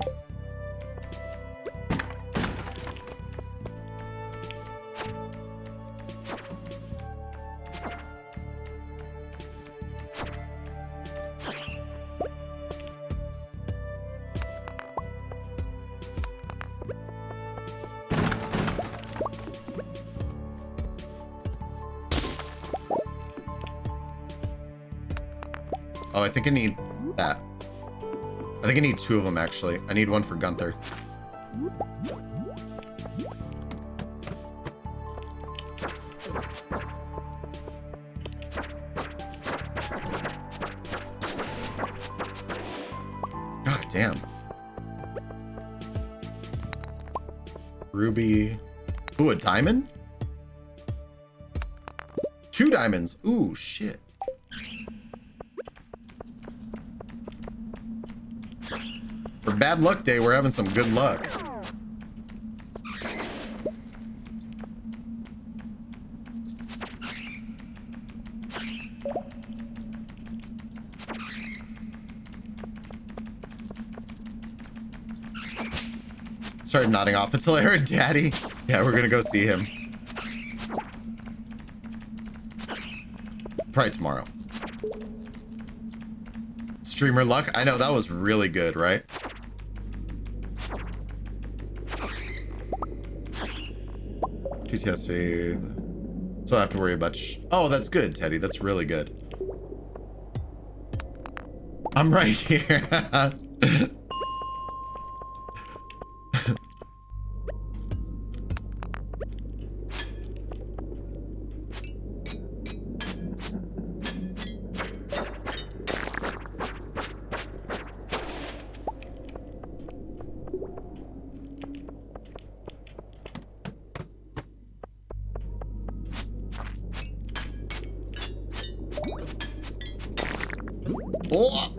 Oh, I think I need that. I think I need two of them, actually. I need one for Gunther. God damn. Ruby. Ooh, a diamond? 2 diamonds. Ooh, shit. For bad luck day, we're having some good luck. Started nodding off until I heard Daddy. Yeah, we're gonna go see him. Probably tomorrow. Streamer luck. I know that was really good, right? PTSD. So I have to worry about. Oh, that's good, Teddy. That's really good. I'm right here. Oh.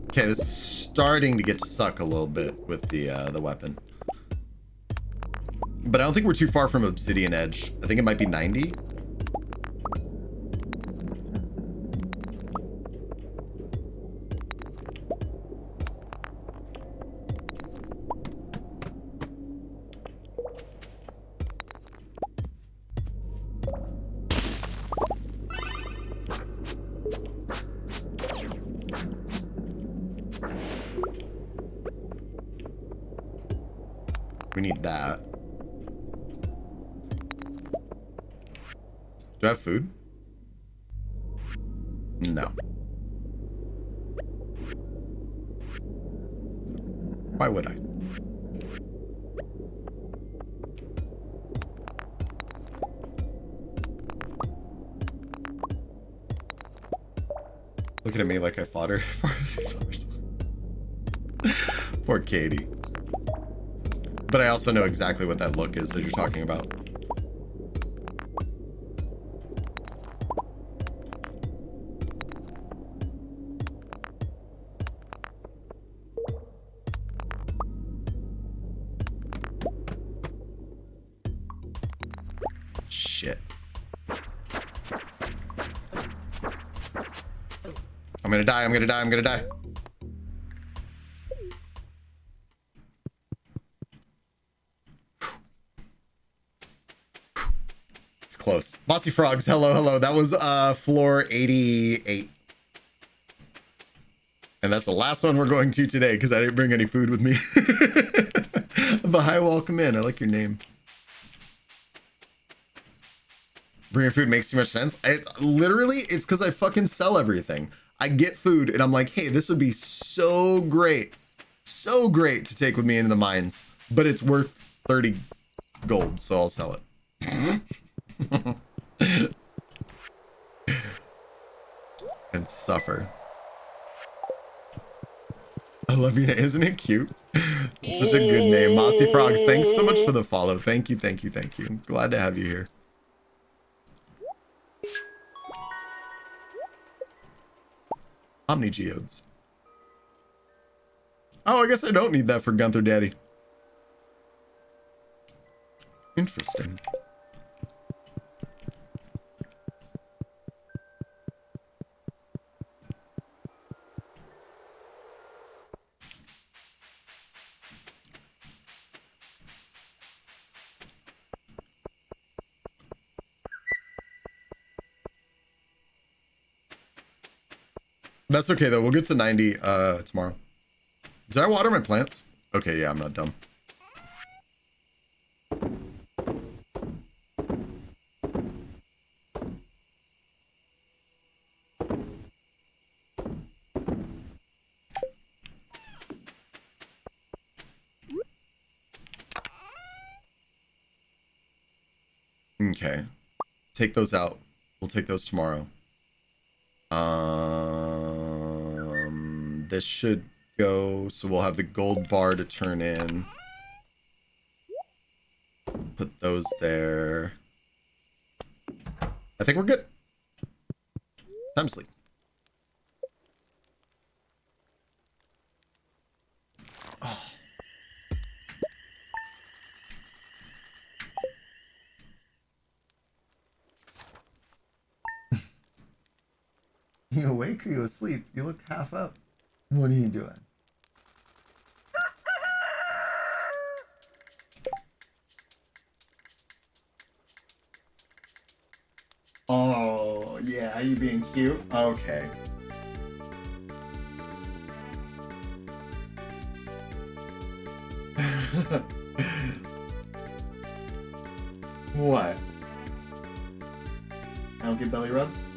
Okay, this is starting to get to suck a little bit with the weapon. But I don't think we're too far from Obsidian Edge. I think it might be 90. We need that. Do I have food? No. Why would I? Looking at me like I fought her for $8. Poor Katie. But I also know exactly what that look is that you're talking about. Shit. I'm gonna die, I'm gonna die, I'm gonna die. It's close. Bossy Frogs, hello, hello. That was floor 88. And that's the last one we're going to today because I didn't bring any food with me. But hi, welcome in. I like your name. Bringing food makes too much sense. Literally, it's because I fucking sell everything. I get food and I'm like, hey, this would be so great to take with me into the mines, but it's worth 30 gold, so I'll sell it. And suffer. I love your name. Isn't it cute? It's such a good name. Mossy Frogs, thanks so much for the follow. Thank you, thank you, thank you. I'm glad to have you here. Omni Geodes. Oh, I guess I don't need that for Gunther Daddy. Interesting. That's okay though. We'll get to 90 tomorrow. Did I water my plants? Okay, yeah, I'm not dumb. Okay. Take those out. We'll take those tomorrow. This should go, so we'll have the gold bar to turn in. Put those there. I think we're good. Time to sleep. Oh. You awake or you asleep? You look half up. What are you doing? Oh, yeah, you being cute? Okay. What? I don't get belly rubs?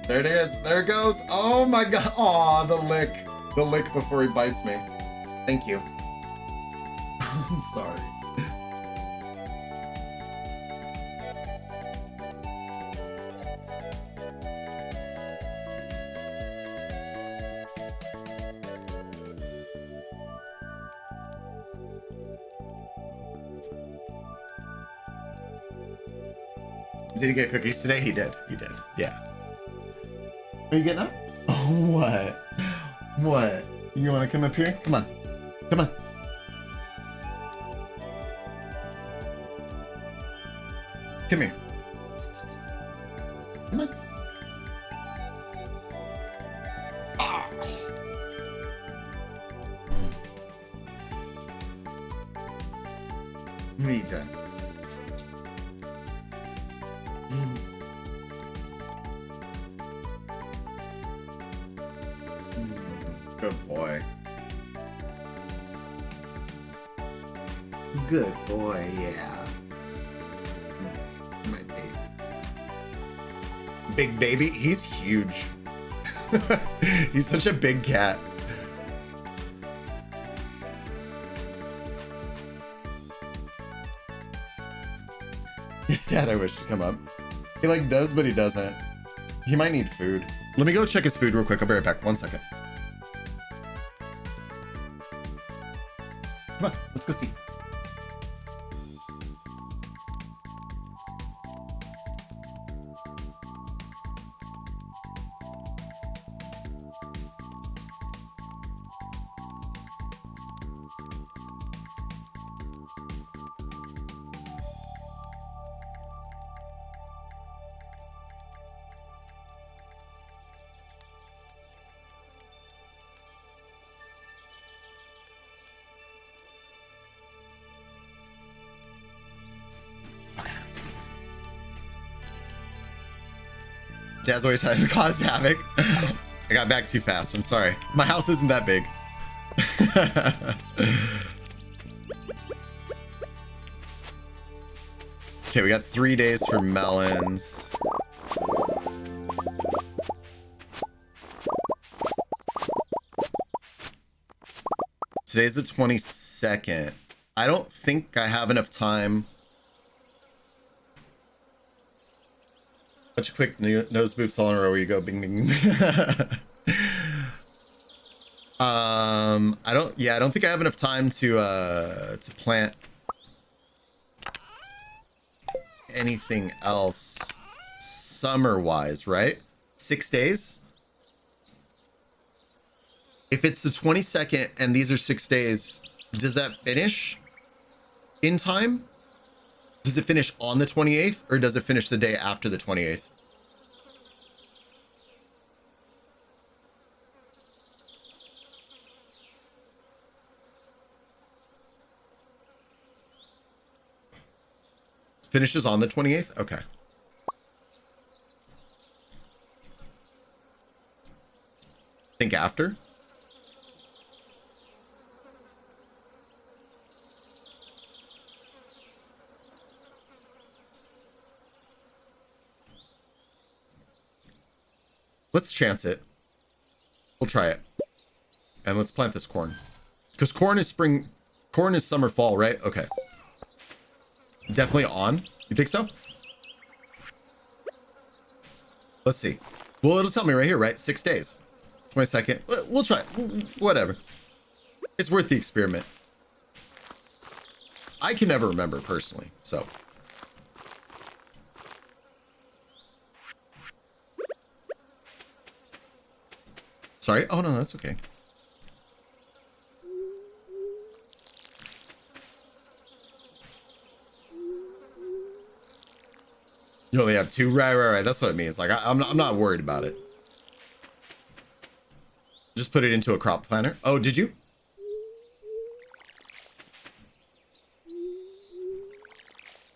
There it is. There it goes. Oh my god. Aw, the lick. The lick before he bites me. Thank you. I'm sorry. Did he get cookies today? He did. He did. Yeah. Are you getting up? Oh, what? What? You want to come up here? Come on. Come on. Come here. Come on. Ah. What are you doing? Good boy. Good boy, yeah. My baby. Big baby? He's huge. He's such a big cat. His dad, I wish to come up. He like does, but he doesn't. He might need food. Let me go check his food real quick. I'll be right back. 1 second. Come on, let's go see. Dad's always trying to cause havoc. I got back too fast. I'm sorry. My house isn't that big. Okay, we got 3 days for melons. Today's the 22nd. I don't think I have enough time. Bunch of quick nose boops all in a row where you go bing bing. I don't think I have enough time to plant anything else summer wise, right? 6 days. If it's the 22nd and these are 6 days, does that finish in time? Does it finish on the 28th or does it finish the day after the 28th? Finishes on the 28th? Okay. Think after? Let's chance it. We'll try it. And let's plant this corn. Because corn is spring, corn is summer, fall, right? Okay. Definitely on. You think so? Let's see. Well, it'll tell me right here, right? 6 days. 22nd. We'll try. Whatever. It's worth the experiment. I can never remember personally, so. Sorry. Oh, no, that's okay. You only have 2? Right. That's what it means. Like, I'm not worried about it. Just put it into a crop planner. Oh, did you?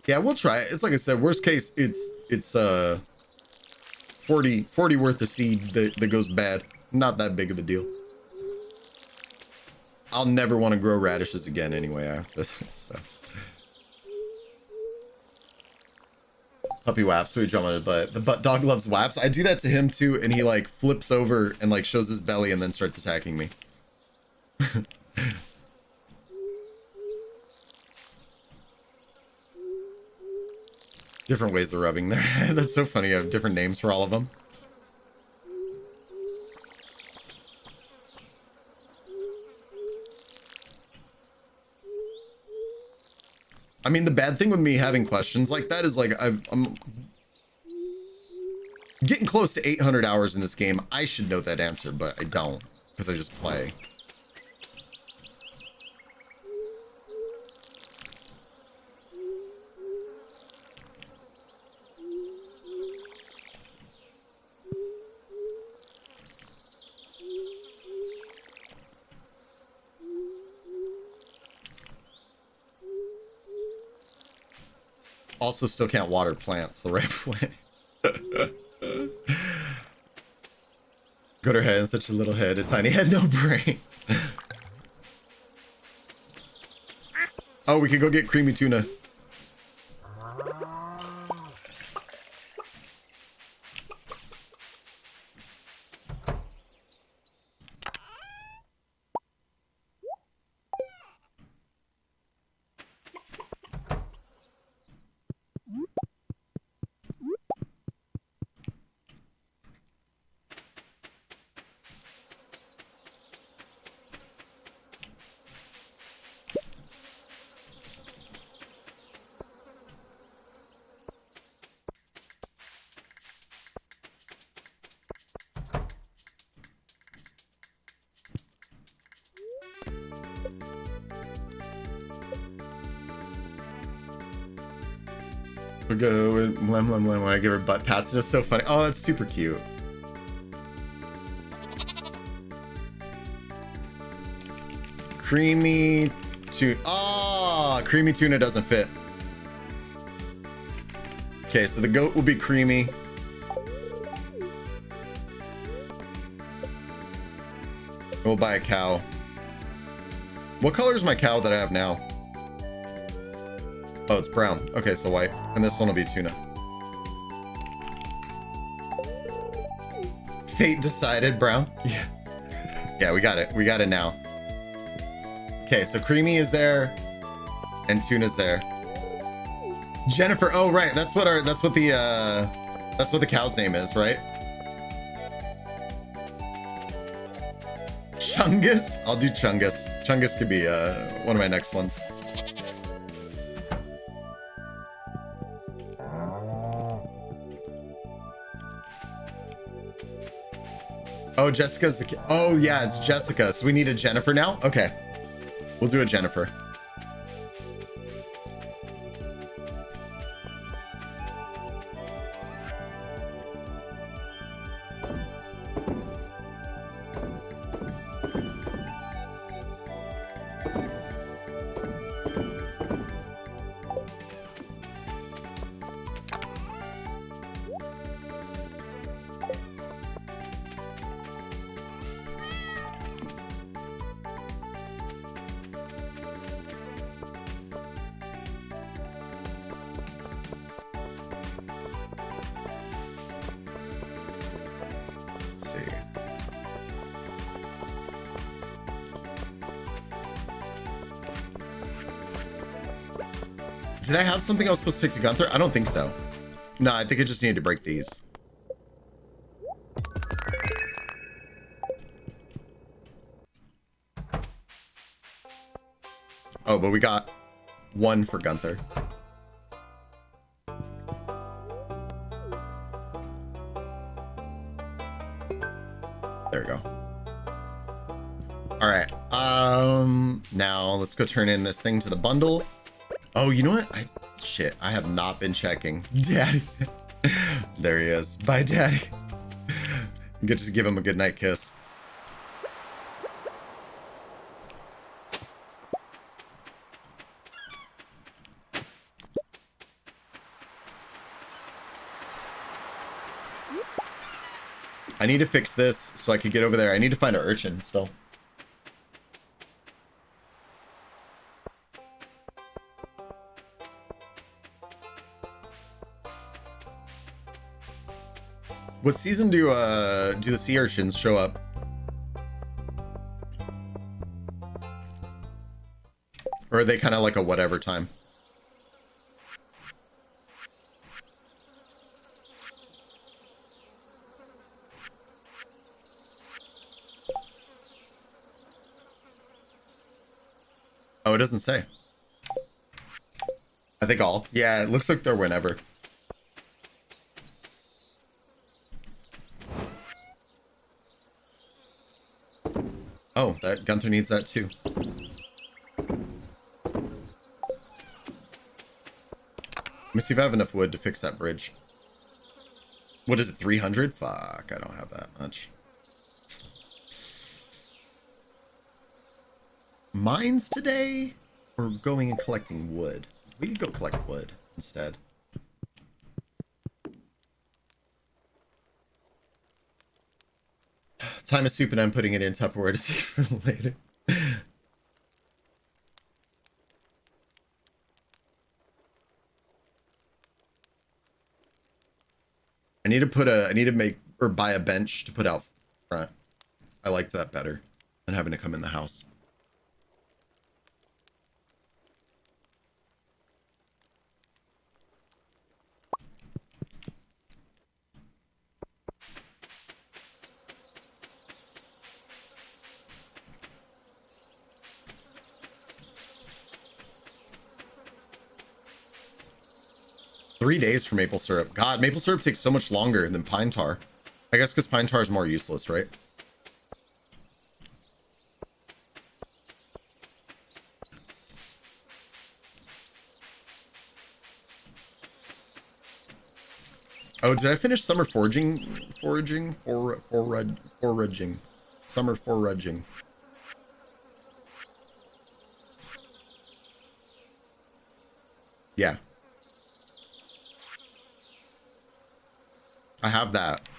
Yeah, we'll try it. It's like I said, worst case, it's 40 worth of seed that goes bad. Not that big of a deal. I'll never want to grow radishes again anyway after this, so. Puppy waps, we drum on it, but the butt dog loves waps. I do that to him too, and he like flips over and like shows his belly and then starts attacking me. Different ways of rubbing there. That's so funny. I have different names for all of them. I mean, the bad thing with me having questions like that is like I'm getting close to 800 hours in this game. I should know that answer, but I don't because I just play. Also still can't water plants the right way. Got her head in such a little head, a tiny head, no brain. Oh, we can go get creamy tuna. We'll go with Lem when I give her butt pats. It's just so funny. Oh, that's super cute. Creamy tuna. Oh, creamy tuna doesn't fit. Okay, so the goat will be creamy. We'll buy a cow. What color is my cow that I have now? Oh, it's brown. Okay, so white. And this one will be tuna. Fate decided brown. Yeah. Yeah, we got it. We got it now. Okay, so creamy is there and tuna's there. Jennifer. Oh, right. That's what the cow's name is, right? Chungus. I'll do Chungus. Chungus could be one of my next ones. Oh, Jessica's the... Oh, yeah, it's Jessica. So we need a Jennifer now? Okay. We'll do a Jennifer. Did I have something I was supposed to take to Gunther? I don't think so. No, I think I just needed to break these. Oh, but we got one for Gunther. There we go. All right. Now let's go turn in this thing to the bundle. Oh, you know what? Shit, I have not been checking. Daddy. There he is. Bye, Daddy. Get to give him a good night kiss. I need to fix this so I can get over there. I need to find an urchin still. What season do the sea urchins show up? Or are they kind of like a whatever time? Oh, it doesn't say. I think all. Yeah, it looks like they're whenever. Oh, that Gunther needs that too. Let me see if I have enough wood to fix that bridge. What is it, 300? Fuck, I don't have that much. Mines today? Or going and collecting wood? We could go collect wood instead. Time is soup and I'm putting it in Tupperware to save for later. I need to make or buy a bench to put out front. I like that better than having to come in the house. Three days for maple syrup. God, maple syrup takes so much longer than pine tar. I guess because pine tar is more useless, right? Oh, did I finish summer foraging? Foraging? Summer foraging. Yeah. I have that.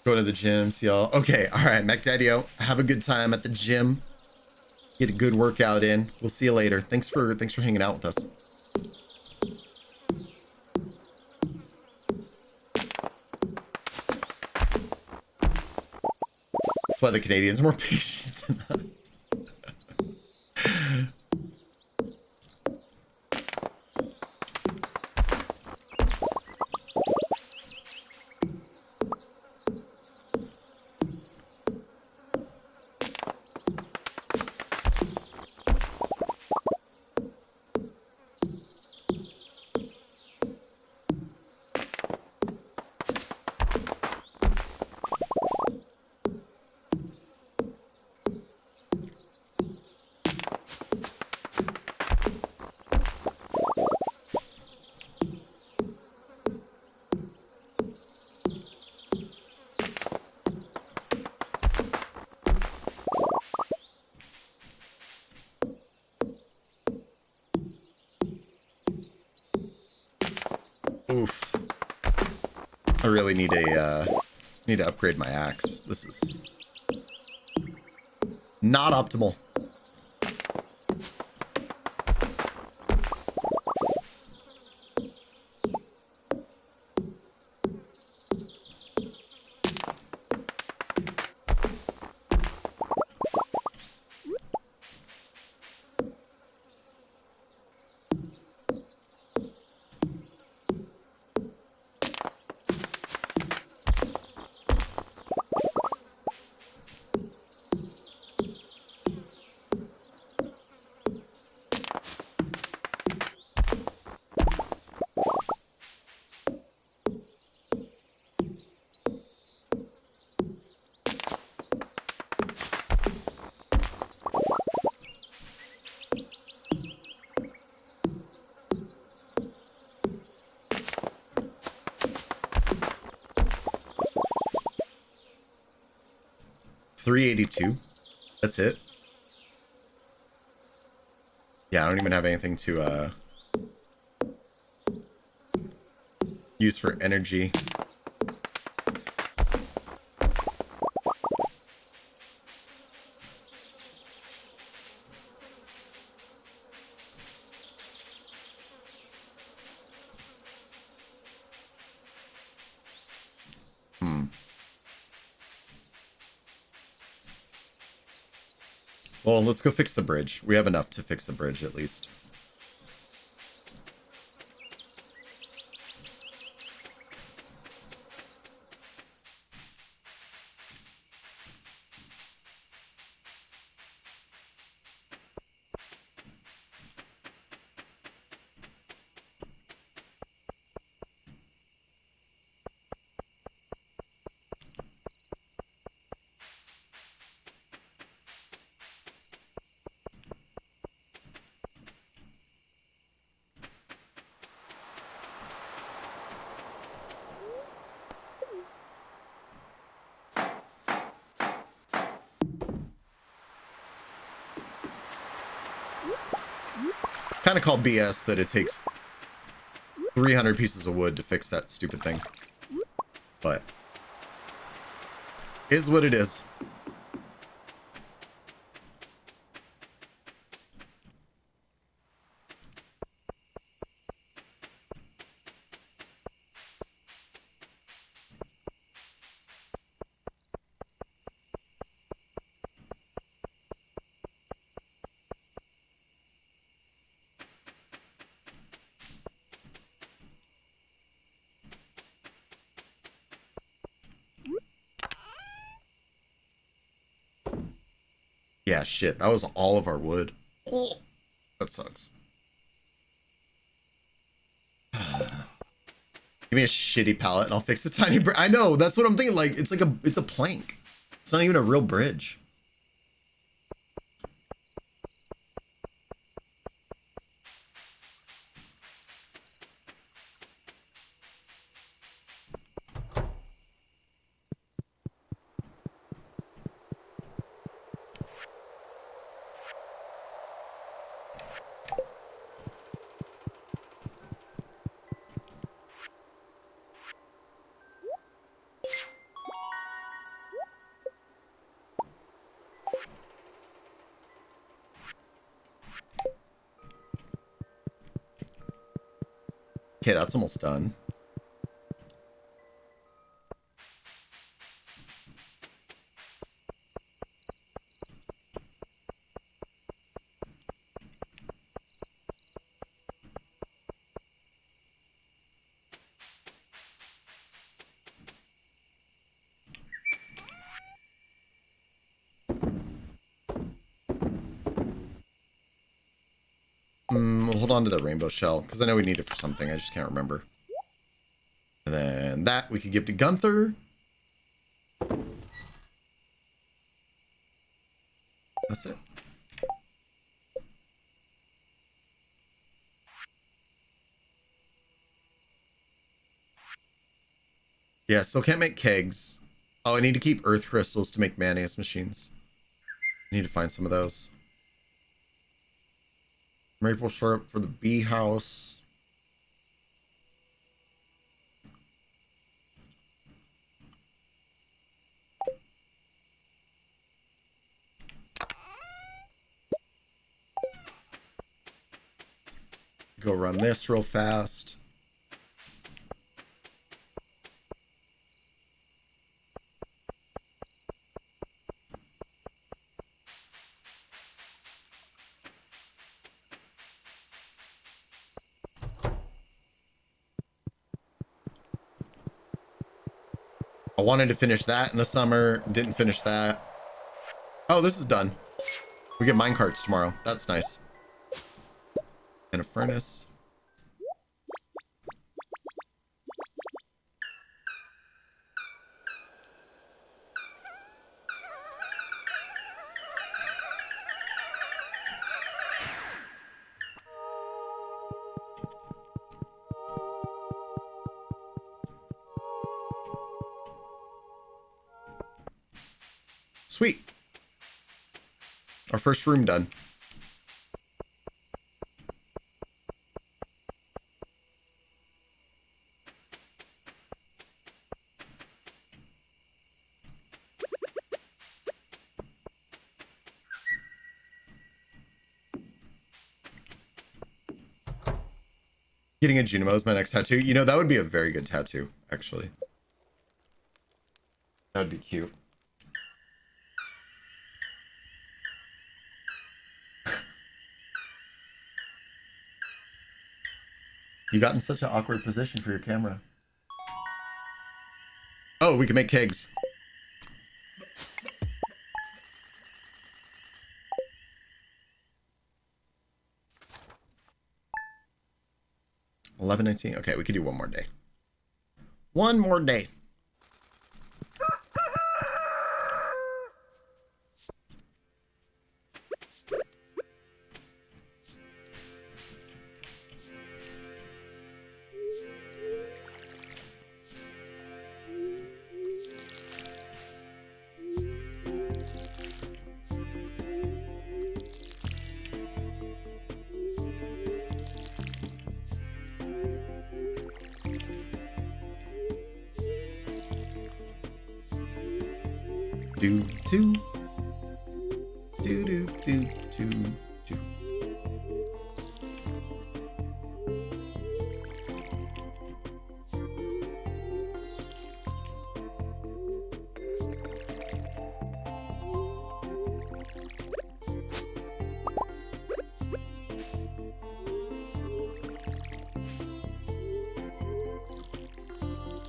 Go to the gym, see y'all. Okay, all right, MacDaddio. Have a good time at the gym. Get a good workout in. We'll see you later. Thanks for hanging out with us. That's why the Canadians are more patient than us. Oof. I really need to upgrade my axe. This is not optimal. 382. That's it. Yeah, I don't even have anything to use for energy. Well, let's go fix the bridge. We have enough to fix the bridge at least. Kind of called BS that it takes 300 pieces of wood to fix that stupid thing. But is what it is. Yeah, shit. That was all of our wood. Oh, that sucks. Give me a shitty pallet and I'll fix a tiny bridge. I know, that's what I'm thinking. Like, it's a plank. It's not even a real bridge. Okay, that's almost done. We'll hold on to the rainbow shell because I know we need it for something. I just can't remember. And then that we could give to Gunther. That's it. Yeah, still can't make kegs. Oh, I need to keep earth crystals to make mayonnaise machines. I need to find some of those. Maple syrup for the bee house. Go run this real fast. I wanted to finish that in the summer. Didn't finish that. Oh, this is done. We get minecarts tomorrow. That's nice. And a furnace. Sweet. Our first room done. Getting a Junimo is my next tattoo. You know, that would be a very good tattoo, actually. That would be cute. You got in such an awkward position for your camera. Oh, we can make kegs. $11.19. Okay, we could do one more day. One more day. Do do do do do do do.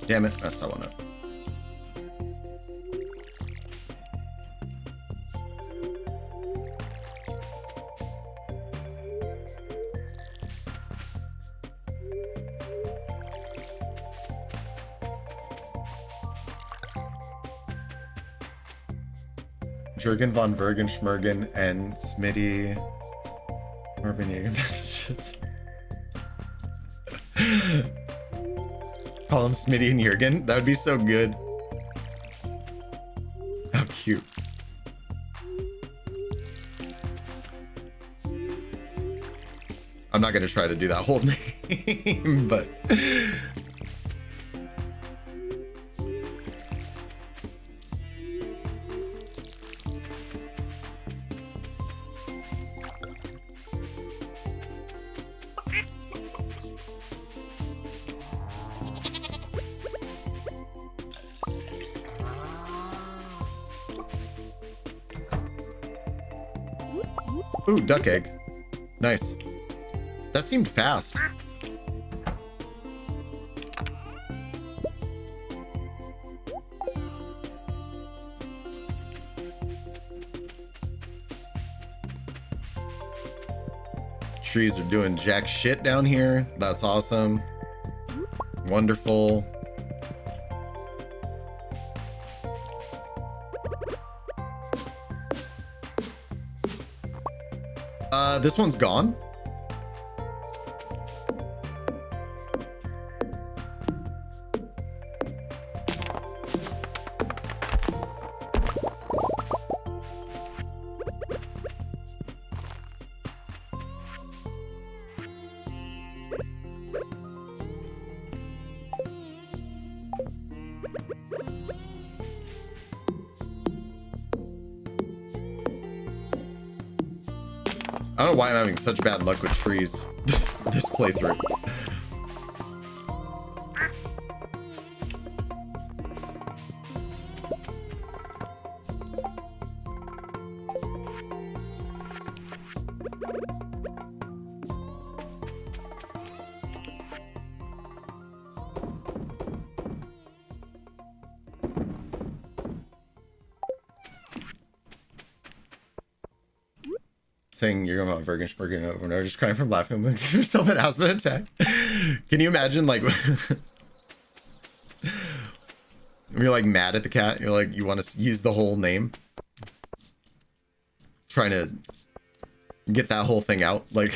Damn it, messed that one up. Jurgen von Vergen, Schmergen, and Smitty. Urban Jaeger messages. Call him Smitty and Jurgen. That would be so good. How cute. I'm not gonna try to do that whole name, but. Ooh, duck egg. Nice. That seemed fast. Trees are doing jack shit down here. That's awesome. Wonderful. This one's gone. I don't know why I'm having such bad luck with trees this playthrough. Saying you're going about Vergenspurgen over and over, just crying from laughing when give yourself an asthma attack. Can you imagine, like, when you're like mad at the cat, you're like, you want to use the whole name, trying to get that whole thing out, like.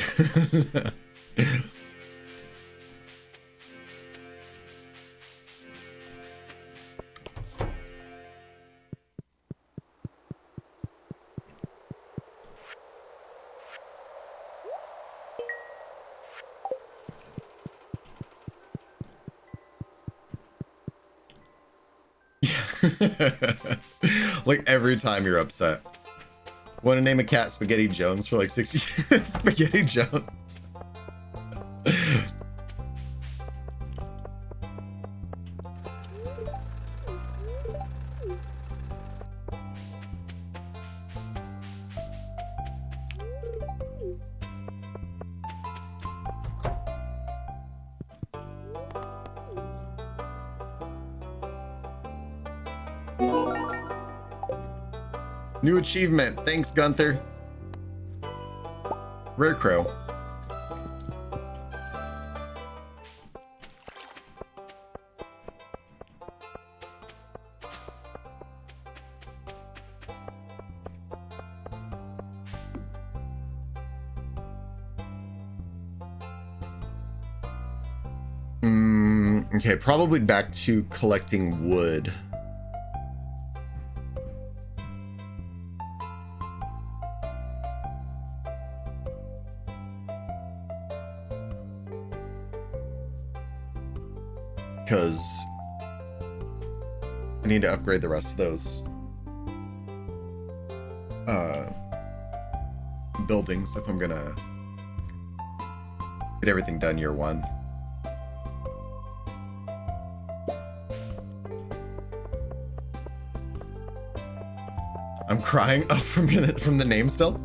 Like every time you're upset. Want to name a cat Spaghetti Jones for like 6 years? Spaghetti Jones. New achievement. Thanks, Gunther. Rare Crow. Okay, probably back to collecting wood. Because I need to upgrade the rest of those buildings if I'm gonna get everything done year one. I'm crying. Oh, from the name still.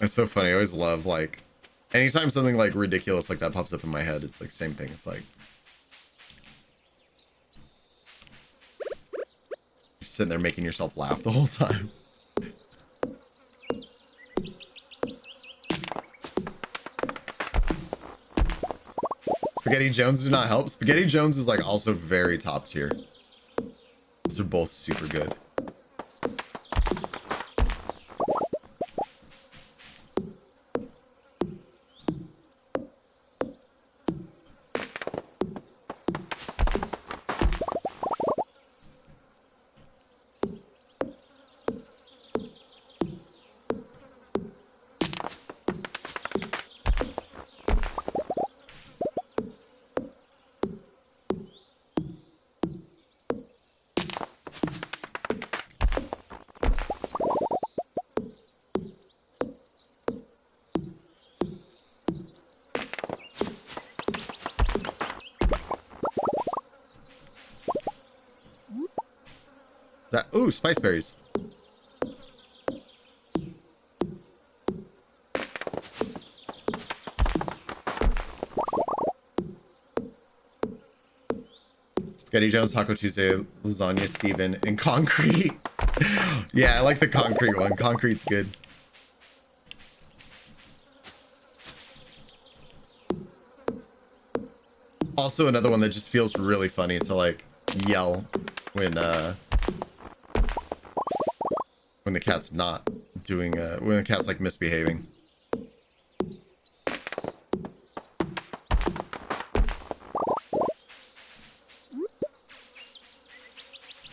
It's so funny. I always love, like, anytime something like ridiculous like that pops up in my head, it's like same thing. It's like you're sitting there making yourself laugh the whole time. Spaghetti Jones did not help. Spaghetti Jones is like also very top tier. These are both super good. Ooh, spice berries. Spaghetti Jones, Taco Tuesday, Lasagna Steven, and Concrete. Yeah, I like the concrete one. Concrete's good. Also another one that just feels really funny to like yell when the cat's not doing when the cat's like misbehaving.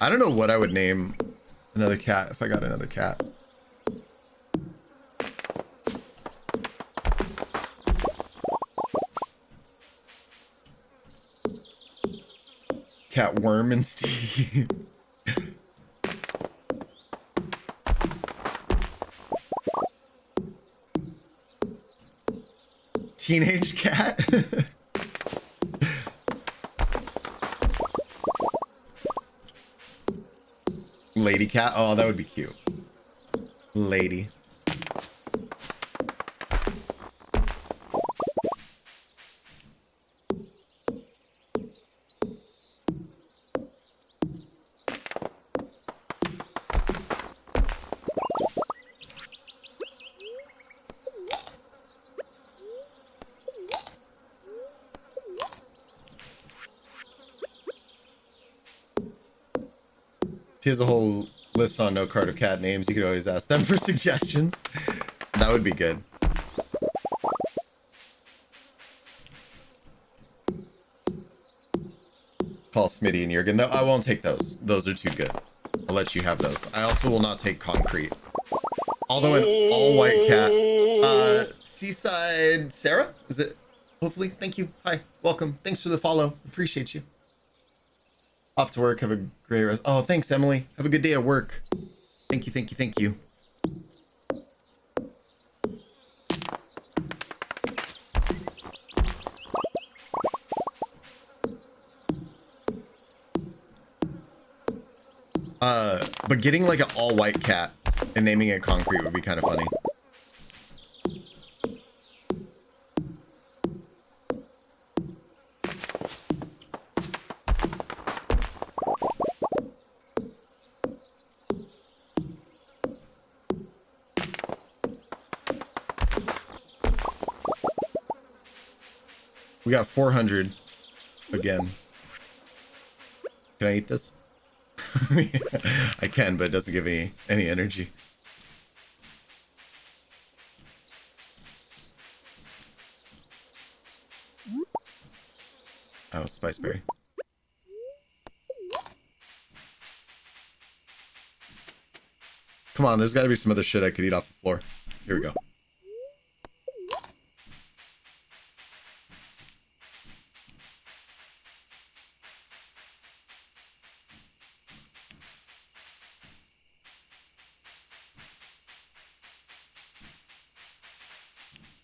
I don't know what I would name another cat if I got another cat. Cat Worm and Steve. Teenage cat. Lady cat. Oh, that would be cute. Lady. Here's a whole list on no card of cat names. You could always ask them for suggestions. That would be good. Call Smitty and Jurgen. No, I won't take those. Those are too good. I'll let you have those. I also will not take concrete. Although an all white cat. Seaside Sarah, is it? Hopefully. Thank you. Hi. Welcome. Thanks for the follow. Appreciate you. Off to work. Have a great rest. Oh, thanks, Emily. Have a good day at work. Thank you. Thank you. Thank you. But getting like an all white cat and naming it concrete would be kind of funny. We got 400 again. Can I eat this? I can, but it doesn't give me any energy. Oh, spiceberry. Come on, there's got to be some other shit I could eat off the floor. Here we go.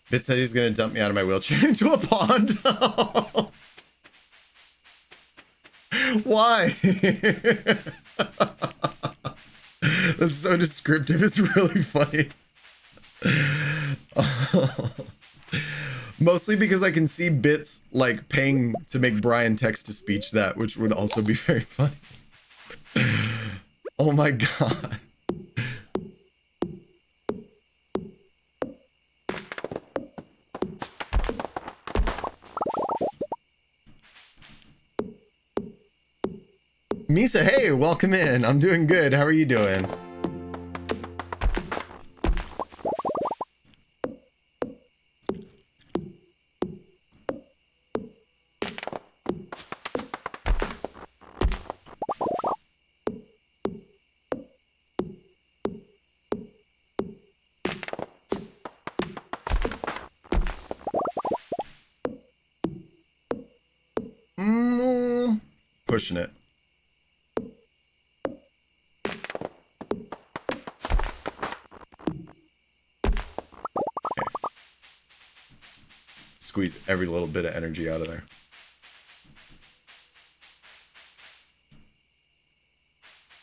Bit said he's gonna dump me out of my wheelchair into a pond. Why? That's so descriptive. It's really funny. Mostly because I can see Bits like paying to make Brian text to speech that, which would also be very funny. Oh my god. Misa, hey, welcome in. I'm doing good. How are you doing? Pushing it. Squeeze every little bit of energy out of there.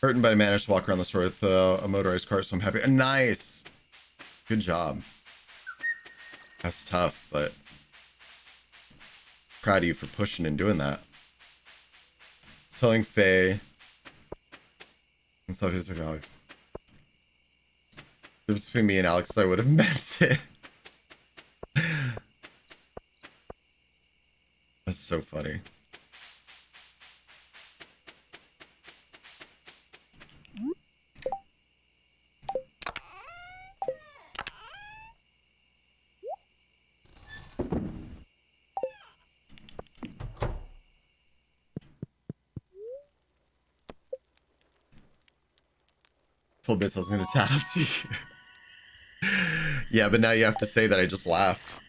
Hurting, but I managed to walk around the store with a motorized cart, so I'm happy. Nice! Good job. That's tough, but proud of you for pushing and doing that. I was telling Faye and stuff. He's like, Alex. The difference between me and Alex, I would have meant it. That's so funny. Told Bits I was gonna tattle to you. Yeah, but now you have to say that I just laughed.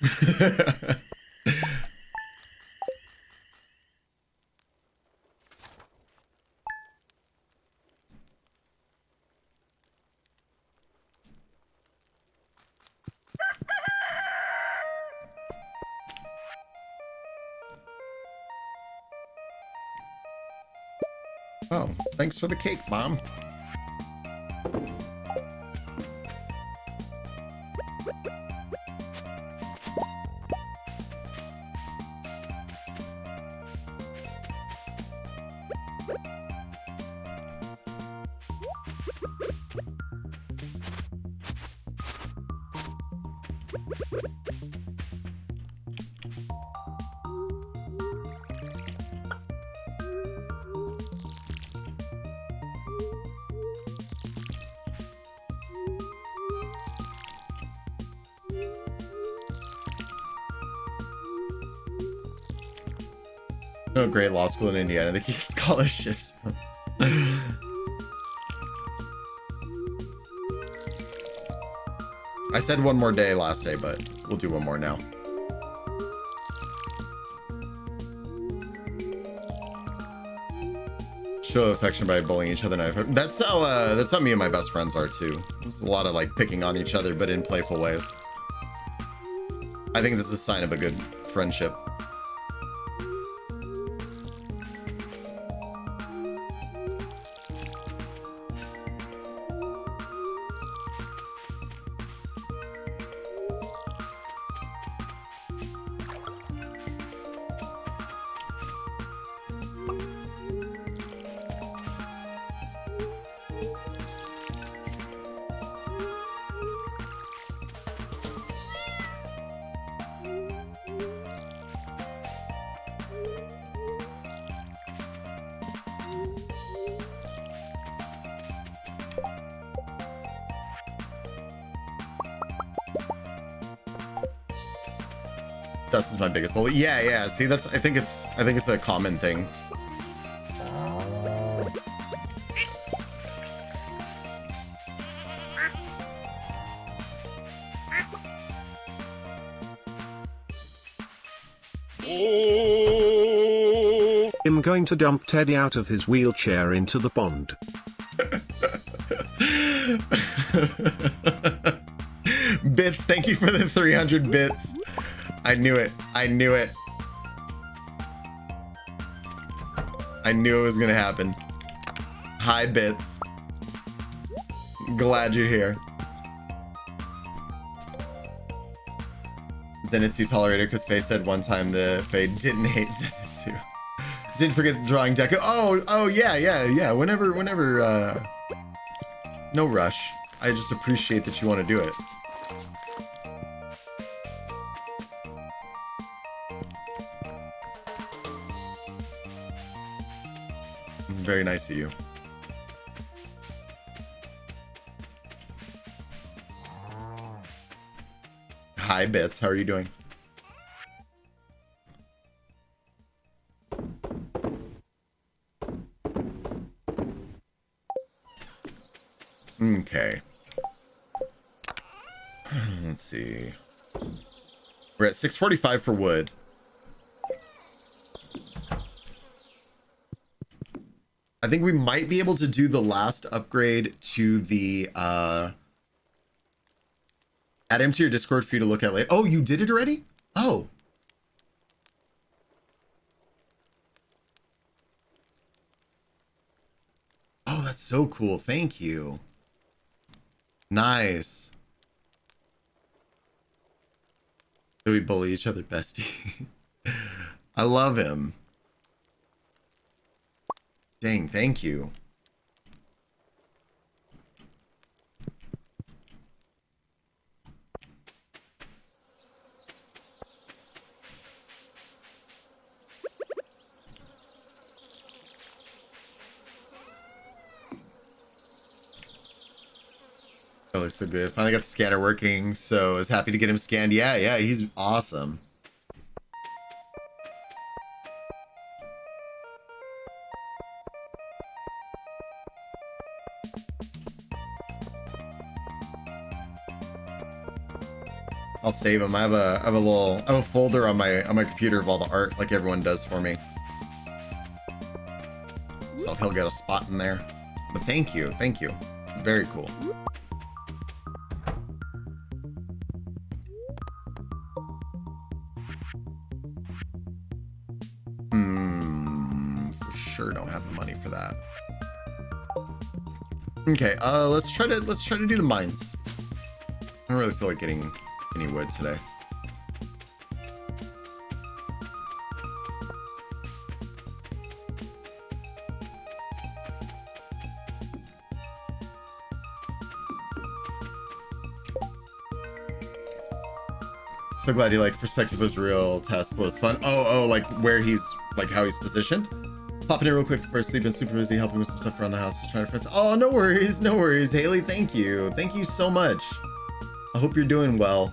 Oh, thanks for the cake, Mom. No great law school in Indiana. They get scholarships. I said one more day last day, but we'll do one more now. Show affection by bullying each other. That's how me and my best friends are too. There's a lot of like picking on each other, but in playful ways. I think this is a sign of a good friendship. Dustin's my biggest bully. Yeah, yeah. See, that's I think it's a common thing. I'm going to dump Teddy out of his wheelchair into the pond. Bits, thank you for the 300 bits. I knew it. I knew it. I knew it was gonna happen. Hi, Bits. Glad you're here. Zenitsu tolerated because Faye said one time the Faye didn't hate Zenitsu. Didn't forget the drawing Deku. Oh yeah. Whenever no rush. I just appreciate that you want to do it. This is very nice of you. Hi, Bits. How are you doing? Okay. Let's see. We're at 645 for wood. I think we might be able to do the last upgrade to the add him to your Discord for you to look at later. Oh, you did it already? Oh. Oh, that's so cool. Thank you. Nice. Do we bully each other, bestie? I love him. Dang, thank you. Oh, looks so good. Finally got the scanner working, so I was happy to get him scanned. Yeah, he's awesome. I'll save him. I have a folder on my computer of all the art like everyone does for me. So he'll get a spot in there. But thank you. Very cool. For sure don't have the money for that. Okay, let's try to do the mines. I don't really feel like getting any wood today. So glad you liked Perspective Was Real. Task was fun. Oh, like where he's, like how he's positioned. Popping in real quick before sleep. Been super busy helping with some stuff around the house to try to friends. Oh, no worries. Haley, thank you. Thank you so much. I hope you're doing well.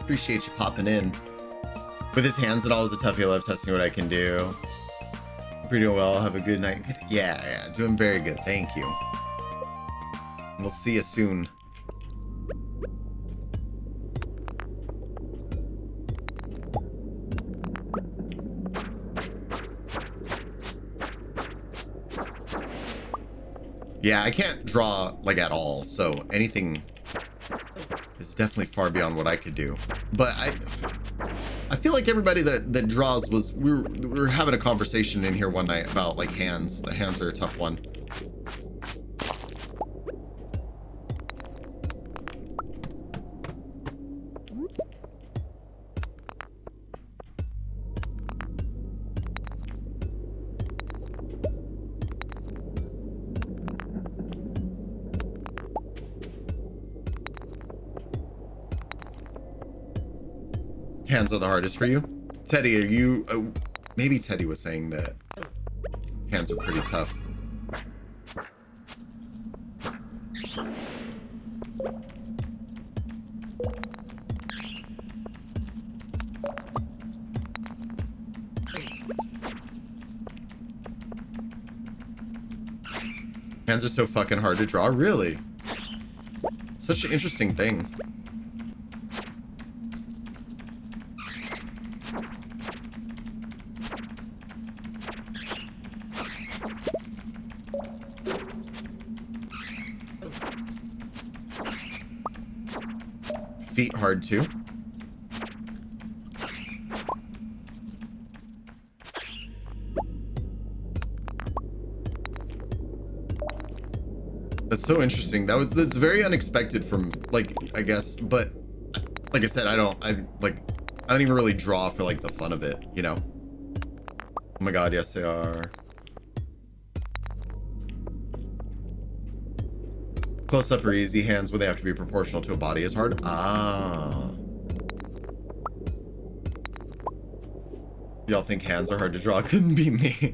Appreciate you popping in. With his hands and all, is a toughie. I love testing what I can do. Pretty well. Have a good night. Yeah, doing very good. Thank you. We'll see you soon. Yeah, I can't draw like at all, so anything is definitely far beyond what I could do. But I feel like everybody that draws was we were having a conversation in here one night about like hands. The hands are a tough one. Hands are the hardest for you? Teddy, are you... maybe Teddy was saying that hands are pretty tough. Hands are so fucking hard to draw? Really? Such an interesting thing. Feet hard too. That's so interesting. That's very unexpected from like, I guess, but like I said, I don't even really draw for like the fun of it, you know? Oh my god, yes they are. Close up or easy. Hands when they have to be proportional to a body is hard. Ah. Y'all think hands are hard to draw? Couldn't be me.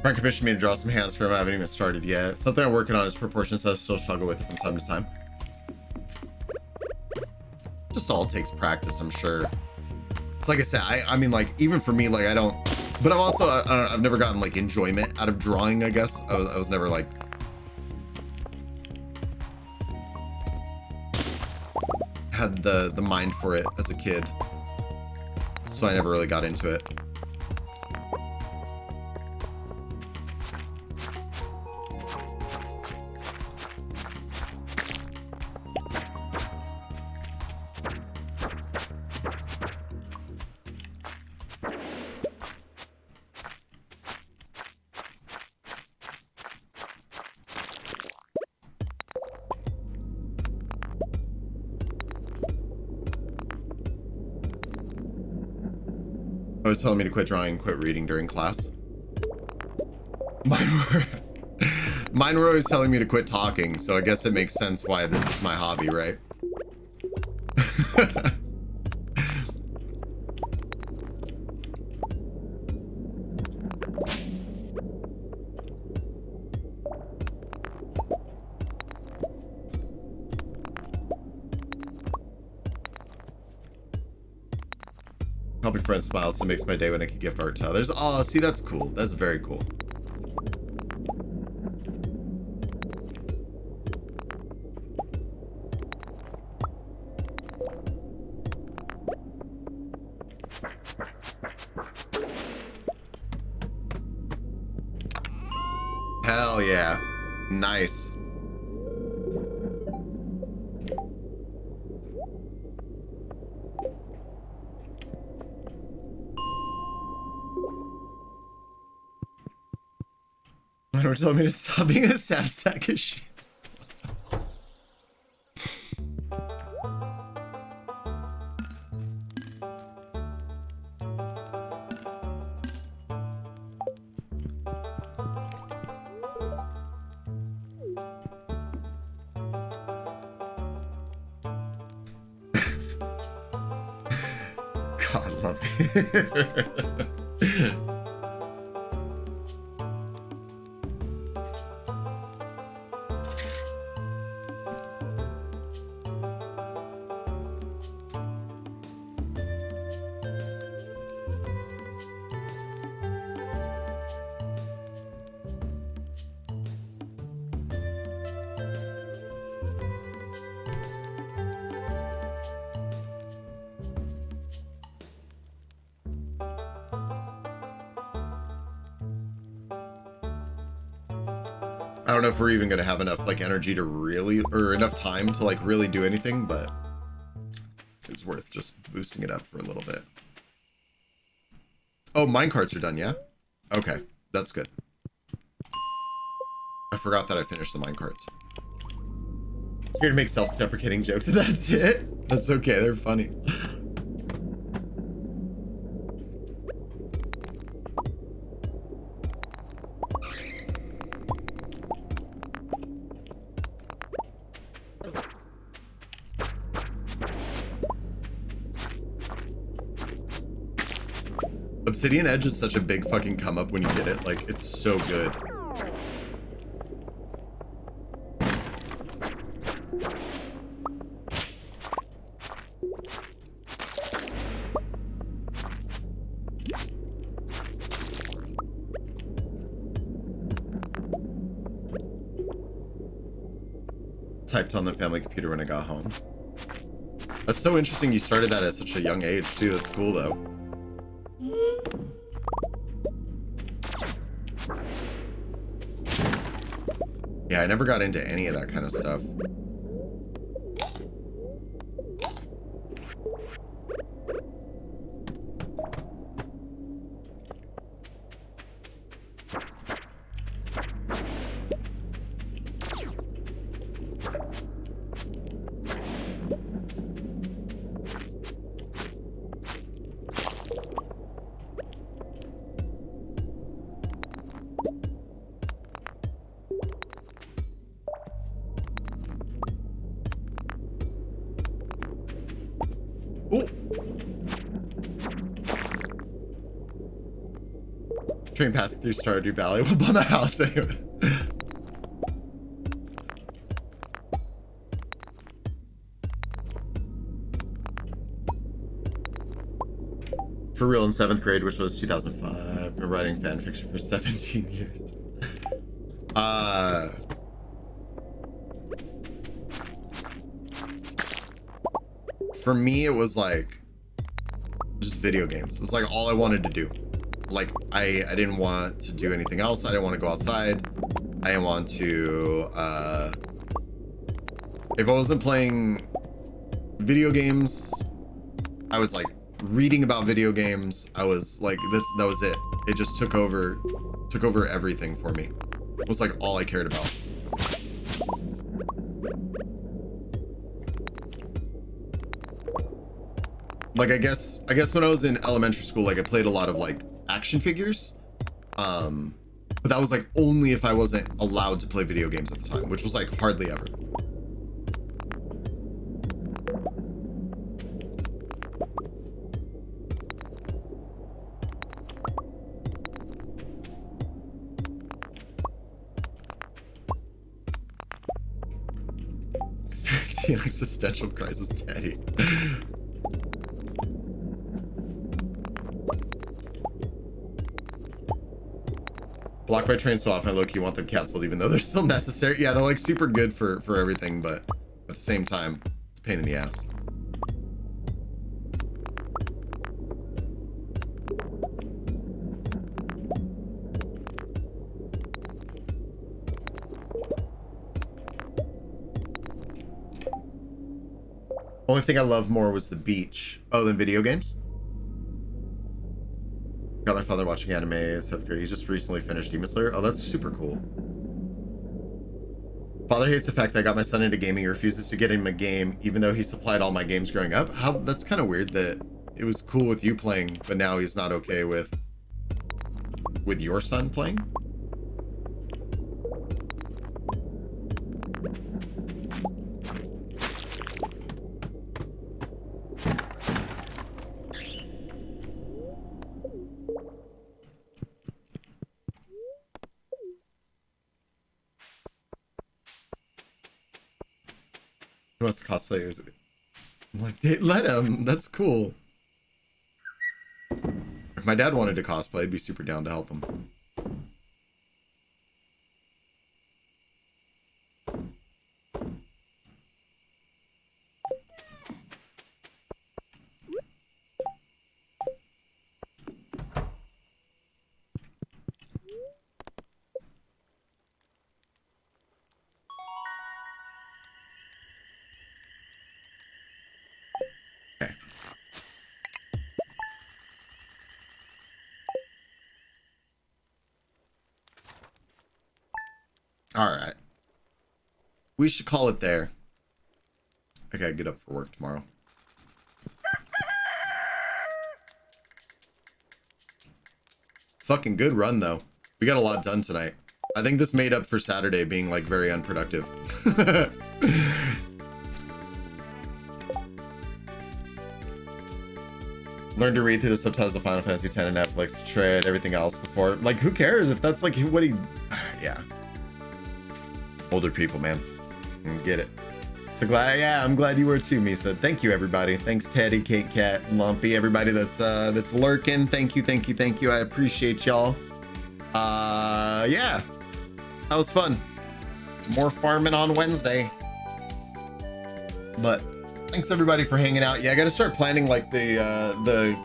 Frank commissioned me to draw some hands for him. I haven't even started yet. Something I'm working on is proportions. I still struggle with it from time to time. Just all takes practice, I'm sure. It's like I said, I mean, like, even for me, like, I don't... But I'm also, I've never gotten, like, enjoyment out of drawing, I guess. I was never, like... had the mind for it as a kid. So I never really got into it. I was telling me to quit drawing and quit reading during class. Mine were always telling me to quit talking, so I guess it makes sense why this is my hobby, right? Helping friends smile, so it makes my day when I can gift art to others. Oh, see, that's cool. That's very cool. Hell yeah. Nice. Were telling me to stop being a sad sack of shit. God love you. I don't know if we're even gonna have enough like energy to really, or enough time to like really do anything, but it's worth just boosting it up for a little bit. Oh, minecarts are done, yeah? Okay, that's good. I forgot that I finished the minecarts. Here to make self-deprecating jokes, that's it? That's okay, they're funny. Obsidian Edge is such a big fucking come up when you get it. Like, it's so good. Typed on the family computer when I got home. That's so interesting you started that at such a young age too. That's cool though. Yeah, I never got into any of that kind of stuff. Train passing through Stardew Valley will buy my house anyway. For real in 7th grade, which was 2005. Been writing fan fiction for 17 years. For me, it was like just video games. It was like all I wanted to do. Like I didn't want to do anything else. I didn't want to go outside. I didn't want to if I wasn't playing video games, I was like reading about video games. I was like that was it. It just took over everything for me. It was like all I cared about. Like I guess when I was in elementary school, like I played a lot of like action figures, but that was like only if I wasn't allowed to play video games at the time, which was like hardly ever. Experiencing an existential crisis, Teddy. Blocked by trains so often, I low-key want them canceled, even though they're still necessary. Yeah, they're like super good for everything, but at the same time, it's a pain in the ass. Only thing I loved more was the beach. Oh, than video games? Got my father watching anime in 7th grade. He just recently finished Demon Slayer. Oh, that's super cool. Father hates the fact that I got my son into gaming. He refuses to get him a game, even though he supplied all my games growing up. How, that's kind of weird that it was cool with you playing, but now he's not okay with your son playing. He wants to cosplay. I'm like, let him. That's cool. If my dad wanted to cosplay, I'd be super down to help him. Okay. All right. We should call it there. I gotta get up for work tomorrow. Fucking good run, though. We got a lot done tonight. I think this made up for Saturday being, like, very unproductive. Learn to read through the subtitles of Final Fantasy X and Netflix, trade everything else before. Like, who cares if that's, like, what he... Yeah. Older people, man. Get it. So glad, yeah, I'm glad you were too, Misa. Thank you, everybody. Thanks, Teddy, Kate Cat, Lumpy, everybody that's lurking. Thank you. I appreciate y'all. Yeah, that was fun. More farming on Wednesday. But thanks everybody for hanging out. Yeah, I got to start planning like the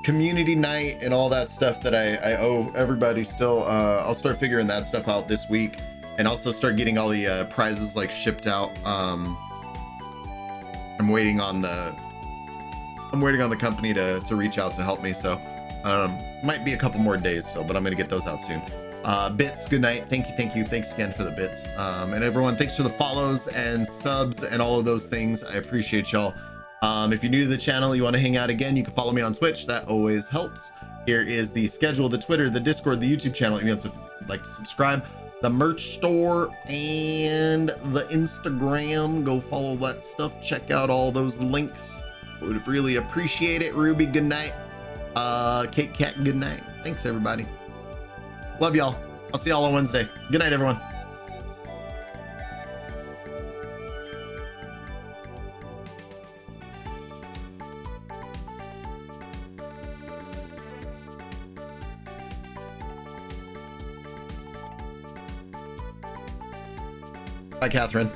community night and all that stuff that I owe everybody still. I'll start figuring that stuff out this week. And also start getting all the prizes like shipped out. I'm waiting on the company to reach out to help me. So might be a couple more days still, but I'm gonna get those out soon. Bits, good night. Thank you. Thanks again for the bits. And everyone, thanks for the follows and subs and all of those things. I appreciate y'all. If you're new to the channel, you want to hang out again, you can follow me on Twitch. That always helps. Here is the schedule, the Twitter, the Discord, the YouTube channel. If you'd like to subscribe. The merch store and the Instagram. Go follow that stuff. Check out all those links. Would really appreciate it. Ruby, good night. Kate Cat, good night. Thanks, everybody. Love y'all. I'll see y'all on Wednesday. Good night, everyone. Bye, Catherine.